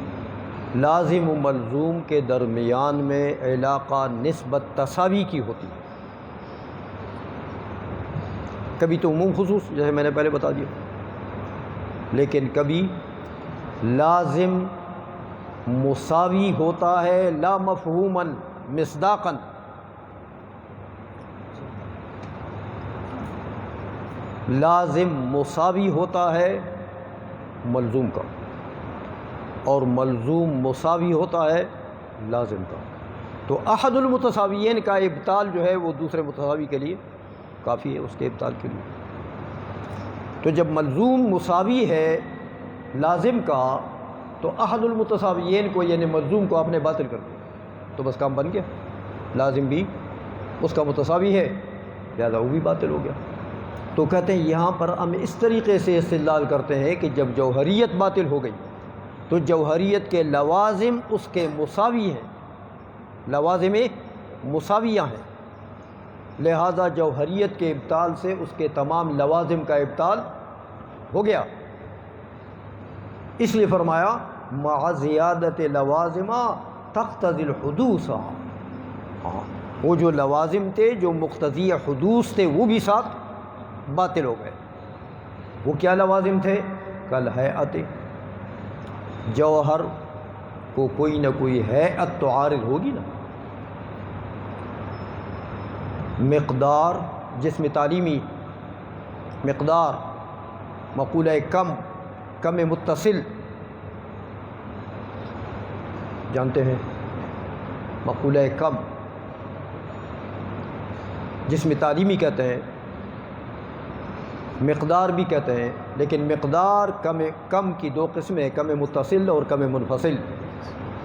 لازم و ملزوم کے درمیان میں علاقہ نسبت تساوی کی ہوتی ہے. کبھی تو عموم خصوص جیسے میں نے پہلے بتا دیا، لیکن کبھی لازم مساوی ہوتا ہے لا مفہوماً مصداقاً. لازم مساوی ہوتا ہے ملزوم کا، اور ملزوم مساوی ہوتا ہے لازم کا. تو احد المتساویین کا ابطال جو ہے وہ دوسرے متساوی کے لیے کافی ہے، اس کے ابطال کے لیے. تو جب ملزوم مساوی ہے لازم کا تو احد المتساویین کو یعنی ملزوم کو آپ نے باطل کر دیا تو بس کام بن گیا. لازم بھی اس کا متساوی ہے لہذا وہ بھی باطل ہو گیا. تو کہتے ہیں یہاں پر ہم اس طریقے سے استدلال کرتے ہیں کہ جب جوہریت باطل ہو گئی تو جوہریت کے لوازم اس کے مساوی ہیں، لوازم مساویہ ہیں، لہذا جوہریت کے ابطال سے اس کے تمام لوازم کا ابطال ہو گیا. اس لیے فرمایا مع زیادت لوازمہ تقتضی الحدوث. وہ جو لوازم تھے جو مقتضی حدوث تھے وہ بھی ساتھ باطل ہو گئے. وہ کیا لوازم تھے؟ کل ہیئت، جوہر کو کوئی نہ کوئی ہیئت تو عارض ہوگی نا. مقدار جسم تعلیمی، مقدار مقولہ کم، کم متصل جانتے ہیں، مقولہ کم جسم تعلیمی کہتے ہیں، مقدار بھی کہتے ہیں. لیکن مقدار کم کی دو قسمیں، کم متصل اور کم منفصل.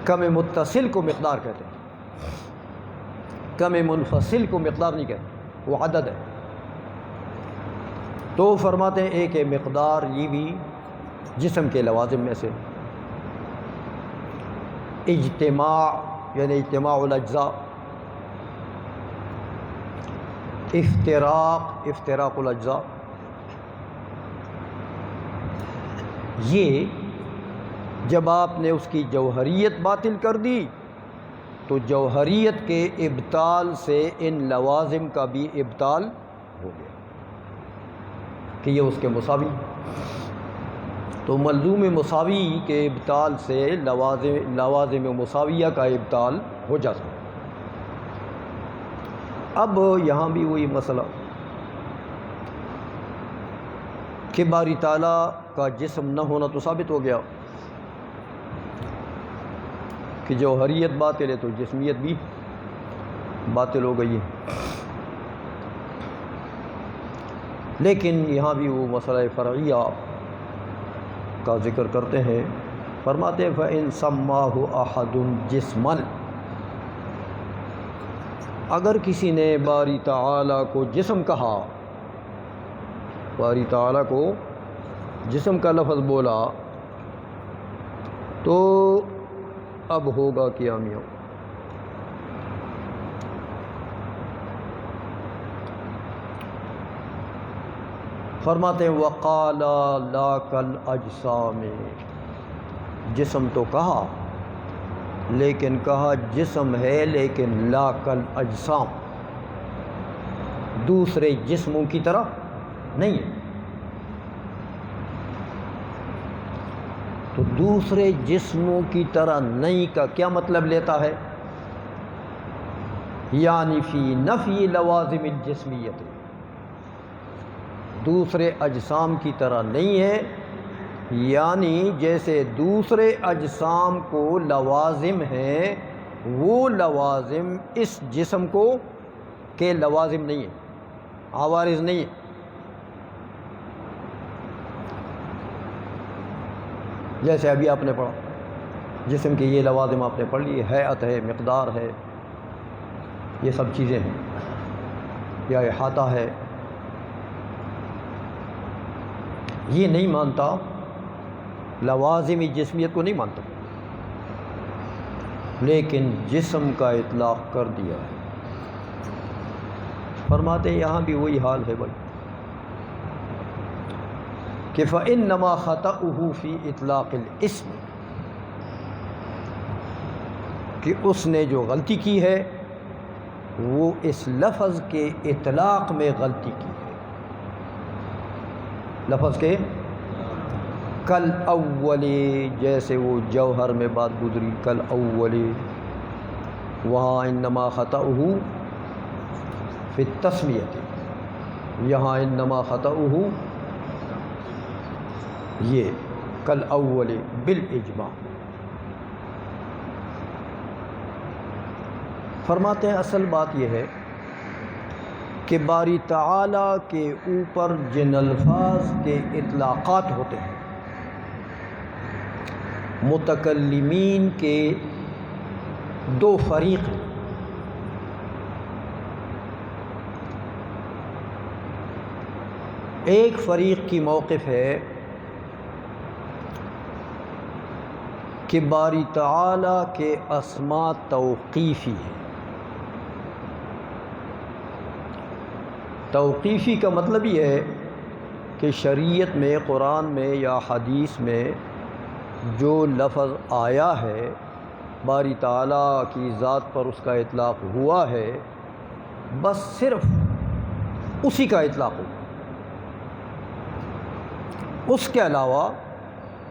کم متصل کو مقدار کہتے ہیں، کم منفصل کو مقدار نہیں کہتے، وہ عدد ہے. تو فرماتے ہیں ایک ہے مقدار، یہ بھی جسم کے لوازم میں سے. اجتماع یعنی اجتماع الاجزاء، افتراق، افتراق الاجزاء. یہ جب آپ نے اس کی جوہریت باطل کر دی تو جوہریت کے ابطال سے ان لوازم کا بھی ابطال ہو گیا کہ یہ اس کے مساوی. تو ملزوم مساوی کے ابطال سے لوازم مساویہ کا ابطال ہو جاتا ہے. اب یہاں بھی وہی مسئلہ کہ باری تعالیٰ کا جسم نہ ہونا تو ثابت ہو گیا کہ جوہریت باطل ہے تو جسمیت بھی باطل ہو گئی ہے. لیکن یہاں بھی وہ مسئلہ فرعیہ کا ذکر کرتے ہیں. فرماتے ہیں فَإِن سَمَّاهُ أَحَدٌ جِسْمًا، اگر کسی نے باری تعالیٰ کو جسم کہا، باری تعالیٰ کو جسم کا لفظ بولا تو اب ہوگا کیا میاں؟ فرماتے ہیں وقال لا کالاجسام، جسم تو کہا لیکن کہا جسم ہے لیکن لا کالاجسام، دوسرے جسموں کی طرح نہیں ہے. تو دوسرے جسموں کی طرح نہیں کا کیا مطلب لیتا ہے؟ یعنی فی نفی لوازم الجسمیت، دوسرے اجسام کی طرح نہیں ہے، یعنی جیسے دوسرے اجسام کو لوازم ہیں وہ لوازم اس جسم کو کے لوازم نہیں ہیں، عوارض نہیں ہیں۔ جیسے ابھی آپ نے پڑھا جسم کے یہ لوازم آپ نے پڑھ لیے، ہیئت ہے، مقدار ہے، یہ سب چیزیں ہیں، یا احاطہ ہے۔ یہ نہیں مانتا، لوازم جسمیت کو نہیں مانتا، لیکن جسم کا اطلاق کر دیا ہے۔ فرماتے ہیں یہاں بھی وہی حال ہے بھائی کہ فَإِنَّمَا خَطَأُهُ فِي إِطْلَاقِ الْإِسْمِ، کہ اس نے جو غلطی کی ہے وہ اس لفظ کے اطلاق میں غلطی کی ہے۔ لفظ کے کل اولی، جیسے وہ جوہر میں بات گزری کل اولی، وہاں انما خطأہ فی التسمیۃ، یہاں انما خطأہ یہ کل اولی بالاجماع۔ فرماتے ہیں اصل بات یہ ہے کہ باری تعالیٰ کے اوپر جن الفاظ کے اطلاقات ہوتے ہیں، متکلمین کے دو فریق ہیں۔ ایک فریق کی موقف ہے کہ باری تعالیٰ کے اسماء توقیفی ہیں۔ توقیفی کا مطلب یہ ہے کہ شریعت میں، قرآن میں یا حدیث میں جو لفظ آیا ہے، باری تعالیٰ کی ذات پر اس کا اطلاق ہوا ہے، بس صرف اسی کا اطلاق ہوا، اس کے علاوہ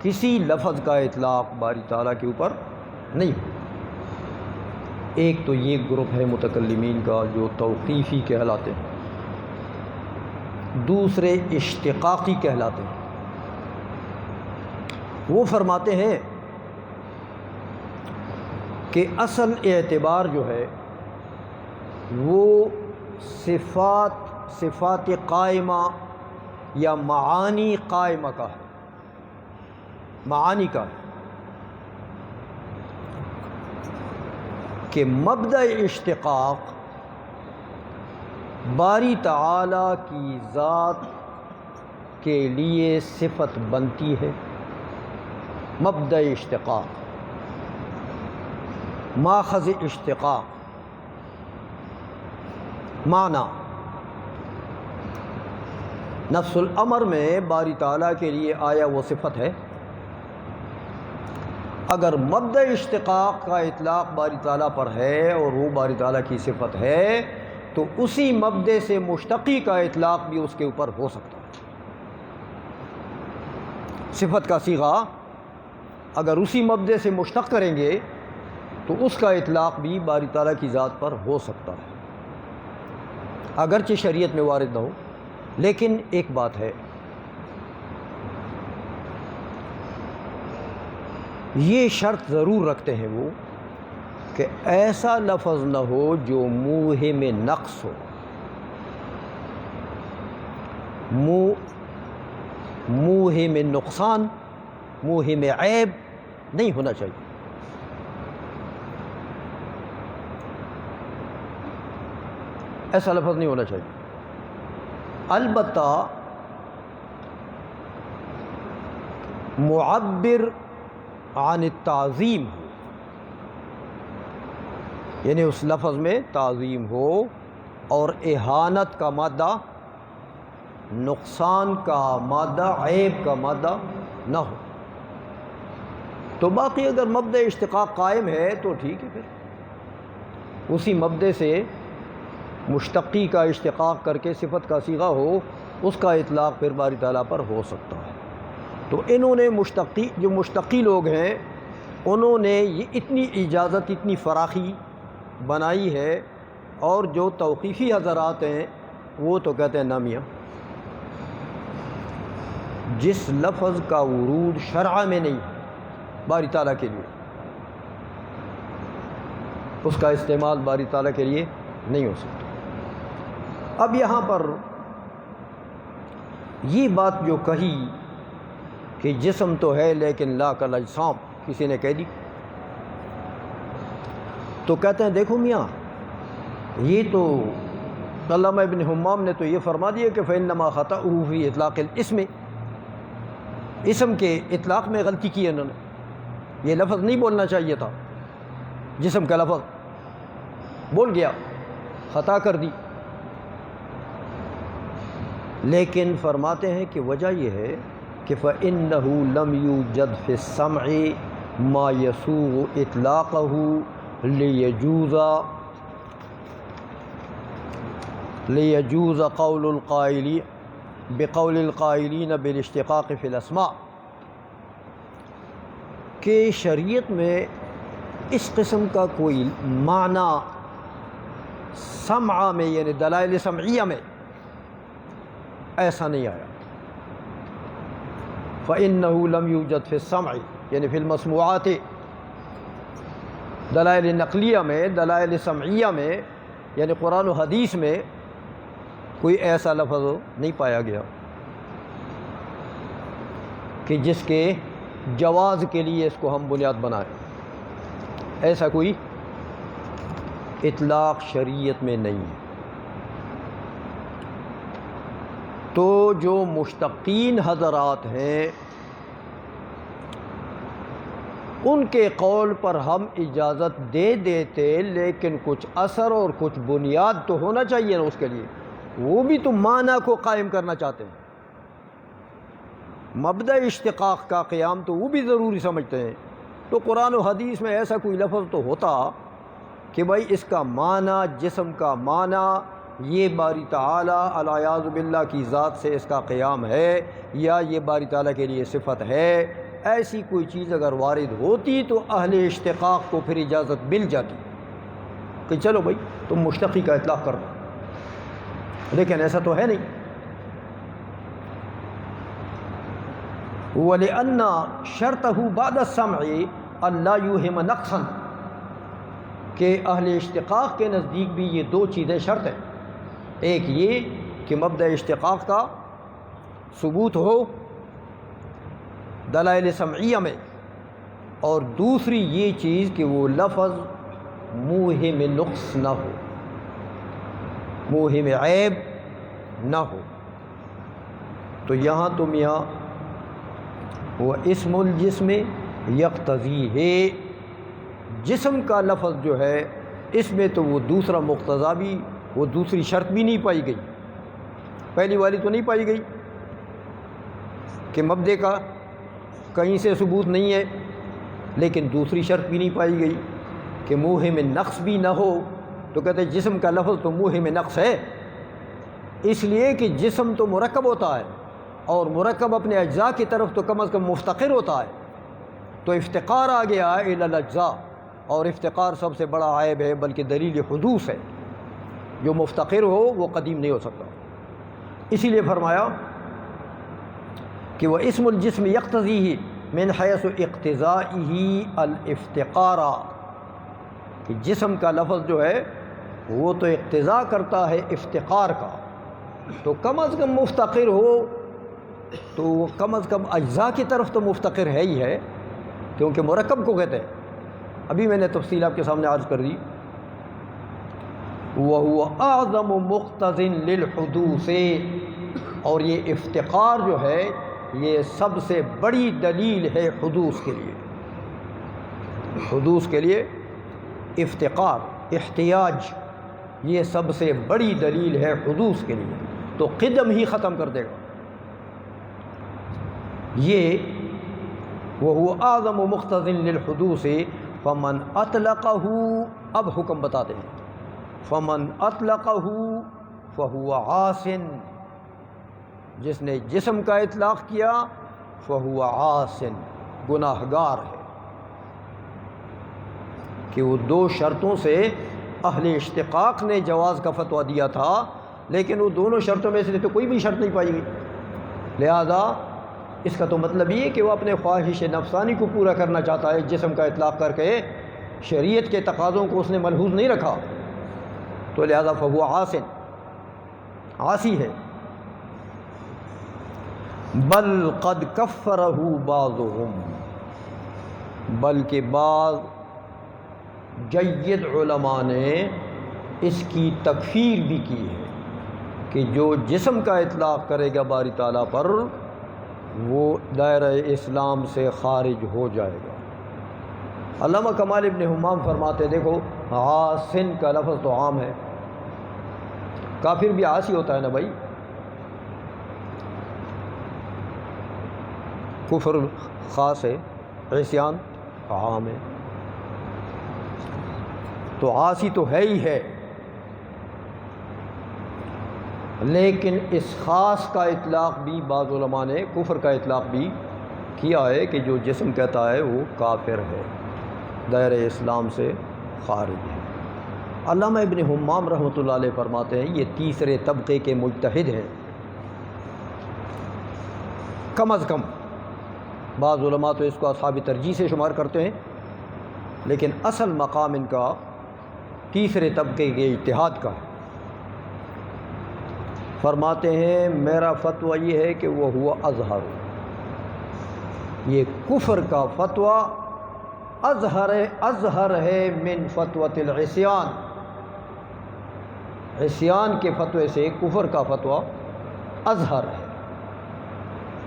کسی لفظ کا اطلاق باری تعالیٰ کے اوپر نہیں ہوا۔ ایک تو یہ گروپ ہے متکلمین کا جو توقیفی کہلاتے ہیں، دوسرے اشتقاقی کہلاتے ہیں۔ وہ فرماتے ہیں کہ اصل اعتبار جو ہے وہ صفات قائمہ یا معانی قائمہ کا ہے، معانی کا ہے، کہ مبدأ اشتقاق باری تعالیٰ کی ذات کے لیے صفت بنتی ہے۔ مبدأ اشتقاق، ماخذ اشتقاق، معنی نفس الامر میں باری تعالیٰ کے لیے آیا وہ صفت ہے۔ اگر مبدأ اشتقاق کا اطلاق باری تعالیٰ پر ہے اور وہ باری تعالیٰ کی صفت ہے تو اسی مبدأ سے مشتقی کا اطلاق بھی اس کے اوپر ہو سکتا ہے۔ صفت کا صیغہ اگر اسی مبدأ سے مشتق کریں گے تو اس کا اطلاق بھی باری تعالیٰ کی ذات پر ہو سکتا ہے، اگرچہ شریعت میں وارد نہ ہو۔ لیکن ایک بات ہے، یہ شرط ضرور رکھتے ہیں وہ کہ ایسا لفظ نہ ہو جو موہم نقص ہو، موہم نقصان، موہم عیب نہیں ہونا چاہیے۔ ایسا لفظ نہیں ہونا چاہیے۔ البتہ معبر عن التعظیم ہو، یعنی اس لفظ میں تعظیم ہو اور اہانت کا مادہ، نقصان کا مادہ، عیب کا مادہ نہ ہو، تو باقی اگر مبدأ اشتقاق قائم ہے تو ٹھیک ہے، پھر اسی مبدأ سے مشتقی کا اشتقاق کر کے صفت کا صیغہ ہو، اس کا اطلاق پھر باری تعالیٰ پر ہو سکتا ہے۔ تو انہوں نے جو مشتقی لوگ ہیں انہوں نے یہ اتنی اجازت، اتنی فراخی بنائی ہے، اور جو توقیفی حضرات ہیں وہ تو کہتے ہیں نا میاں، جس لفظ کا ورود شرع میں نہیں ہے باری تعالیٰ کے لیے، اس کا استعمال باری تعالیٰ کے لیے نہیں ہو سکتا۔ اب یہاں پر یہ بات جو کہی کہ جسم تو ہے لیکن لا کل اجسام، کسی نے کہہ دی، تو کہتے ہیں دیکھو میاں، یہ تو علامہ ابن حمام نے تو یہ فرما دیا کہ فإنما خطأہ فی اطلاق الاسم، اسم کے اطلاق میں غلطی کی انہوں نے، یہ لفظ نہیں بولنا چاہیے تھا، جسم کا لفظ بول گیا، خطا کر دی۔ لیکن فرماتے ہیں کہ وجہ یہ ہے کہ فإنہ لم یوجد فی السمع ما یسوغ اطلاقہ لیجوز قول القائلی بقول القائلین بالاشتقاق فی الاسماء، کہ شریعت میں اس قسم کا کوئی معنی سمع میں یعنی دلائل سمعیہ میں ایسا نہیں آیا۔ فإنہ لم یوجد فی السمع یعنی فی المسموعات، دلائل نقلیہ میں، دلائل سمعیہ میں یعنی قرآن و حدیث میں کوئی ایسا لفظ نہیں پایا گیا کہ جس کے جواز کے لیے اس کو ہم بنیاد بنائیں، ایسا کوئی اطلاق شریعت میں نہیں ہے۔ تو جو مشتقین حضرات ہیں ان کے قول پر ہم اجازت دے دیتے، لیکن کچھ اثر اور کچھ بنیاد تو ہونا چاہیے نا اس کے لیے، وہ بھی تو معنی کو قائم کرنا چاہتے ہیں، مبدأ اشتقاق کا قیام تو وہ بھی ضروری سمجھتے ہیں۔ تو قرآن و حدیث میں ایسا کوئی لفظ تو ہوتا کہ بھائی اس کا معنی، جسم کا معنی یہ باری تعالیٰ الیاذ باللہ کی ذات سے اس کا قیام ہے، یا یہ باری تعالیٰ کے لیے صفت ہے، ایسی کوئی چیز اگر وارد ہوتی تو اہل اشتقاق کو پھر اجازت مل جاتی کہ چلو بھائی تم مشتقی کا اطلاق کر دو، لیکن ایسا تو ہے نہیں۔ وَلِأَنَّ شَرْطَهُ بَعْدَ السَّمْعِ أَلَّا يُوهِمَ نَقْصًا، کہ اہل اشتقاق کے نزدیک بھی یہ دو چیزیں شرط ہیں، ایک یہ کہ مبدأ اشتقاق کا ثبوت ہو دلائل سمعیہ میں، اور دوسری یہ چیز کہ وہ لفظ موہم نقص نہ ہو، موہم عیب نہ ہو۔ تو یہاں تم یہاں وہ اسم الجسم یقتضی ہے، جسم کا لفظ جو ہے اس میں تو وہ دوسرا مقتضا بھی، وہ دوسری شرط بھی نہیں پائی گئی، پہلی والی تو نہیں پائی گئی کہ مبدأ کا کہیں سے ثبوت نہیں ہے، لیکن دوسری شرط بھی نہیں پائی گئی کہ موہم نقص بھی نہ ہو۔ تو کہتے ہیں جسم کا لفظ تو موہم نقص ہے، اس لیے کہ جسم تو مرکب ہوتا ہے، اور مرکب اپنے اجزاء کی طرف تو کم از کم مفتقر ہوتا ہے، تو افتقار آ گیا ہے الی الاجزاء، اور افتقار سب سے بڑا عیب ہے، بلکہ دلیل حدوث ہے، جو مفتقر ہو وہ قدیم نہیں ہو سکتا۔ اسی لیے فرمایا کہ وہ اسم الجسم یقتضی من حیث اقتضائہ الافتقار، کہ جسم کا لفظ جو ہے وہ تو اقتضا کرتا ہے افتقار کا، تو کم از کم مفتقر ہو تو وہ کم از کم اجزاء کی طرف تو مفتقر ہے ہی ہے، کیونکہ مرکب کو کہتے ہیں۔ ابھی میں نے تفصیل آپ کے سامنے عرض کر دی۔ وَهُوَ أَعْظَمُ مُقْتَضٍ لِلْحُدُوثِ، اور یہ افتقار جو ہے یہ سب سے بڑی دلیل ہے حدوث کے لیے، حدوث کے لیے افتقار، احتیاج، یہ سب سے بڑی دلیل ہے حدوث کے لیے، تو قدم ہی ختم کر دے گا یہ۔ وَهُوَ أَعْظَمُ مُقْتَضٍ لِلْحُدُوثِ فَمَنْ أَطْلَقَهُ، اب حکم بتاتے ہیں، فَمَنْ أَطْلَقَهُ فَهُوَ عَاصٍ، جس نے جسم کا اطلاق کیا فَهُوَ عَاصٍ، گناہگار ہے، کہ وہ دو شرطوں سے اہل اشتقاق نے جواز کا فتویٰ دیا تھا، لیکن وہ دونوں شرطوں میں سے تو کوئی بھی شرط نہیں پائی گئی، لہذا اس کا تو مطلب یہ کہ وہ اپنے خواہش نفسانی کو پورا کرنا چاہتا ہے، جسم کا اطلاق کر کے شریعت کے تقاضوں کو اس نے ملحوظ نہیں رکھا، تو لہذا فہو عاصٍ، عاصی ہے۔ بل قد کفرہ بعضهم، بلکہ بعض جید علماء نے اس کی تکفیر بھی کی ہے کہ جو جسم کا اطلاق کرے گا باری تعالیٰ پر وہ دائرہ اسلام سے خارج ہو جائے گا۔ علامہ کمال ابن حمام فرماتے دیکھو عاصن کا لفظ تو عام ہے، کافر بھی عاصی ہوتا ہے نا بھائی، کفر خاص ہے، عصیان عام ہے، تو عاصی تو ہے ہی ہے، لیکن اس خاص کا اطلاق بھی بعض علماء نے کفر کا اطلاق بھی کیا ہے کہ جو جسم کہتا ہے وہ کافر ہے، دائرہ اسلام سے خارج ہے۔ علامہ ابن حمام رحمۃ اللہ علیہ فرماتے ہیں یہ تیسرے طبقے کے مجتہد ہیں، کم از کم بعض علماء تو اس کو اصحاب ترجیح سے شمار کرتے ہیں، لیکن اصل مقام ان کا تیسرے طبقے کے اجتہاد کا ہے۔ فرماتے ہیں میرا فتویٰ یہ ہے کہ وہ ہوا اظہر، یہ کفر کا فتویٰ اظہر ہے من فتوۃ العصیان، عصیان کے فتوے سے کفر کا فتویٰ اظہر ہے۔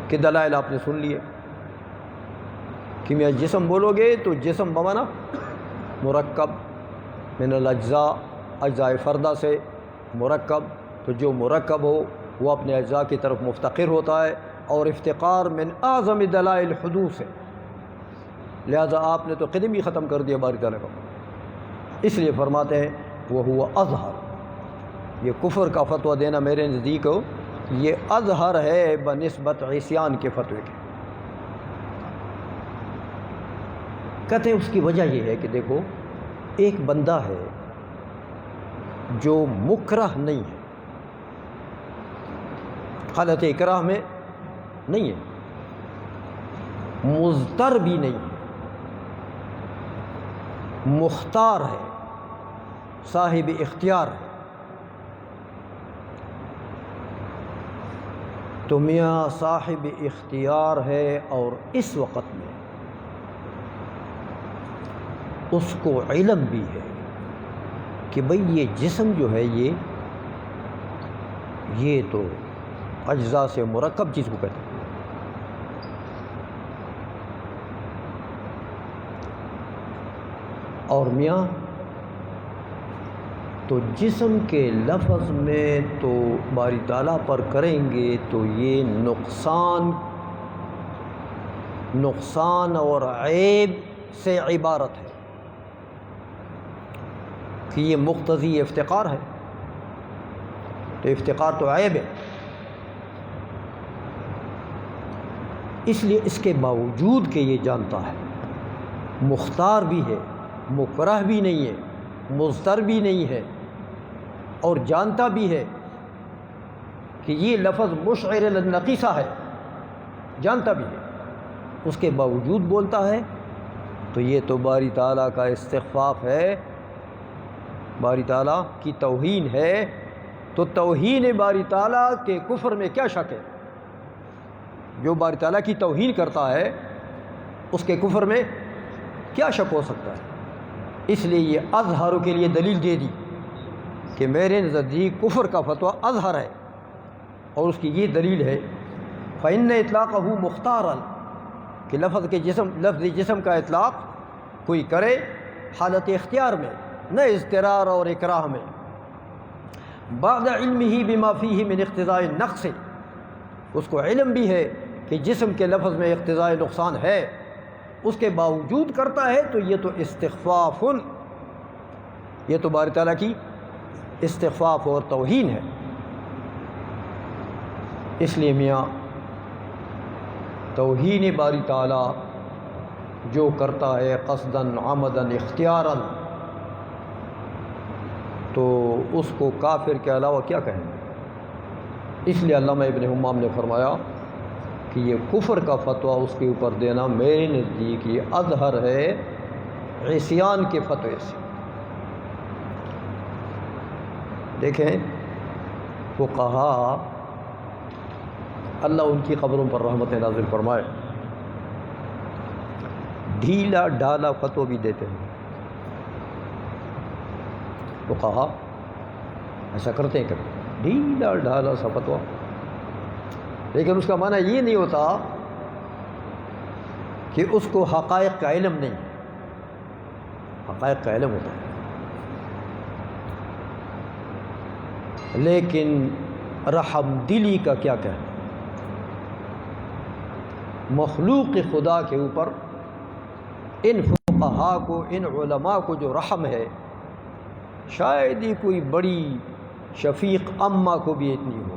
کہ دلائل آپ نے سن لیے کہ میں جسم بولو گے تو جسم بمانا مرکب من الاجزاء، اجزاء فردہ سے مرکب، تو جو مرکب ہو وہ اپنے اجزاء کی طرف مفتقر ہوتا ہے، اور افتقار من اعظم دلائل حدوث ہے، لہذا آپ نے تو قدم ہی ختم کر دیا باری تعالیٰ کو، اس لیے فرماتے ہیں وہ ہوا اظہر، یہ کفر کا فتویٰ دینا میرے نزدیک ہو یہ اظہر ہے بنسبت عصیان کے فتوے کے۔ کہتے ہیں اس کی وجہ یہ ہے کہ دیکھو ایک بندہ ہے جو مکرہ نہیں ہے، حالت اکراہ میں نہیں ہے، مضطر بھی نہیں ہے، مختار ہے، صاحب اختیار ہے، تو میاں صاحب اختیار ہے اور اس وقت میں اس کو علم بھی ہے کہ بھئی یہ جسم جو ہے یہ تو اجزاء سے مرکب چیز کو کہتے ہیں، اور میاں تو جسم کے لفظ میں تو باری تعالیٰ پر کریں گے تو یہ نقصان اور عیب سے عبارت ہے کہ یہ مقتضی افتقار ہے، تو افتقار تو عیب ہے، اس لیے اس کے باوجود کہ یہ جانتا ہے مختار بھی ہے، مکرہ بھی نہیں ہے، مضطر بھی نہیں ہے، اور جانتا بھی ہے کہ یہ لفظ مشعر للنقیصہ ہے، جانتا بھی ہے، اس کے باوجود بولتا ہے، تو یہ تو باری تعالیٰ کا استخفاف ہے، باری تعالیٰ کی توہین ہے، تو توہین باری تعالیٰ کے کفر میں کیا شک ہے؟ جو باری تعالیٰ کی توہین کرتا ہے اس کے کفر میں کیا شک ہو سکتا ہے؟ اس لیے یہ اظہر کے لیے دلیل دے دی کہ میرے نزدیک کفر کا فتویٰ اظہر ہے، اور اس کی یہ دلیل ہے فَإِنَّ إِطْلَاقَهُ مُخْتَارًا، کہ لفظ جسم کا اطلاق کوئی کرے حالت اختیار میں، نہ اضطرار اور اکراہ میں، بعد علمہ بما فیہ من اقتضاء النقص، اس کو علم بھی ہے کہ جسم کے لفظ میں اقتضاء نقصان ہے، اس کے باوجود کرتا ہے، تو یہ تو استخفاف، یہ تو باری تعالیٰ کی استخفاف اور توہین ہے۔ اس لیے میاں توہین باری تعالیٰ جو کرتا ہے قصداً عمداً اختیاراً، تو اس کو کافر کے علاوہ کیا کہیں گے؟ اس لیے علامہ ابن حمام نے فرمایا کہ یہ کفر کا فتویٰ اس کے اوپر دینا میرے نزدیک یہ اظہر ہے عصیان کے فتوے سے۔ دیکھیں فقہا اللہ ان کی قبروں پر رحمت نازل فرمائے ڈھیلا ڈھالا فتویٰ بھی دیتے ہیں. فقہا ایسا کرتے ہیں کبھی ڈھیلا ڈھالا سا فتویٰ، لیکن اس کا معنی یہ نہیں ہوتا کہ اس کو حقائق کا علم نہیں. حقائق کا علم ہوتا ہے، لیکن رحم دلی کا کیا کہنا. مخلوق خدا کے اوپر ان فقہا کو، ان علماء کو جو رحم ہے، شاید ہی کوئی بڑی شفیق امہ کو بھی اتنی ہو.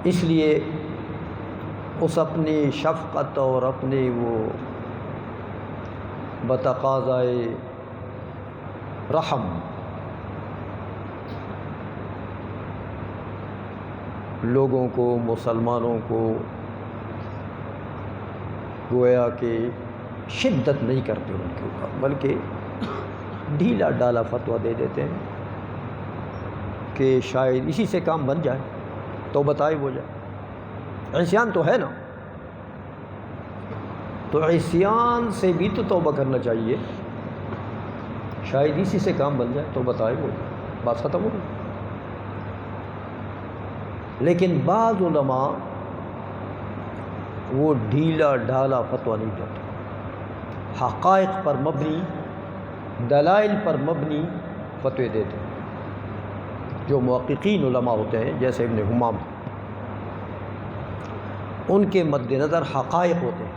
اس لیے اس اپنی شفقت اور اپنی وہ بتقاضائے رحم لوگوں کو، مسلمانوں کو گویا کہ شدت نہیں کرتے ان کے اوپر، بلکہ ڈھیلا ڈالا فتویٰ دے دیتے ہیں کہ شاید اسی سے کام بن جائے، تو بتائے ہو جائے. عصیان تو ہے نا، تو عصیان سے بھی تو توبہ کرنا چاہیے، شاید اسی سے کام بن جائے، تو بتائے ہو جائے، بات ختم ہو گئی. لیکن بعض علماء وہ ڈھیلا ڈھالا فتویٰ نہیں دیتے، حقائق پر مبنی، دلائل پر مبنی فتوے دیتے ہیں. جو محققین علماء ہوتے ہیں جیسے ابن حمام، ان کے مد نظر حقائق ہوتے ہیں.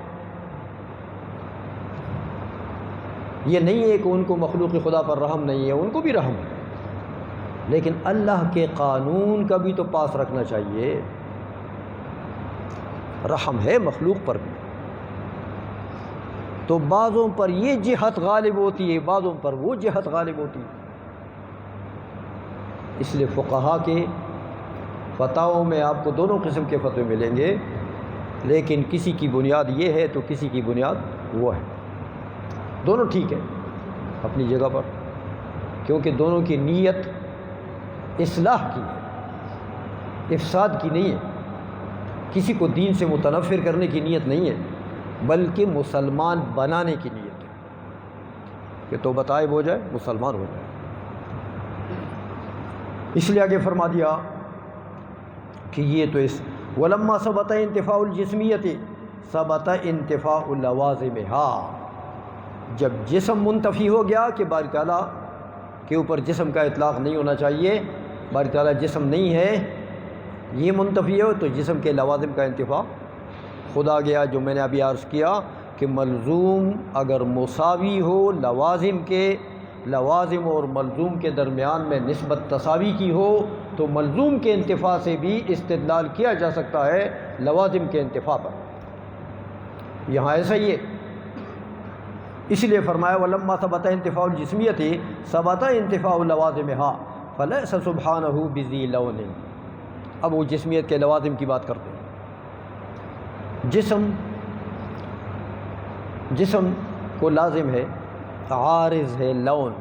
یہ نہیں ہے کہ ان کو مخلوق خدا پر رحم نہیں ہے، ان کو بھی رحم ہے، لیکن اللہ کے قانون کا بھی تو پاس رکھنا چاہیے. رحم ہے مخلوق پر بھی، تو بعضوں پر یہ جہت غالب ہوتی ہے، بعضوں پر وہ جہت غالب ہوتی ہے. اس لیے فقہا کے فتاووں میں آپ کو دونوں قسم کے فتوے ملیں گے، لیکن کسی کی بنیاد یہ ہے تو کسی کی بنیاد وہ ہے. دونوں ٹھیک ہے اپنی جگہ پر، کیونکہ دونوں کی نیت اصلاح کی ہے، افساد کی نہیں ہے. کسی کو دین سے متنفر کرنے کی نیت نہیں ہے، بلکہ مسلمان بنانے کی نیت ہے کہ توبہ طائب ہو جائے، مسلمان ہو جائے. اس لیے آگے فرما دیا کہ یہ تو اس ولما ثبت انتفاع الجسمیت ثبت انتفاع اللوازمها، جب جسم منتفی ہو گیا کہ باری تعالیٰ کے اوپر جسم کا اطلاق نہیں ہونا چاہیے، باری تعالیٰ جسم نہیں ہے، یہ منتفی ہو تو جسم کے لوازم کا انتفاع خدا گیا. جو میں نے ابھی عرض کیا کہ ملزوم اگر مساوی ہو لوازم کے، لوازم اور ملزوم کے درمیان میں نسبت تساوی کی ہو تو ملزوم کے انتفاع سے بھی استدلال کیا جا سکتا ہے لوازم کے انتفاع پر. یہاں ایسا ہی ہے، اس لیے فرمایا ولما ثبت انتفاع الجسمیت ثبت انتفاع لوازمها فليس سبحانه بذی لون. اب وہ جسمیت کے لوازم کی بات کرتے ہیں. جسم کو لازم ہے، عارض ہے لون،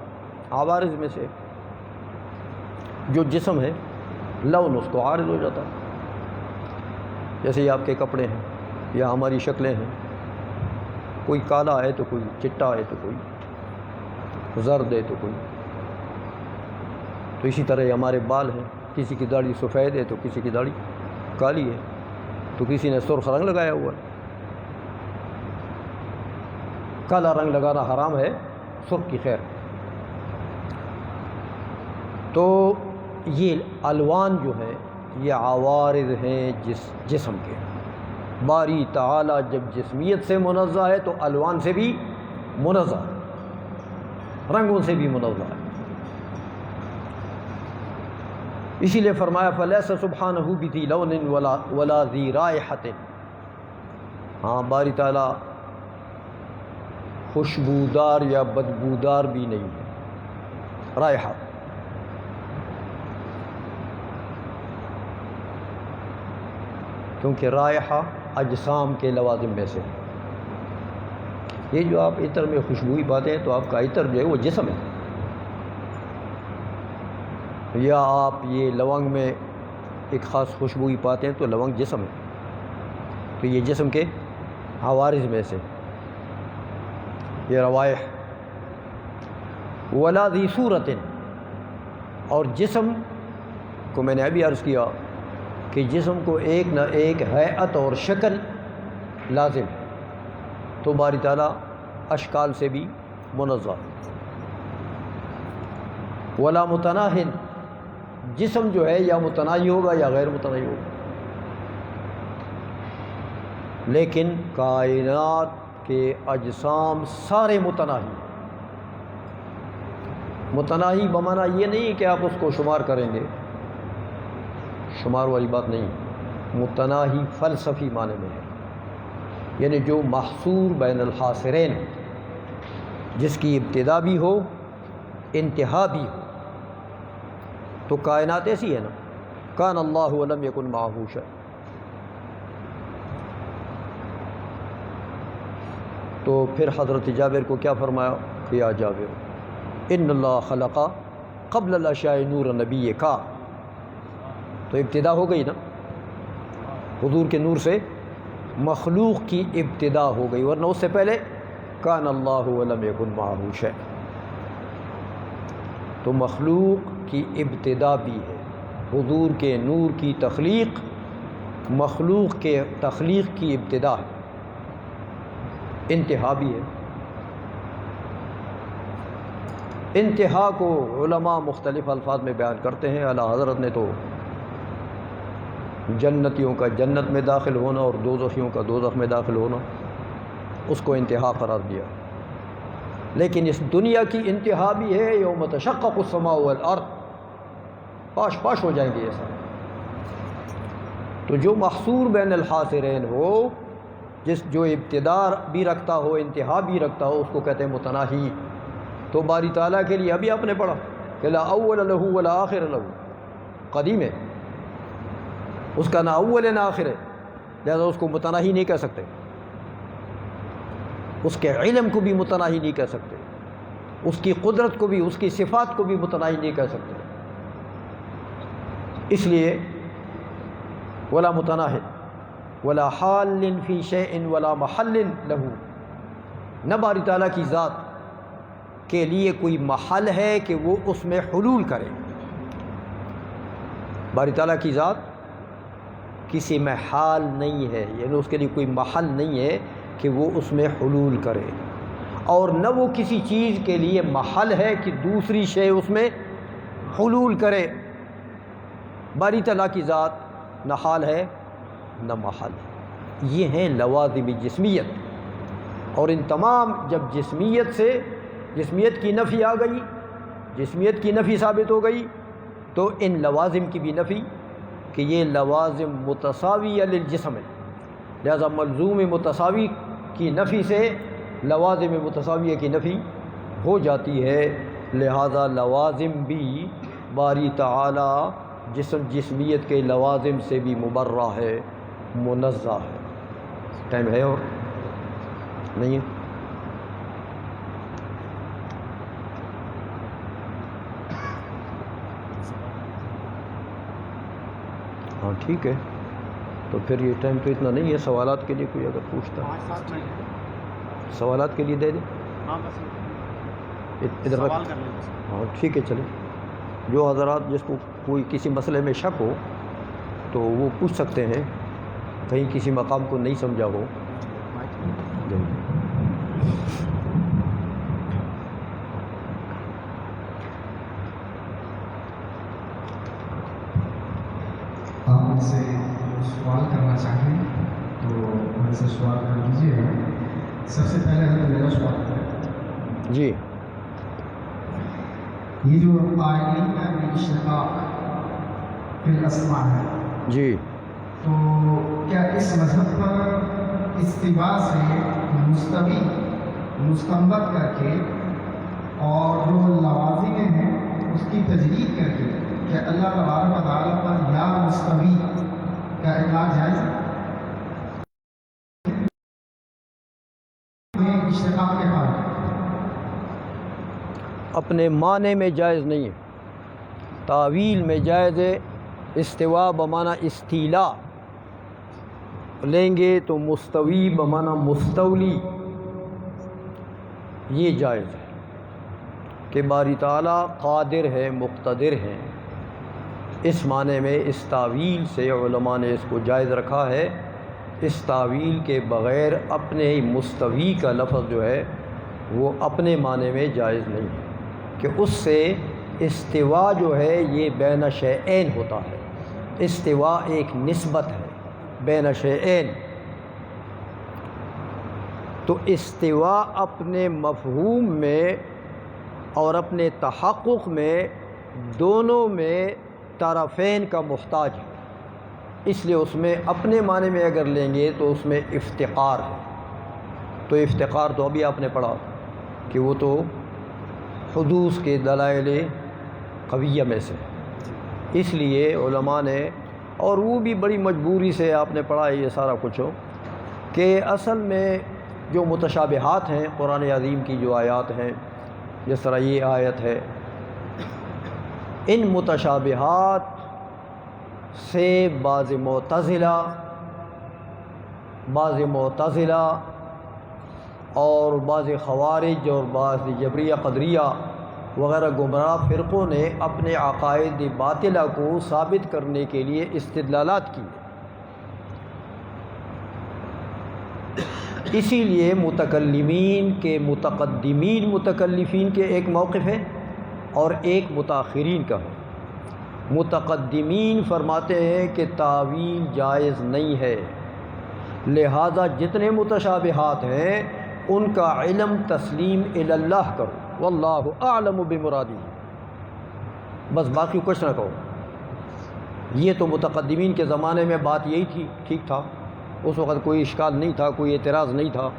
عوارض میں سے جو جسم ہے لون اس کو عارض ہو جاتا ہے. جیسے یہ آپ کے کپڑے ہیں یا ہماری شکلیں ہیں، کوئی کالا ہے تو کوئی چٹا ہے تو کوئی زرد ہے تو کوئی، تو اسی طرح ہمارے بال ہیں، کسی کی داڑھی سفید ہے تو کسی کی داڑھی کالی ہے، تو کسی نے سرخ رنگ لگایا ہوا ہے. کالا رنگ لگانا حرام ہے، سرخ کی خیر. تو یہ الوان جو ہیں یہ عوارض ہیں جسم کے. باری تعالیٰ جب جسمیت سے منزہ ہے تو الوان سے بھی منزہ ہے، رنگوں سے بھی منزہ ہے. اسی لیے فرمایا فلیس سبحانہ بذی لون ولا ذی رائحۃ. ہاں باری تعالیٰ خوشبودار یا بدبودار بھی نہیں ہے. رائحہ کیونکہ رائحہ اجسام کے لوازم میں سے. یہ جو آپ عطر میں خوشبوئی پاتے ہیں تو آپ کا عطر جو ہے وہ جسم ہے. یا آپ یہ لونگ میں ایک خاص خوشبوئی پاتے ہیں تو لونگ جسم ہے، تو یہ جسم کے عوارض میں سے یہ روائح۔ ولا ذی صورت، اور جسم کو میں نے ابھی عرض کیا کہ جسم کو ایک نہ ایک ہیئت اور شکل لازم، تو باری تعالیٰ اشکال سے بھی منزہ۔ ولا متناہن، جسم جو ہے یا متناہی ہوگا یا غیر متناہی ہوگا، لیکن کائنات کے اجسام سارے متناہی۔ متناہی بمعنی یہ نہیں کہ آپ اس کو شمار کریں گے، شمار والی بات نہیں، متناہی فلسفی معنی میں ہے، یعنی جو محصور بین الحاصرین، جس کی ابتدا بھی ہو انتہا بھی ہو۔ تو کائنات ایسی ہے نا، کان اللہ ولم یکن معہ شیء، تو پھر حضرت جابر کو کیا فرمایا کہ یا جابر ان اللہ خلق قبل الاشیاء نور نبی کا، تو ابتدا ہو گئی نا، حضور کے نور سے مخلوق کی ابتدا ہو گئی، ورنہ اس سے پہلے کان اللہ ولم یکن معہ شیء، تو مخلوق کی ابتدا بھی ہے۔ حضور کے نور کی تخلیق مخلوق کے تخلیق کی ابتدا ہے، انتہا بھی ہے۔ انتہا کو علماء مختلف الفاظ میں بیان کرتے ہیں، اعلیٰ حضرت نے تو جنتیوں کا جنت میں داخل ہونا اور دوزخیوں کا دوزخ میں داخل ہونا اس کو انتہا قرار دیا، لیکن اس دنیا کی انتہا بھی ہے، یوم تشقق السماء والارض، پاش پاش ہو جائیں گے یہ سارے۔ تو جو محصور بین الحاصرین ہو، جو ابتدا بھی رکھتا ہو انتہا بھی رکھتا ہو، اس کو کہتے ہیں متناہی۔ تو باری تعالیٰ کے لیے ابھی آپ نے پڑھا کہ لا اول لہ ولا آخر لہ، قدیم ہے، اس کا نہ اول ہے نہ آخر ہے، لہذا اس کو متناہی نہیں کہہ سکتے، اس کے علم کو بھی متناہی نہیں کہہ سکتے، اس کی قدرت کو بھی، اس کی صفات کو بھی متناہی نہیں کہہ سکتے۔ اس لیے ولا متناہی ولا حال فی شیء ولا محل لہ، نہ باری تعالیٰ کی ذات کے لیے کوئی محل ہے کہ وہ اس میں حلول کرے۔ باری تعالیٰ کی ذات کسی میں حال نہیں ہے، یعنی اس کے لیے کوئی محل نہیں ہے کہ وہ اس میں حلول کرے، اور نہ وہ کسی چیز کے لیے محل ہے کہ دوسری شے اس میں حلول کرے۔ باری تعالیٰ کی ذات نہ حال ہے نہ محل ہے۔ یہ ہیں لوازم جسمیت، اور ان تمام جب جسمیت کی نفی آ گئی، جسمیت کی نفی ثابت ہو گئی، تو ان لوازم کی بھی نفی کہ یہ لوازم متساویہ للجسم ہے، لہذا ملزوم متساوی کی نفی سے لوازم متساویہ کی نفی ہو جاتی ہے، لہذا لوازم بھی باری تعالی جسمیت کے لوازم سے بھی مبرہ ہے، منزہ ہے۔ ٹائم ہے اور نہیں ہے؟ ہاں ٹھیک ہے، تو پھر یہ ٹائم تو اتنا نہیں ہے، سوالات کے لیے کوئی اگر پوچھتا ہے سوالات کے لیے دے دیں، ادھر رکھ، ہاں ٹھیک ہے چلیں۔ جو حضرات جس کو کوئی کسی مسئلے میں شک ہو تو وہ پوچھ سکتے ہیں، کہیں کسی مقام کو نہیں سمجھا ہو۔ آپ مجھ سے سوال کرنا چاہیں تو مجھ سے سوال کر لیجیے گا۔ سب سے پہلے ہمیں میرا سوال ہے جی، یہ جو قائلین کا اشتقاق فی الاسماء ہے، جی، تو کیا اس مذہب پر استوا سے مستوی مستنبت کر کے اور جو لوازم ہیں اس کی تجدید کر کے کیا اللہ تبارک و تعالیٰ پر یا مستوی کا اطلاق جائز ہے؟ اشتقاق کے حال اپنے معنی میں جائز نہیں ہے، تعویل میں جائز ہے، استوا بمعنی استیلا لیں گے تو مستوی بمعنی مستولی، یہ جائز ہے کہ باری تعالیٰ قادر ہے، مقتدر ہے۔ اس معنی میں اس تعویل سے علماء نے اس کو جائز رکھا ہے۔ اس تعویل کے بغیر اپنے مستوی کا لفظ جو ہے وہ اپنے معنی میں جائز نہیں ہے، کہ اس سے استوا جو ہے یہ بین شیئین ہوتا ہے۔ استوا ایک نسبت ہے بین شیئین، تو استوا اپنے مفہوم میں اور اپنے تحقق میں دونوں میں طرفین کا محتاج ہے، اس لیے اس میں اپنے معنی میں اگر لیں گے تو اس میں افتقار ہے۔ تو افتقار تو ابھی آپ نے پڑھا کہ وہ تو حدوث کے دلائل قویہ میں سے، اس لیے علماء نے، اور وہ بھی بڑی مجبوری سے آپ نے پڑھا ہے یہ سارا کچھ ہو، کہ اصل میں جو متشابہات ہیں قرآن عظیم کی جو آیات ہیں، جس طرح یہ آیت ہے، ان متشابہات سے بعض معتزلہ اور بعض خوارج اور بعض جبریہ قدریہ وغیرہ گمراہ فرقوں نے اپنے عقائد باطلہ کو ثابت کرنے کے لیے استدلالات کی۔ اسی لیے متکلمین کے متقدمین متکلفین کے ایک موقف ہے اور ایک متاخرین کا ہے۔ متقدمین فرماتے ہیں کہ تعویل جائز نہیں ہے، لہذا جتنے متشابہات ہیں ان کا علم تسلیم الی اللہ کرو، واللہ اعلم بمرادہ، بس باقی کچھ نہ کہو۔ یہ تو متقدمین کے زمانے میں بات یہی تھی، ٹھیک تھا، اس وقت کوئی اشکال نہیں تھا، کوئی اعتراض نہیں تھا۔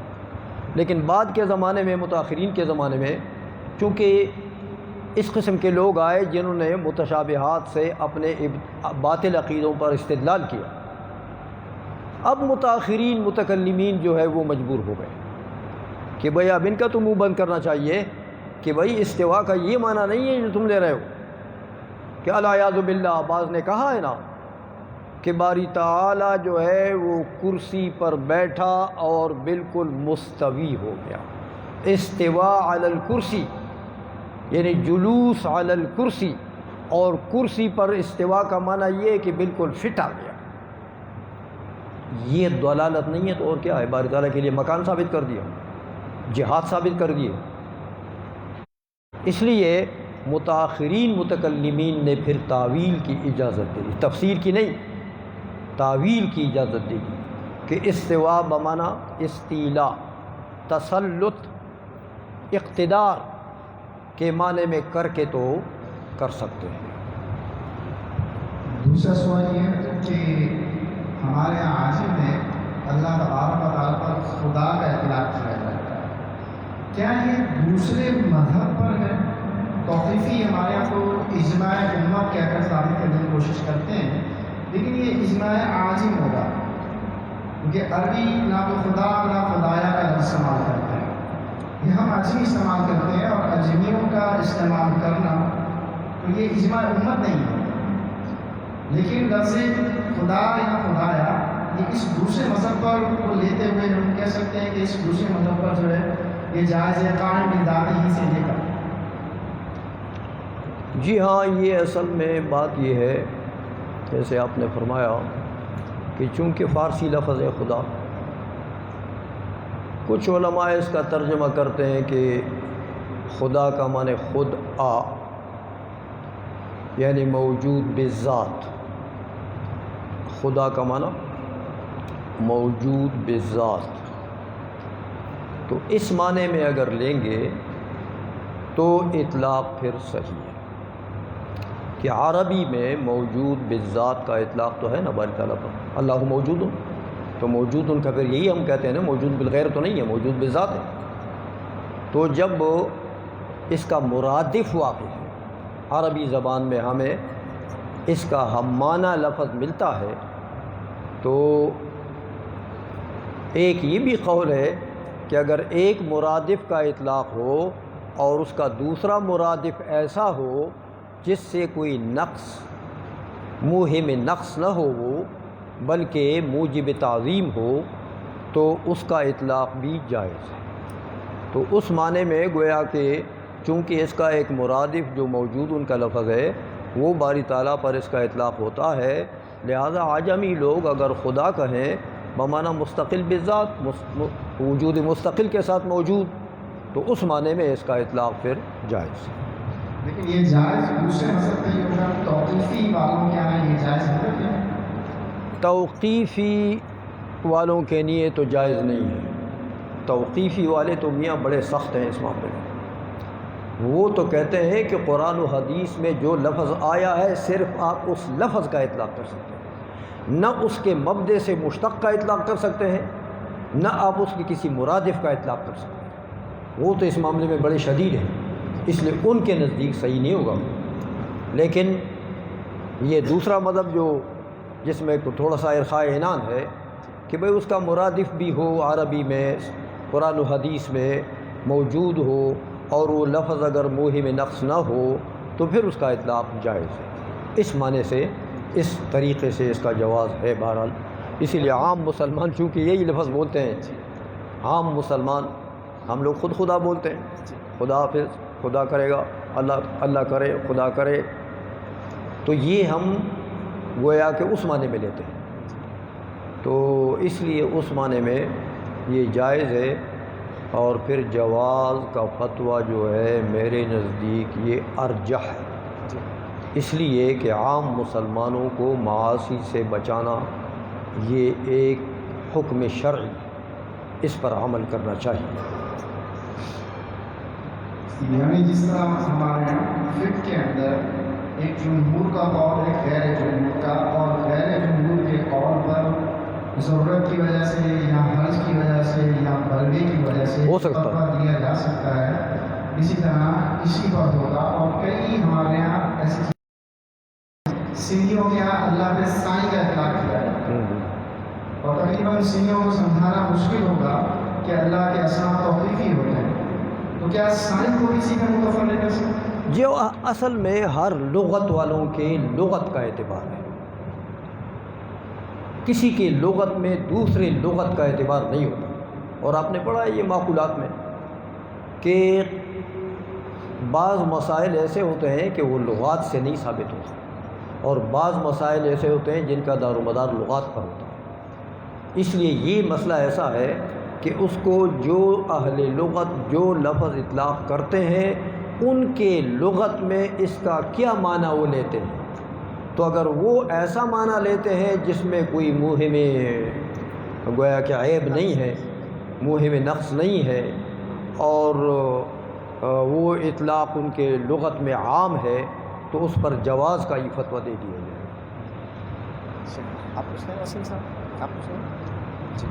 لیکن بعد کے زمانے میں، متاخرین کے زمانے میں، چونکہ اس قسم کے لوگ آئے جنہوں نے متشابہات سے اپنے باطل عقیدوں پر استدلال کیا، اب متاخرین متکلمین جو ہے وہ مجبور ہو گئے کہ بھئی اب ان کا تو منہ بند کرنا چاہیے کہ بھئی استوا کا یہ معنی نہیں ہے جو تم لے رہے ہو، کہ الیاذ باللہ بعض نے کہا ہے نا کہ باری تعالیٰ جو ہے وہ کرسی پر بیٹھا اور بالکل مستوی ہو گیا۔ استوا علی الکرسی یعنی جلوس علی الکرسی، اور کرسی پر استوا کا معنی یہ ہے کہ بالکل فٹ آ گیا۔ یہ دلالت نہیں ہے تو اور کیا ہے؟ باری تعالیٰ کے لیے مکان ثابت کر دیا، جہات ثابت کر دیے۔ اس لیے متاخرین متکلمین نے پھر تعویل کی اجازت دے دی، تفسیر کی نہیں، تعویل کی اجازت دے دی کہ استوا بمعنی استیلا، تسلط، اقتدار کے معنی میں کر کے تو کر سکتے ہیں۔ دوسرا سوال یہ ہے کہ ہمارے عاجم میں اللہ تبارک و تعالیٰ پر خدا کا اطلاق کیا جاتا ہے، کیا یہ دوسرے مذہب پر ہے؟ توقیفی ہمارے یہاں تو اجماع امت کہہ کر ثابت کرنے کی کوشش کرتے ہیں، لیکن یہ اجماع عاجم ہوگا، کیونکہ عربی نہ تو خدا نہ خدایا کا لفظ استعمال کرتے ہیں، یہ ہم عجمی استعمال کرتے ہیں، اور عجمیوں کا استعمال کرنا تو یہ اجماع امت نہیں ہے۔ لیکن لفظ خدا یا خدایا یہ اس دوسرے مذہب پر کو لیتے ہوئے ہم کہہ سکتے ہیں کہ اس دوسرے مذہب پر جو ہے یہ جائز ہے، قائم بذاتی ہی سے لے کر۔ جی ہاں، یہ اصل میں بات یہ ہے، جیسے آپ نے فرمایا کہ چونکہ فارسی لفظ ہے خدا، کچھ علماء اس کا ترجمہ کرتے ہیں کہ خدا کا معنی خود آ، یعنی موجود بذات، خدا کا معنی موجود بذات۔ تو اس معنی میں اگر لیں گے تو اطلاق پھر صحیح ہے کہ عربی میں موجود بالذات کا اطلاق تو ہے نا باری تعالیٰ پر، اللہ موجود، تو موجود ان کا پھر یہی ہم کہتے ہیں نا، موجود بالغیر تو نہیں ہے، موجود بالذات ہے۔ تو جب اس کا مرادف واقع ہے، عربی زبان میں ہمیں اس کا ہم معنی لفظ ملتا ہے، تو ایک یہ بھی قول ہے کہ اگر ایک مرادف کا اطلاق ہو اور اس کا دوسرا مرادف ایسا ہو جس سے کوئی نقص موہم نقص نہ ہو وہ بلکہ موجب تعظیم ہو تو اس کا اطلاق بھی جائز ہے۔ تو اس معنی میں گویا کہ چونکہ اس کا ایک مرادف جو موجود ان کا لفظ ہے وہ باری تعالیٰ پر اس کا اطلاق ہوتا ہے، لہذا عجمی لوگ اگر خدا کہیں بمعنی مستقل بذات، وجود مستقل کے ساتھ موجود، تو اس معنی میں اس کا اطلاق پھر جائز ہے۔ لیکن یہ جائز دوسرے مذہب میں یہ ہوگا، توقیفی والوں کے یہاں یہ جائز ہے؟ توقیفی والوں کے لیے تو جائز نہیں ہے۔ توقیفی والے تو میاں بڑے سخت ہیں اس معاملے میں، وہ تو کہتے ہیں کہ قرآن و حدیث میں جو لفظ آیا ہے صرف آپ اس لفظ کا اطلاق کر سکتے ہیں، نہ اس کے مبدأ سے مشتق کا اطلاق کر سکتے ہیں، نہ آپ اس کی کسی مرادف کا اطلاق کر سکتے ہیں۔ وہ تو اس معاملے میں بڑے شدید ہیں، اس لیے ان کے نزدیک صحیح نہیں ہوگا۔ لیکن یہ دوسرا مذہب جو جس میں تھوڑا سا ارخاء عنان ہے کہ بھئی اس کا مرادف بھی ہو عربی میں، قرآن و حدیث میں موجود ہو، اور وہ لفظ اگر موہم نقص نہ ہو تو پھر اس کا اطلاق جائز ہے۔ اس معنی سے اس طریقے سے اس کا جواز ہے بہرحال۔ اسی لیے عام مسلمان چونکہ یہی لفظ بولتے ہیں، عام مسلمان ہم لوگ خود خدا بولتے ہیں، خدا حافظ، خدا کرے گا، اللہ کرے، خدا کرے، تو یہ ہم گویا کہ اس معنی میں لیتے ہیں، تو اس لیے اس معنی میں یہ جائز ہے۔ اور پھر جواز کا فتویٰ جو ہے میرے نزدیک یہ ارجح ہے، اس لیے کہ عام مسلمانوں کو معاصی سے بچانا یہ ایک حکم شرعی، اس پر عمل کرنا چاہیے۔ یعنی جس طرح ہمارے فقہ کے اندر ایک جمہور کا قول ہے غیر جمہور کا، اور غیر جمہور کے قول پر ضرورت کی وجہ سے یا حرج کی وجہ سے یا بلوے کی وجہ سے ہو سکتا ہے، فتویٰ دیا جا سکتا ہے، اسی طرح اسی پر ہوگا۔ اور کئی ہمارے یہاں ایسی سنگیوں کے یہاں اللہ پہ سائیں کا اطلاق کیا ہے، اور تقریباً سنگیوں کو سمجھانا مشکل ہوگا کہ اللہ کے اسماء توقیفی ہوتے ہیں، تو کیا سائیں کو کسی کا متفرق کر سکتے؟ جو اصل میں ہر لغت والوں کے لغت کا اعتبار ہے، کسی کی لغت میں دوسرے لغت کا اعتبار نہیں ہوتا، اور آپ نے پڑھا ہے یہ معقولات میں کہ بعض مسائل ایسے ہوتے ہیں کہ وہ لغات سے نہیں ثابت ہوتے، اور بعض مسائل ایسے ہوتے ہیں جن کا دار و مدار لغات پر ہوتا ہے۔ اس لیے یہ مسئلہ ایسا ہے کہ اس کو جو اہل لغت جو لفظ اطلاق کرتے ہیں ان کے لغت میں اس کا کیا معنی وہ لیتے ہیں، تو اگر وہ ایسا معنی لیتے ہیں جس میں کوئی موہم گویا کہ عیب نہیں ہے، موہم نقص نہیں ہے، اور وہ اطلاق ان کے لغت میں عام ہے، تو اس پر جواز کا یہ فتویٰ دے دیا جائے۔ آپ پوچھتے ہیں وسیم صاحب، آپ پوچھیں جی،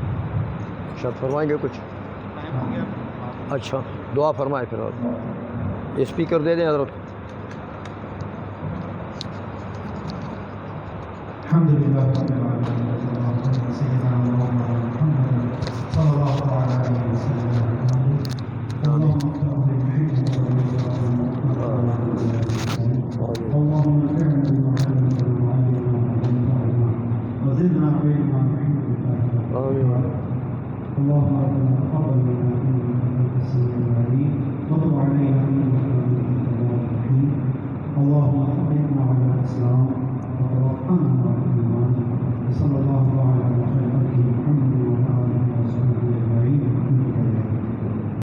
شاید فرمائیں گے کچھ؟ اچھا دعا فرمائیں پھر، اور اسپیکر دے دیں حضرت۔ الحمدللہ رب العالمین، سیدنا محمد صلی اللہ علیہ وسلم، اللهم